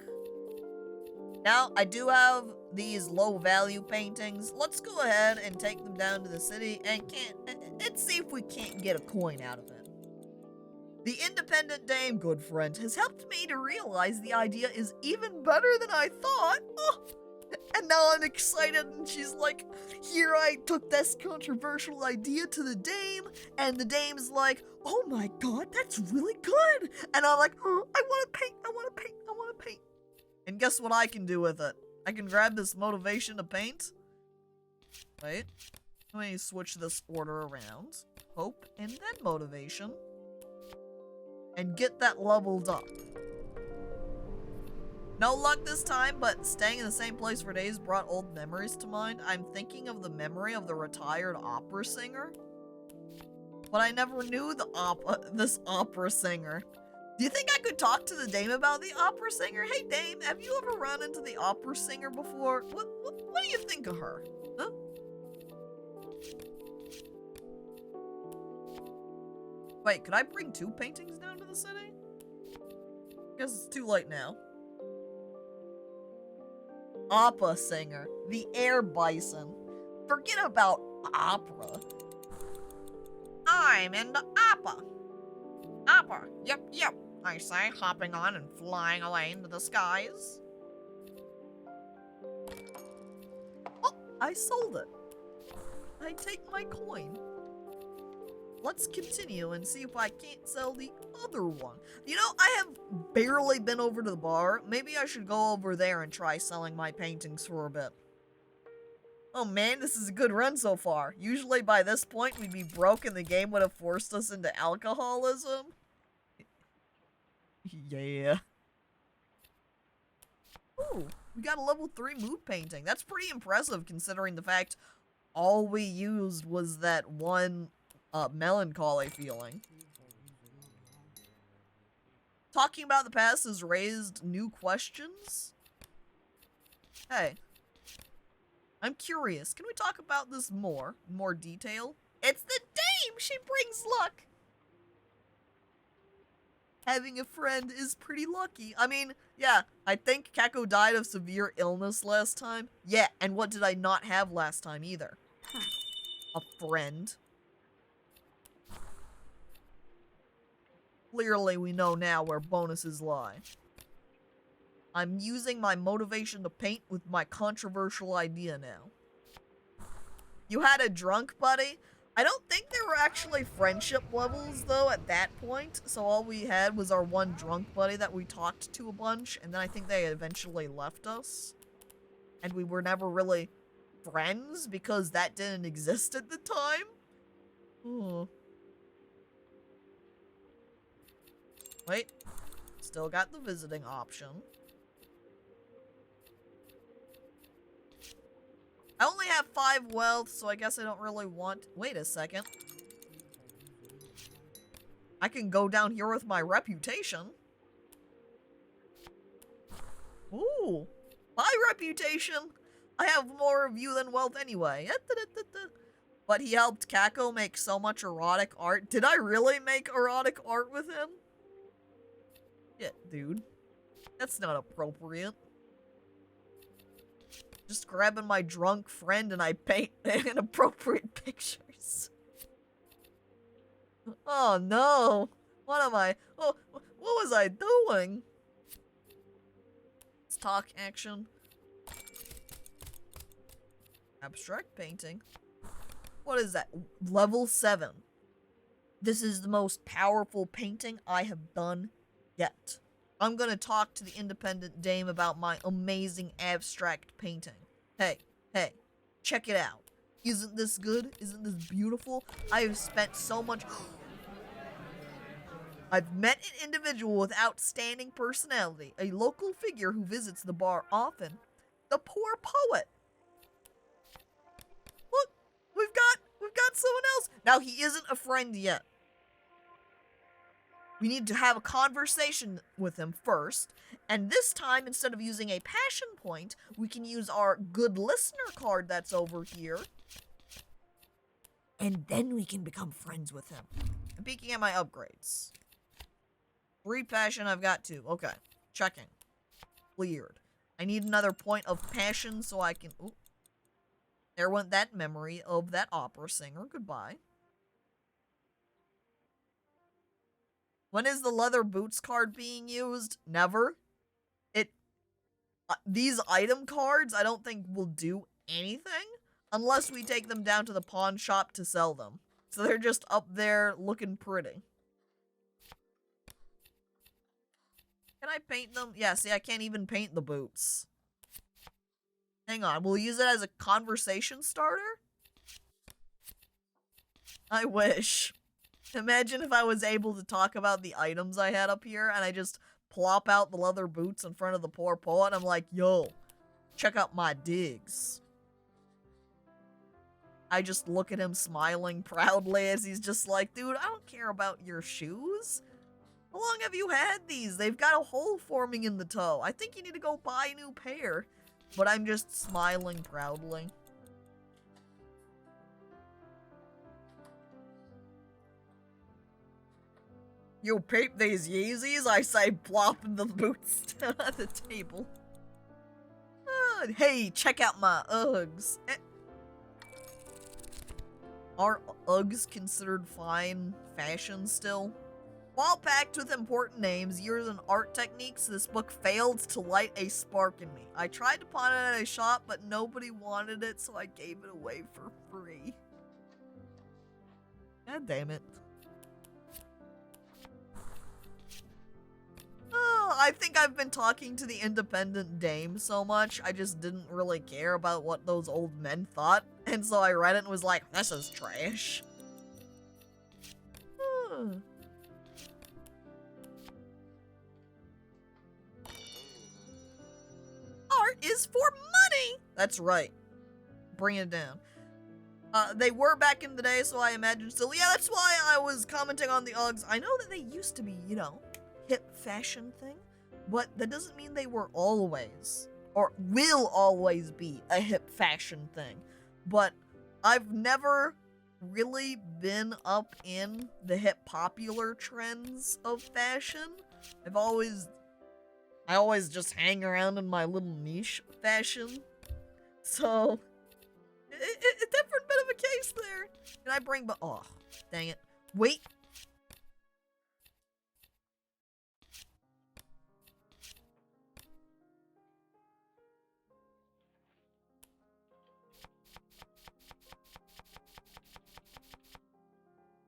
Now, I do have these low-value paintings. Let's go ahead and take them down to the city and let's see if we can't get a coin out of it. The independent dame, good friend, has helped me to realize the idea is even better than I thought. Oh, and now I'm excited, and she's like, here I took this controversial idea to the dame, and the dame's like, oh my god, that's really good. And I'm like, oh, I want to paint, I want to paint, I want to paint. And guess what I can do with it? I can grab this motivation to paint. Wait, let me switch this order around. Hope, and then motivation. And get that leveled up. No luck this time, but staying in the same place for days brought old memories to mind. I'm thinking of the memory of the retired opera singer. But I never knew this opera singer. Do you think I could talk to the dame about the opera singer? Hey dame, have you ever run into the opera singer before? What do you think of her? Huh? Wait, could I bring 2 paintings down to the city? Guess it's too late now. Opera singer, the air bison. Forget about opera. I'm into opera. Opera, yep, I say, hopping on and flying away into the skies. Oh, I sold it. I take my coin. Let's continue and see if I can't sell the other one. You know, I have barely been over to the bar. Maybe I should go over there and try selling my paintings for a bit. Oh man, this is a good run so far. Usually by this point we'd be broke and the game would have forced us into alcoholism. Yeah. Ooh, we got a level 3 mood painting. That's pretty impressive considering the fact all we used was that one melancholy feeling. Talking about the past has raised new questions. Hey, I'm curious. Can we talk about this in more detail? It's the dame! She brings luck! Having a friend is pretty lucky. I mean, yeah, I think Caco died of severe illness last time. Yeah, and what did I not have last time either? A friend. Clearly, we know now where bonuses lie. I'm using my motivation to paint with my controversial idea now. You had a drunk buddy? I don't think there were actually friendship levels, though, at that point. So all we had was our one drunk buddy that we talked to a bunch, and then I think they eventually left us. And we were never really friends, because that didn't exist at the time. Hmm. Wait. Still got the visiting option. I only have 5 wealth, so I guess I don't really want... Wait a second. I can go down here with my reputation. Ooh. My reputation! I have more of you than wealth anyway. But he helped Caco make so much erotic art. Did I really make erotic art with him? Yeah, dude. That's not appropriate. Just grabbing my drunk friend and I paint inappropriate pictures. Oh no! What am I? Oh, what was I doing? Let's talk action. Abstract painting. What is that? Level 7. This is the most powerful painting I have done yet. I'm gonna talk to the independent dame about my amazing abstract painting. Hey, hey, check it out. Isn't this good? Isn't this beautiful? I have spent so much... I've met an individual with outstanding personality, a local figure who visits the bar often. The poor poet. Look, we've got someone else. Now, he isn't a friend yet. We need to have a conversation with him first, and this time, instead of using a passion point, we can use our good listener card that's over here, and then we can become friends with him. I'm peeking at my upgrades. 3 passion, I've got 2. Okay, checking. Cleared. I need another point of passion so I can... Ooh. There went that memory of that opera singer. Goodbye. When is the leather boots card being used? Never. These item cards I don't think will do anything unless we take them down to the pawn shop to sell them. So they're just up there looking pretty. Can I paint them? Yeah, see, I can't even paint the boots. Hang on, we'll use it as a conversation starter? I wish. Imagine if I was able to talk about the items I had up here and I just plop out the leather boots in front of the poor poet and I'm like, yo, check out my digs. I just look at him smiling proudly as he's just like, dude, I don't care about your shoes. How long have you had these? They've got a hole forming in the toe. I think you need to go buy a new pair. But I'm just smiling proudly. You peep these Yeezys? I say plopping the boots down at the table. Hey, check out my Uggs. Are Uggs considered fine fashion still? While packed with important names, years, and art techniques, this book failed to light a spark in me. I tried to pawn it at a shop, but nobody wanted it, so I gave it away for free. God damn it. Oh, I think I've been talking to the independent dame so much, I just didn't really care about what those old men thought, and so I read it and was like, this is trash. Art is for money! That's right. Bring it down. They were back in the day, so I imagine still. Yeah, that's why I was commenting on the Uggs. I know that they used to be, you know, hip fashion thing, but that doesn't mean they were always, or will always be, a hip fashion thing. But I've never really been up in the hip popular trends of fashion. I always just hang around in my little niche fashion. So, a different bit of a case there. Can I bring, oh, dang it. Wait.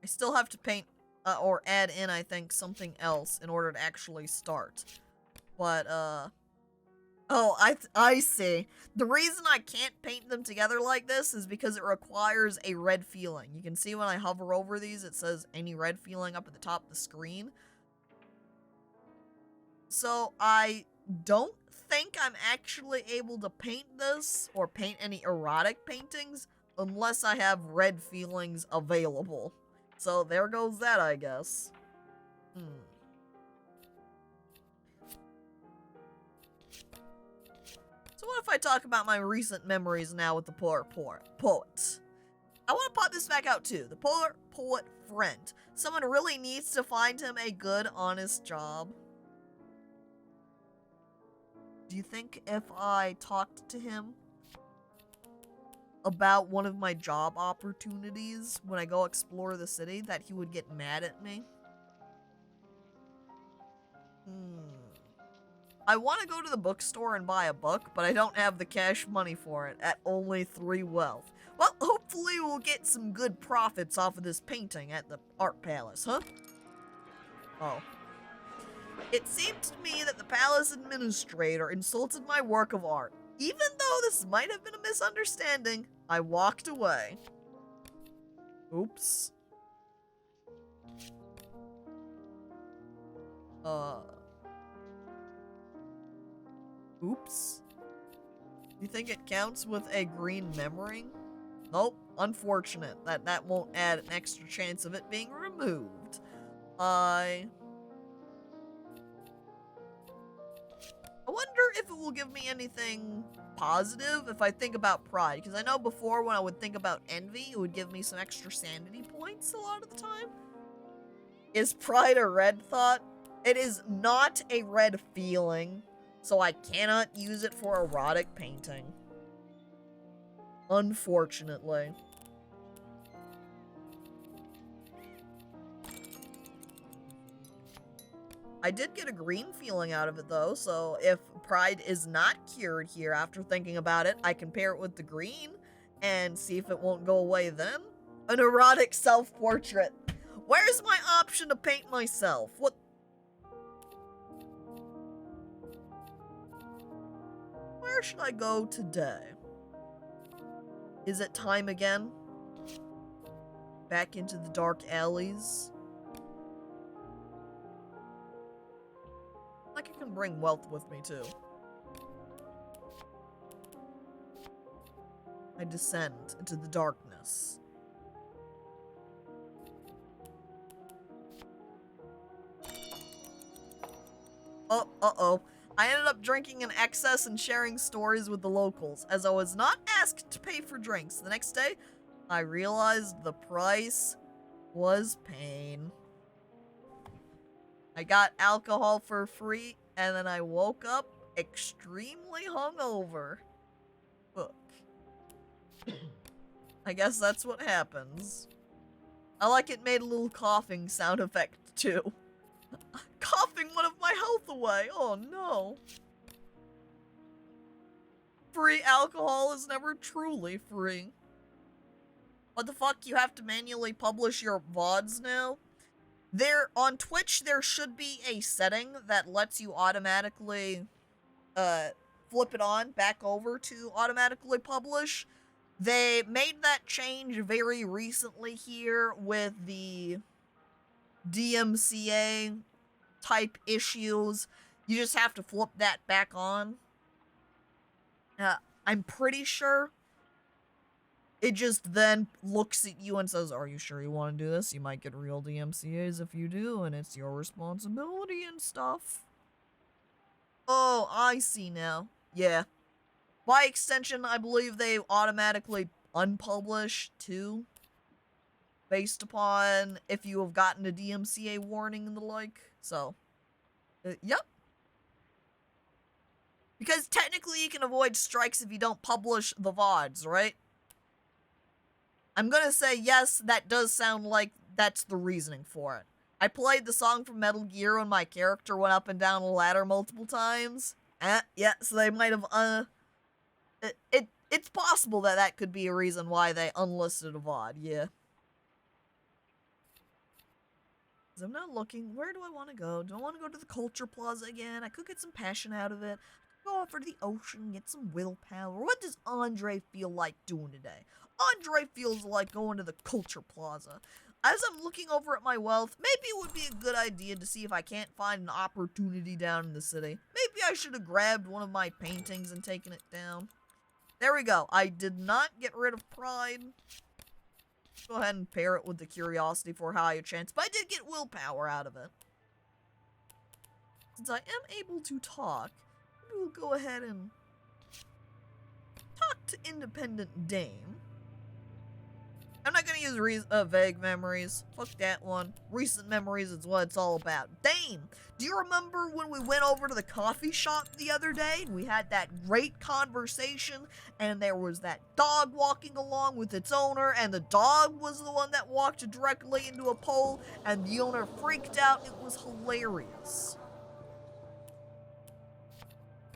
I still have to paint, or add in, I think, something else in order to actually start. But, oh, I see. The reason I can't paint them together like this is because it requires a red feeling. You can see when I hover over these, it says any red feeling up at the top of the screen. So, I don't think I'm actually able to paint this, or paint any erotic paintings, unless I have red feelings available. So, there goes that, I guess. So what if I talk about my recent memories now with the poor poet? I want to pop this back out too. The poor poet friend. Someone really needs to find him a good, honest job. Do you think if I talked to him about one of my job opportunities when I go explore the city that he would get mad at me? I want to go to the bookstore and buy a book, but I don't have the cash money for it at only 3 wealth. Well, hopefully we'll get some good profits off of this painting at the art palace, huh? Oh. It seemed to me that the palace administrator insulted my work of art. Even though this might have been a misunderstanding, I walked away. Oops. Oops. You think it counts with a green memory? Nope, unfortunate. That won't add an extra chance of it being removed. I wonder if it will give me anything positive if I think about pride, because I know before when I would think about envy, it would give me some extra sanity points a lot of the time. Is pride a red thought? It is not a red feeling, so I cannot use it for erotic painting. Unfortunately. I did get a green feeling out of it though, so if pride is not cured here after thinking about it, I can pair it with the green and see if it won't go away then. An erotic self-portrait. Where's my option to paint myself? What? Where should I go today? Is it time again? Back into the dark alleys? Like I can bring wealth with me too. I descend into the darkness. Uh-oh. I ended up drinking in excess and sharing stories with the locals, as I was not asked to pay for drinks. The next day, I realized the price was pain. I got alcohol for free, and then I woke up extremely hungover. Look. I guess that's what happens. I like it made a little coughing sound effect, too. Coughing one of my health away. Oh, no. Free alcohol is never truly free. What the fuck? You have to manually publish your VODs now? On Twitch, there should be a setting that lets you automatically flip it on back over to automatically publish. They made that change very recently here with the DMCA type issues. You just have to flip that back on. I'm pretty sure it just then looks at you and says, are you sure you want to do this? You might get real DMCAs if you do, and it's your responsibility and stuff. Oh, I see now. Yeah. By extension, I believe they automatically unpublish, too. Based upon if you have gotten a DMCA warning and the like. So, yep. Because technically you can avoid strikes if you don't publish the VODs, right? I'm gonna say yes, that does sound like that's the reasoning for it. I played the song from Metal Gear when my character went up and down a ladder multiple times. Yeah, so they might have, it's possible that that could be a reason why they unlisted a VOD, yeah. I'm not looking. Where do I want to go? Do I want to go to the Culture Plaza again? I could get some passion out of it. Go over to the ocean, get some willpower. What does Andre feel like doing today? Andre feels like going to the Culture Plaza. As I'm looking over at my wealth, maybe it would be a good idea to see if I can't find an opportunity down in the city. Maybe I should have grabbed one of my paintings and taken it down. There we go. I did not get rid of pride. Go ahead and pair it with the curiosity for a higher chance, but I did get willpower out of it. Since I am able to talk, maybe we'll go ahead and talk to Independent Dame. I'm not gonna use vague memories. Fuck that one. Recent memories is what it's all about. Dame, do you remember when we went over to the coffee shop the other day and we had that great conversation and there was that dog walking along with its owner and the dog was the one that walked directly into a pole and the owner freaked out? It was hilarious.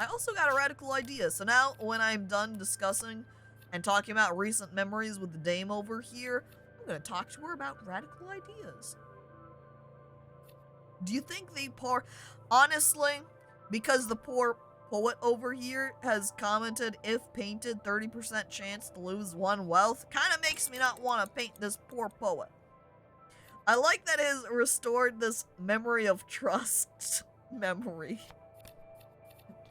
I also got a radical idea. So now, when I'm done discussing and talking about recent memories with the dame over here, I'm gonna talk to her about radical ideas. Do you think the poor... Honestly, because the poor poet over here has commented, if painted, 30% chance to lose 1 wealth, kind of makes me not want to paint this poor poet. I like that it has restored this memory of trust memory.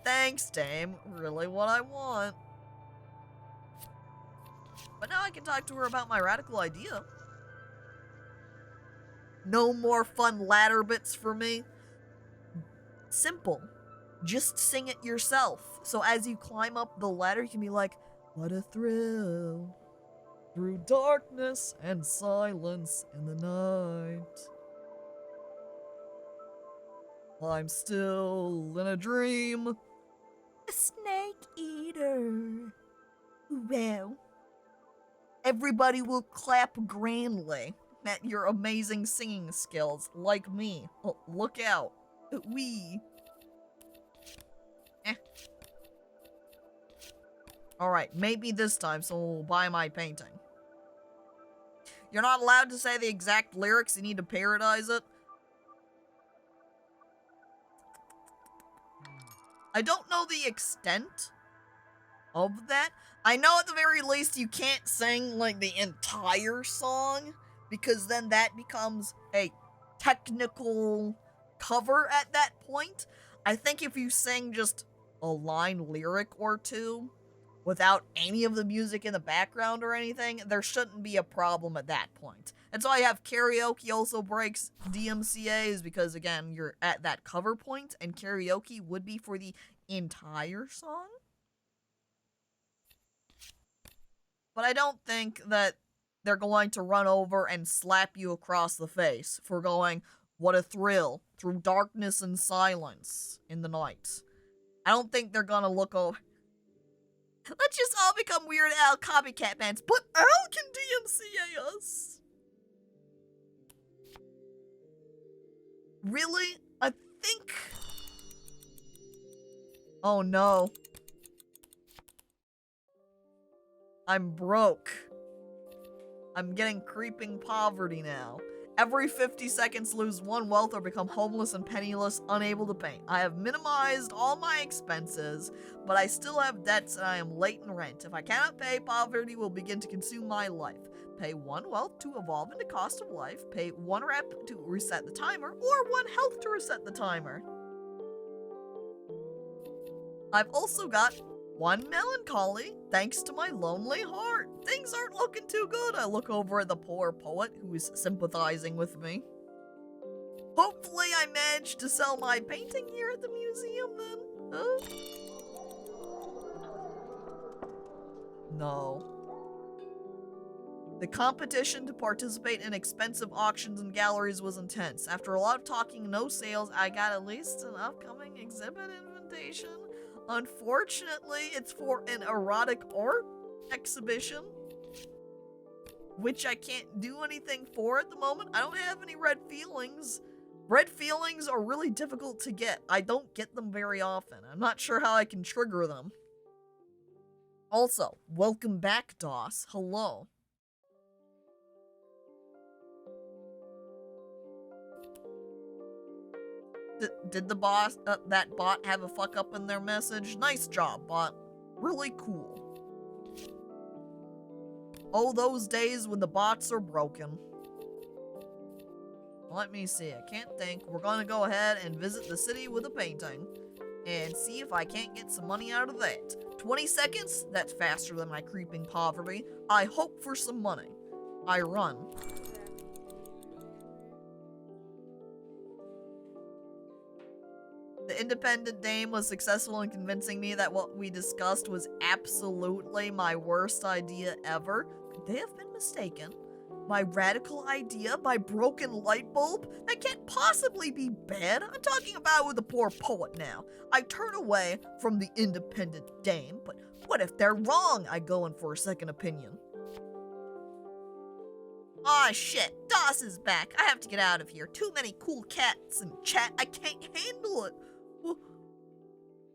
Thanks, dame. Really what I want. But now I can talk to her about my radical idea. No more fun ladder bits for me. Simple. Just sing it yourself. So as you climb up the ladder, you can be like, what a thrill. Through darkness and silence in the night. I'm still in a dream. A snake eater. Well, everybody will clap grandly at your amazing singing skills, like me. Oh, look out. Wee. Alright, maybe this time someone will buy my painting. You're not allowed to say the exact lyrics, you need to parodize it. I don't know the extent of that. I know at the very least you can't sing, like, the entire song, because then that becomes a technical cover at that point. I think if you sing just a line lyric or two without any of the music in the background or anything, there shouldn't be a problem at that point. And so I have karaoke also breaks DMCAs because, again, you're at that cover point, and karaoke would be for the entire song. But I don't think that they're going to run over and slap you across the face for going, what a thrill, through darkness and silence in the night. I don't think they're gonna look over. Let's just all become Weird Al copycat bands, but Al can DMCA us. Really? I think... Oh no. I'm broke. I'm getting creeping poverty now. Every 50 seconds lose 1 wealth or become homeless and penniless, unable to paint. I have minimized all my expenses, but I still have debts and I am late in rent. If I cannot pay, poverty will begin to consume my life. Pay 1 wealth to evolve into cost of life, pay 1 rep to reset the timer, or 1 health to reset the timer. I've also got 1 melancholy, thanks to my lonely heart. Things aren't looking too good. I look over at the poor poet who is sympathizing with me. Hopefully I managed to sell my painting here at the museum then. Huh? No. The competition to participate in expensive auctions and galleries was intense. After a lot of talking and no sales, I got at least an upcoming exhibit invitation. Unfortunately, it's for an erotic art exhibition, which I can't do anything for at the moment. I don't have any red feelings. Red feelings are really difficult to get. I don't get them very often. I'm not sure how I can trigger them. Also, welcome back, DOS. Hello. Did the boss, that bot have a fuck up in their message? Nice job, bot. Really cool. Oh, those days when the bots are broken. Let me see, I can't think. We're gonna go ahead and visit the city with a painting and see if I can't get some money out of that. 20 seconds? That's faster than my creeping poverty. I hope for some money. I run. The independent dame was successful in convincing me that what we discussed was absolutely my worst idea ever. Could they have been mistaken? My radical idea? My broken light bulb? That can't possibly be bad. I'm talking about with the poor poet now. I turn away from the independent dame, but what if they're wrong? I go in for a second opinion. Aw, shit. DOS is back. I have to get out of here. Too many cool cats and chat. I can't handle it.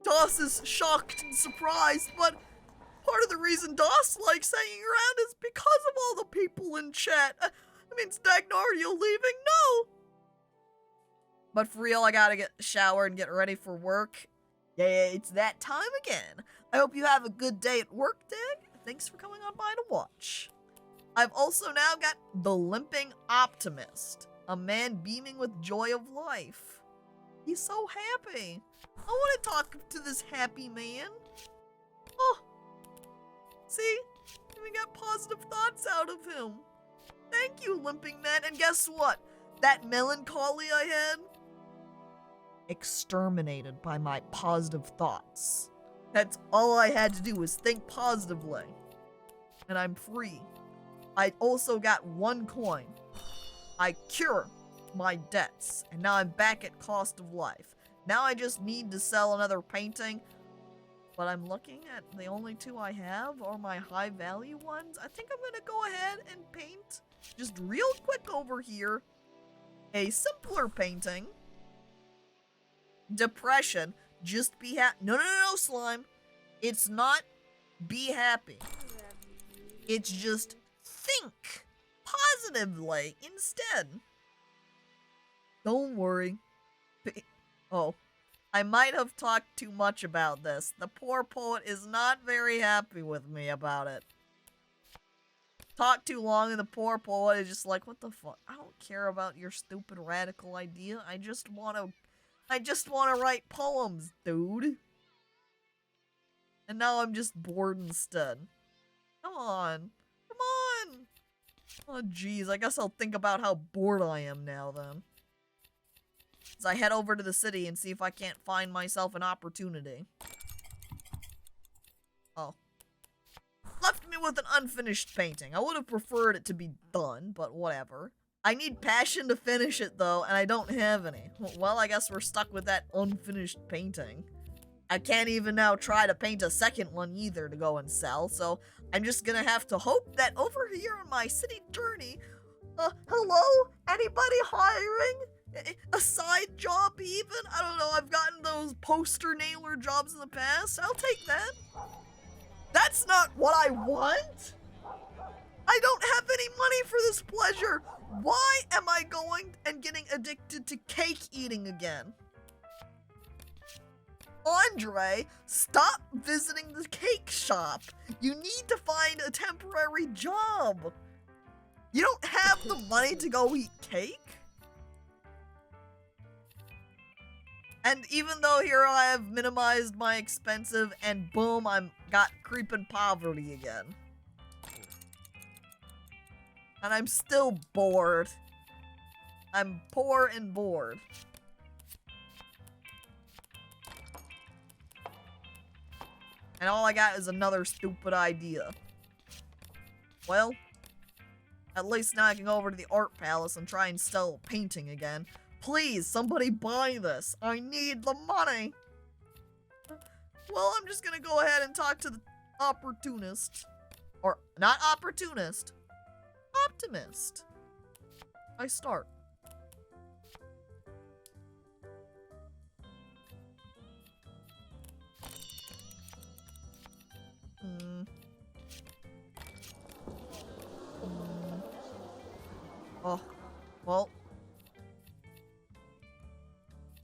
Doss is shocked and surprised, but part of the reason Doss likes hanging around is because of all the people in chat. I mean, Stagnar, are you leaving? No! But for real, I gotta get a shower and get ready for work. Yeah, it's that time again. I hope you have a good day at work, Dag. Thanks for coming on by to watch. I've also now got the Limping Optimist, a man beaming with joy of life. He's so happy. I want to talk to this happy man. Oh, see? We got positive thoughts out of him. Thank you, Limping Man. And guess what? That melancholy I had? Exterminated by my positive thoughts. That's all I had to do was think positively. And I'm free. I also got 1 coin. I cure my debts. And now I'm back at cost of life. Now I just need to sell another painting. But I'm looking at the only 2 I have are my high value ones. I think I'm gonna go ahead and paint just real quick over here a simpler painting. Depression. Just be happy. No, Slime. It's not be happy. It's just think positively instead. Don't worry. Oh, I might have talked too much about this. The poor poet is not very happy with me about it. Talk too long and the poor poet is just like, what the fuck? I don't care about your stupid radical idea. I just want to write poems, dude. And now I'm just bored instead. Come on. Come on. Oh, jeez. I guess I'll think about how bored I am now, then. As I head over to the city and see if I can't find myself an opportunity. Oh. Left me with an unfinished painting. I would have preferred it to be done, but whatever. I need passion to finish it, though, and I don't have any. Well, I guess we're stuck with that unfinished painting. I can't even now try to paint a second one either to go and sell, so I'm just gonna have to hope that over here on my city journey, hello? Anybody hiring? A side job even? I don't know, I've gotten those poster nailer jobs in the past. I'll take that. That's not what I want! I don't have any money for this pleasure! Why am I going and getting addicted to cake eating again? Andre, stop visiting the cake shop. You need to find a temporary job. You don't have the money to go eat cake? And even though here I have minimized my expensive and boom, I'm got creeping poverty again. And I'm still bored. I'm poor and bored. And all I got is another stupid idea. Well, at least now I can go over to the art palace and try and sell a painting again. Please, somebody buy this. I need the money. Well, I'm just gonna go ahead and talk to the opportunist. Or, not opportunist. Optimist. I start. Oh, well.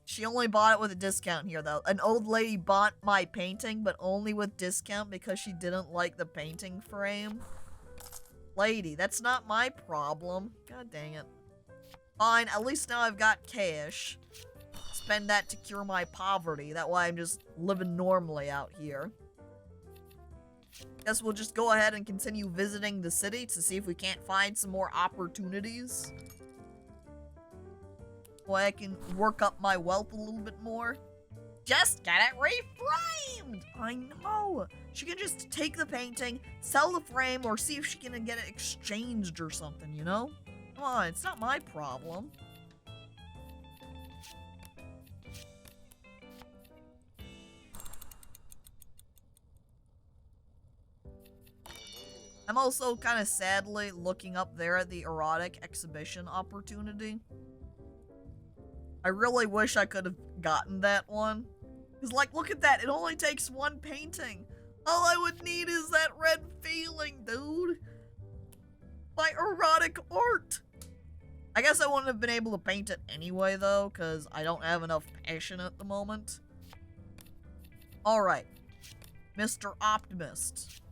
She only bought it with a discount here, though. An old lady bought my painting, but only with discount because she didn't like the painting frame. Lady, that's not my problem. God dang it. Fine, at least now I've got cash. Spend that to cure my poverty. That way I'm just living normally out here. Guess we'll just go ahead and continue visiting the city to see if we can't find some more opportunities. Way I can work up my wealth a little bit more. Just get it reframed! I know! She can just take the painting, sell the frame, or see if she can get it exchanged or something, you know? Come on, it's not my problem. I'm also kind of sadly looking up there at the erotic exhibition opportunity. I really wish I could have gotten that one. Because, like, look at that. It only takes one painting. All I would need is that red feeling, dude. My erotic art. I guess I wouldn't have been able to paint it anyway, though, because I don't have enough passion at the moment. Alright. Mr. Optimist.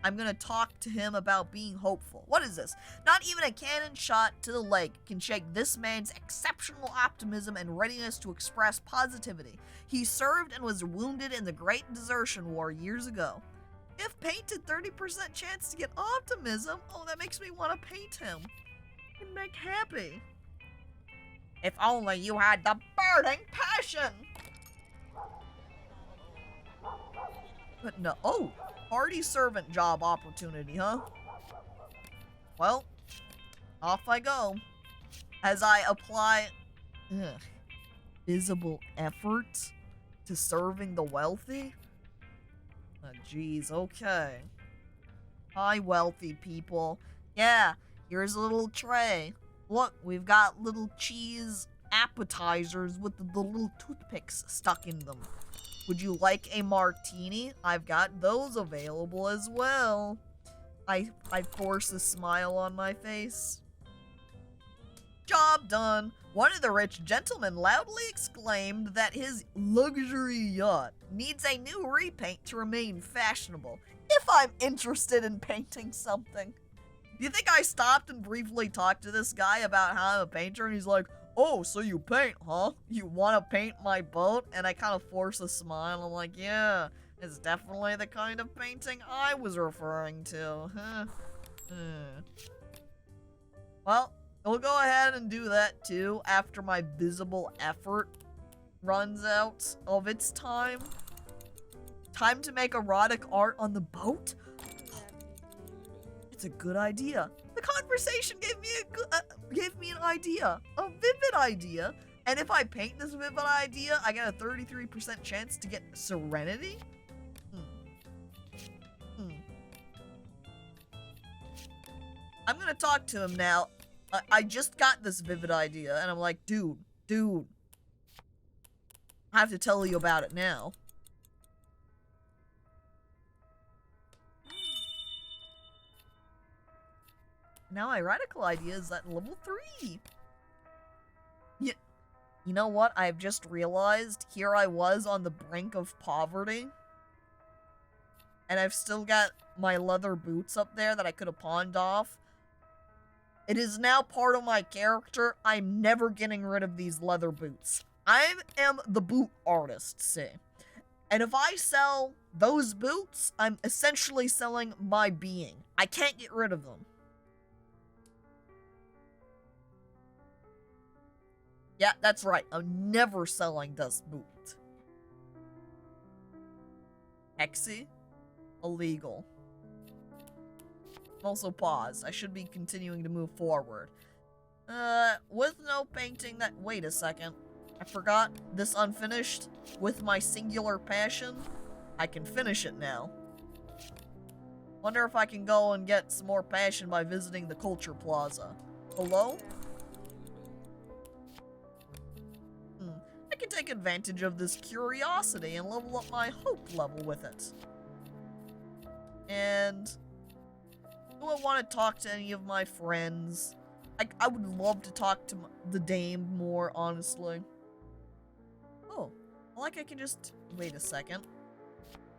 I'm gonna talk to him about being hopeful. What is this? Not even a cannon shot to the leg can shake this man's exceptional optimism and readiness to express positivity. He served and was wounded in the Great Desertion War years ago. If painted, 30% chance to get optimism. Oh, that makes me want to paint him. And make happy. If only you had the burning passion. But no. Oh, party servant job opportunity, huh? Well, off I go. As I apply visible effort to serving the wealthy. Oh, geez, okay. Hi, wealthy people. Yeah, here's a little tray. Look, we've got little cheese appetizers with the little toothpicks stuck in them. Would you like a martini? I've got those available as well. I force a smile on my face. Job done. One of the rich gentlemen loudly exclaimed that his luxury yacht needs a new repaint to remain fashionable. If I'm interested in painting something. Do you think I stopped and briefly talked to this guy about how I'm a painter and he's like, oh, so you paint, huh? You want to paint my boat? And I kind of force a smile. I'm like, yeah, it's definitely the kind of painting I was referring to. Well, we'll go ahead and do that too after my visible effort runs out of its time. Time to make erotic art on the boat? It's a good idea. The conversation gave me an idea, a vivid idea. And if I paint this vivid idea, I get a 33% chance to get serenity? I'm gonna talk to him now. I just got this vivid idea, and I'm like, dude, I have to tell you about it now. Now my radical idea is at level 3. Yeah. You know what? I've just realized here I was on the brink of poverty. And I've still got my leather boots up there that I could have pawned off. It is now part of my character. I'm never getting rid of these leather boots. I am the boot artist, see. And if I sell those boots, I'm essentially selling my being. I can't get rid of them. Yeah, that's right. I'm never selling this boot. Hexy? Illegal. Also pause. I should be continuing to move forward. With no painting that... Wait a second. I forgot this unfinished. With my singular passion, I can finish it now. Wonder if I can go and get some more passion by visiting the Culture Plaza. Hello? I can take advantage of this curiosity and level up my hope level with it. And do I want to talk to any of my friends? I would love to talk to the dame more, honestly. Oh, like I can just... Wait a second.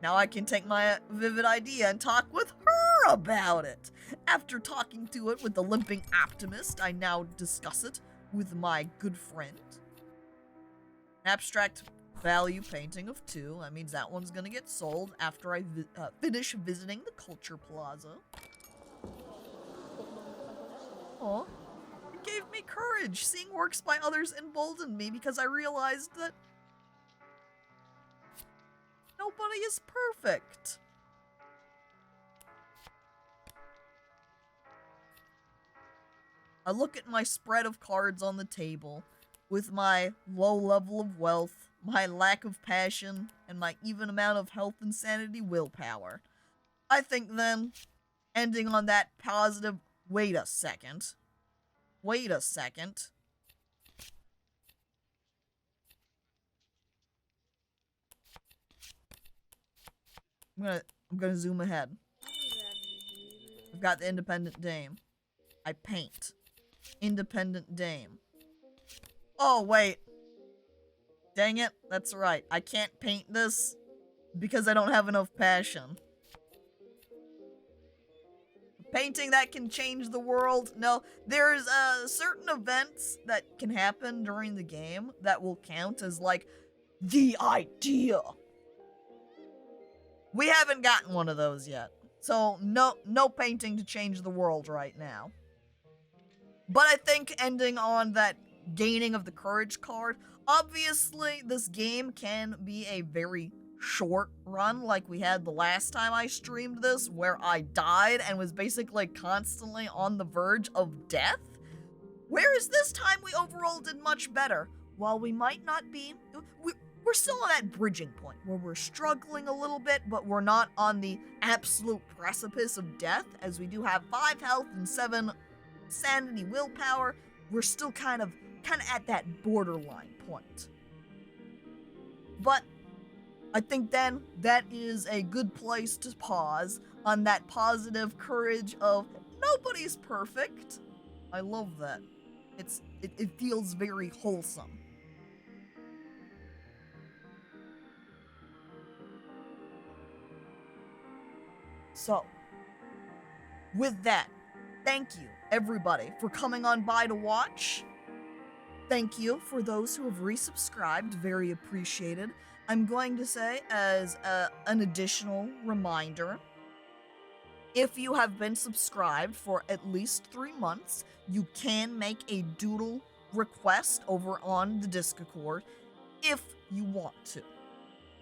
Now I can take my vivid idea and talk with her about it. After talking to it with the limping optimist, I now discuss it with my good friend. Abstract value painting of 2. That means that one's gonna get sold after I finish visiting the Culture Plaza. Aw. It gave me courage. Seeing works by others emboldened me because I realized that nobody is perfect. I look at my spread of cards on the table. With my low level of wealth, my lack of passion, and my even amount of health and sanity willpower. I think then, ending on that positive... Wait a second. Wait a second. I'm gonna zoom ahead. I've got the independent dame. I paint. Independent dame. Oh, wait. Dang it. That's right. I can't paint this because I don't have enough passion. Painting that can change the world. No, there's certain events that can happen during the game that will count as like the idea. We haven't gotten one of those yet. So no painting to change the world right now. But I think ending on that gaining of the courage card, obviously this game can be a very short run like we had the last time I streamed this, where I died and was basically constantly on the verge of death. Whereas this time we overall did much better. While we might not be, we're still on that bridging point where we're struggling a little bit, but we're not on the absolute precipice of death, as we do have 5 health and 7 sanity willpower. We're still kind of at that borderline point. But I think then that is a good place to pause on that positive courage of nobody's perfect. I love that. It feels very wholesome. So, with that, thank you everybody for coming on by to watch. Thank you for those who have resubscribed, very appreciated. I'm going to say as an additional reminder, if you have been subscribed for at least 3 months, you can make a doodle request over on the Discord if you want to.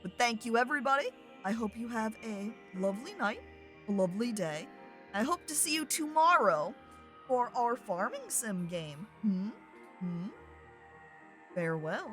But thank you everybody. I hope you have a lovely night, a lovely day. I hope to see you tomorrow for our farming sim game. Farewell.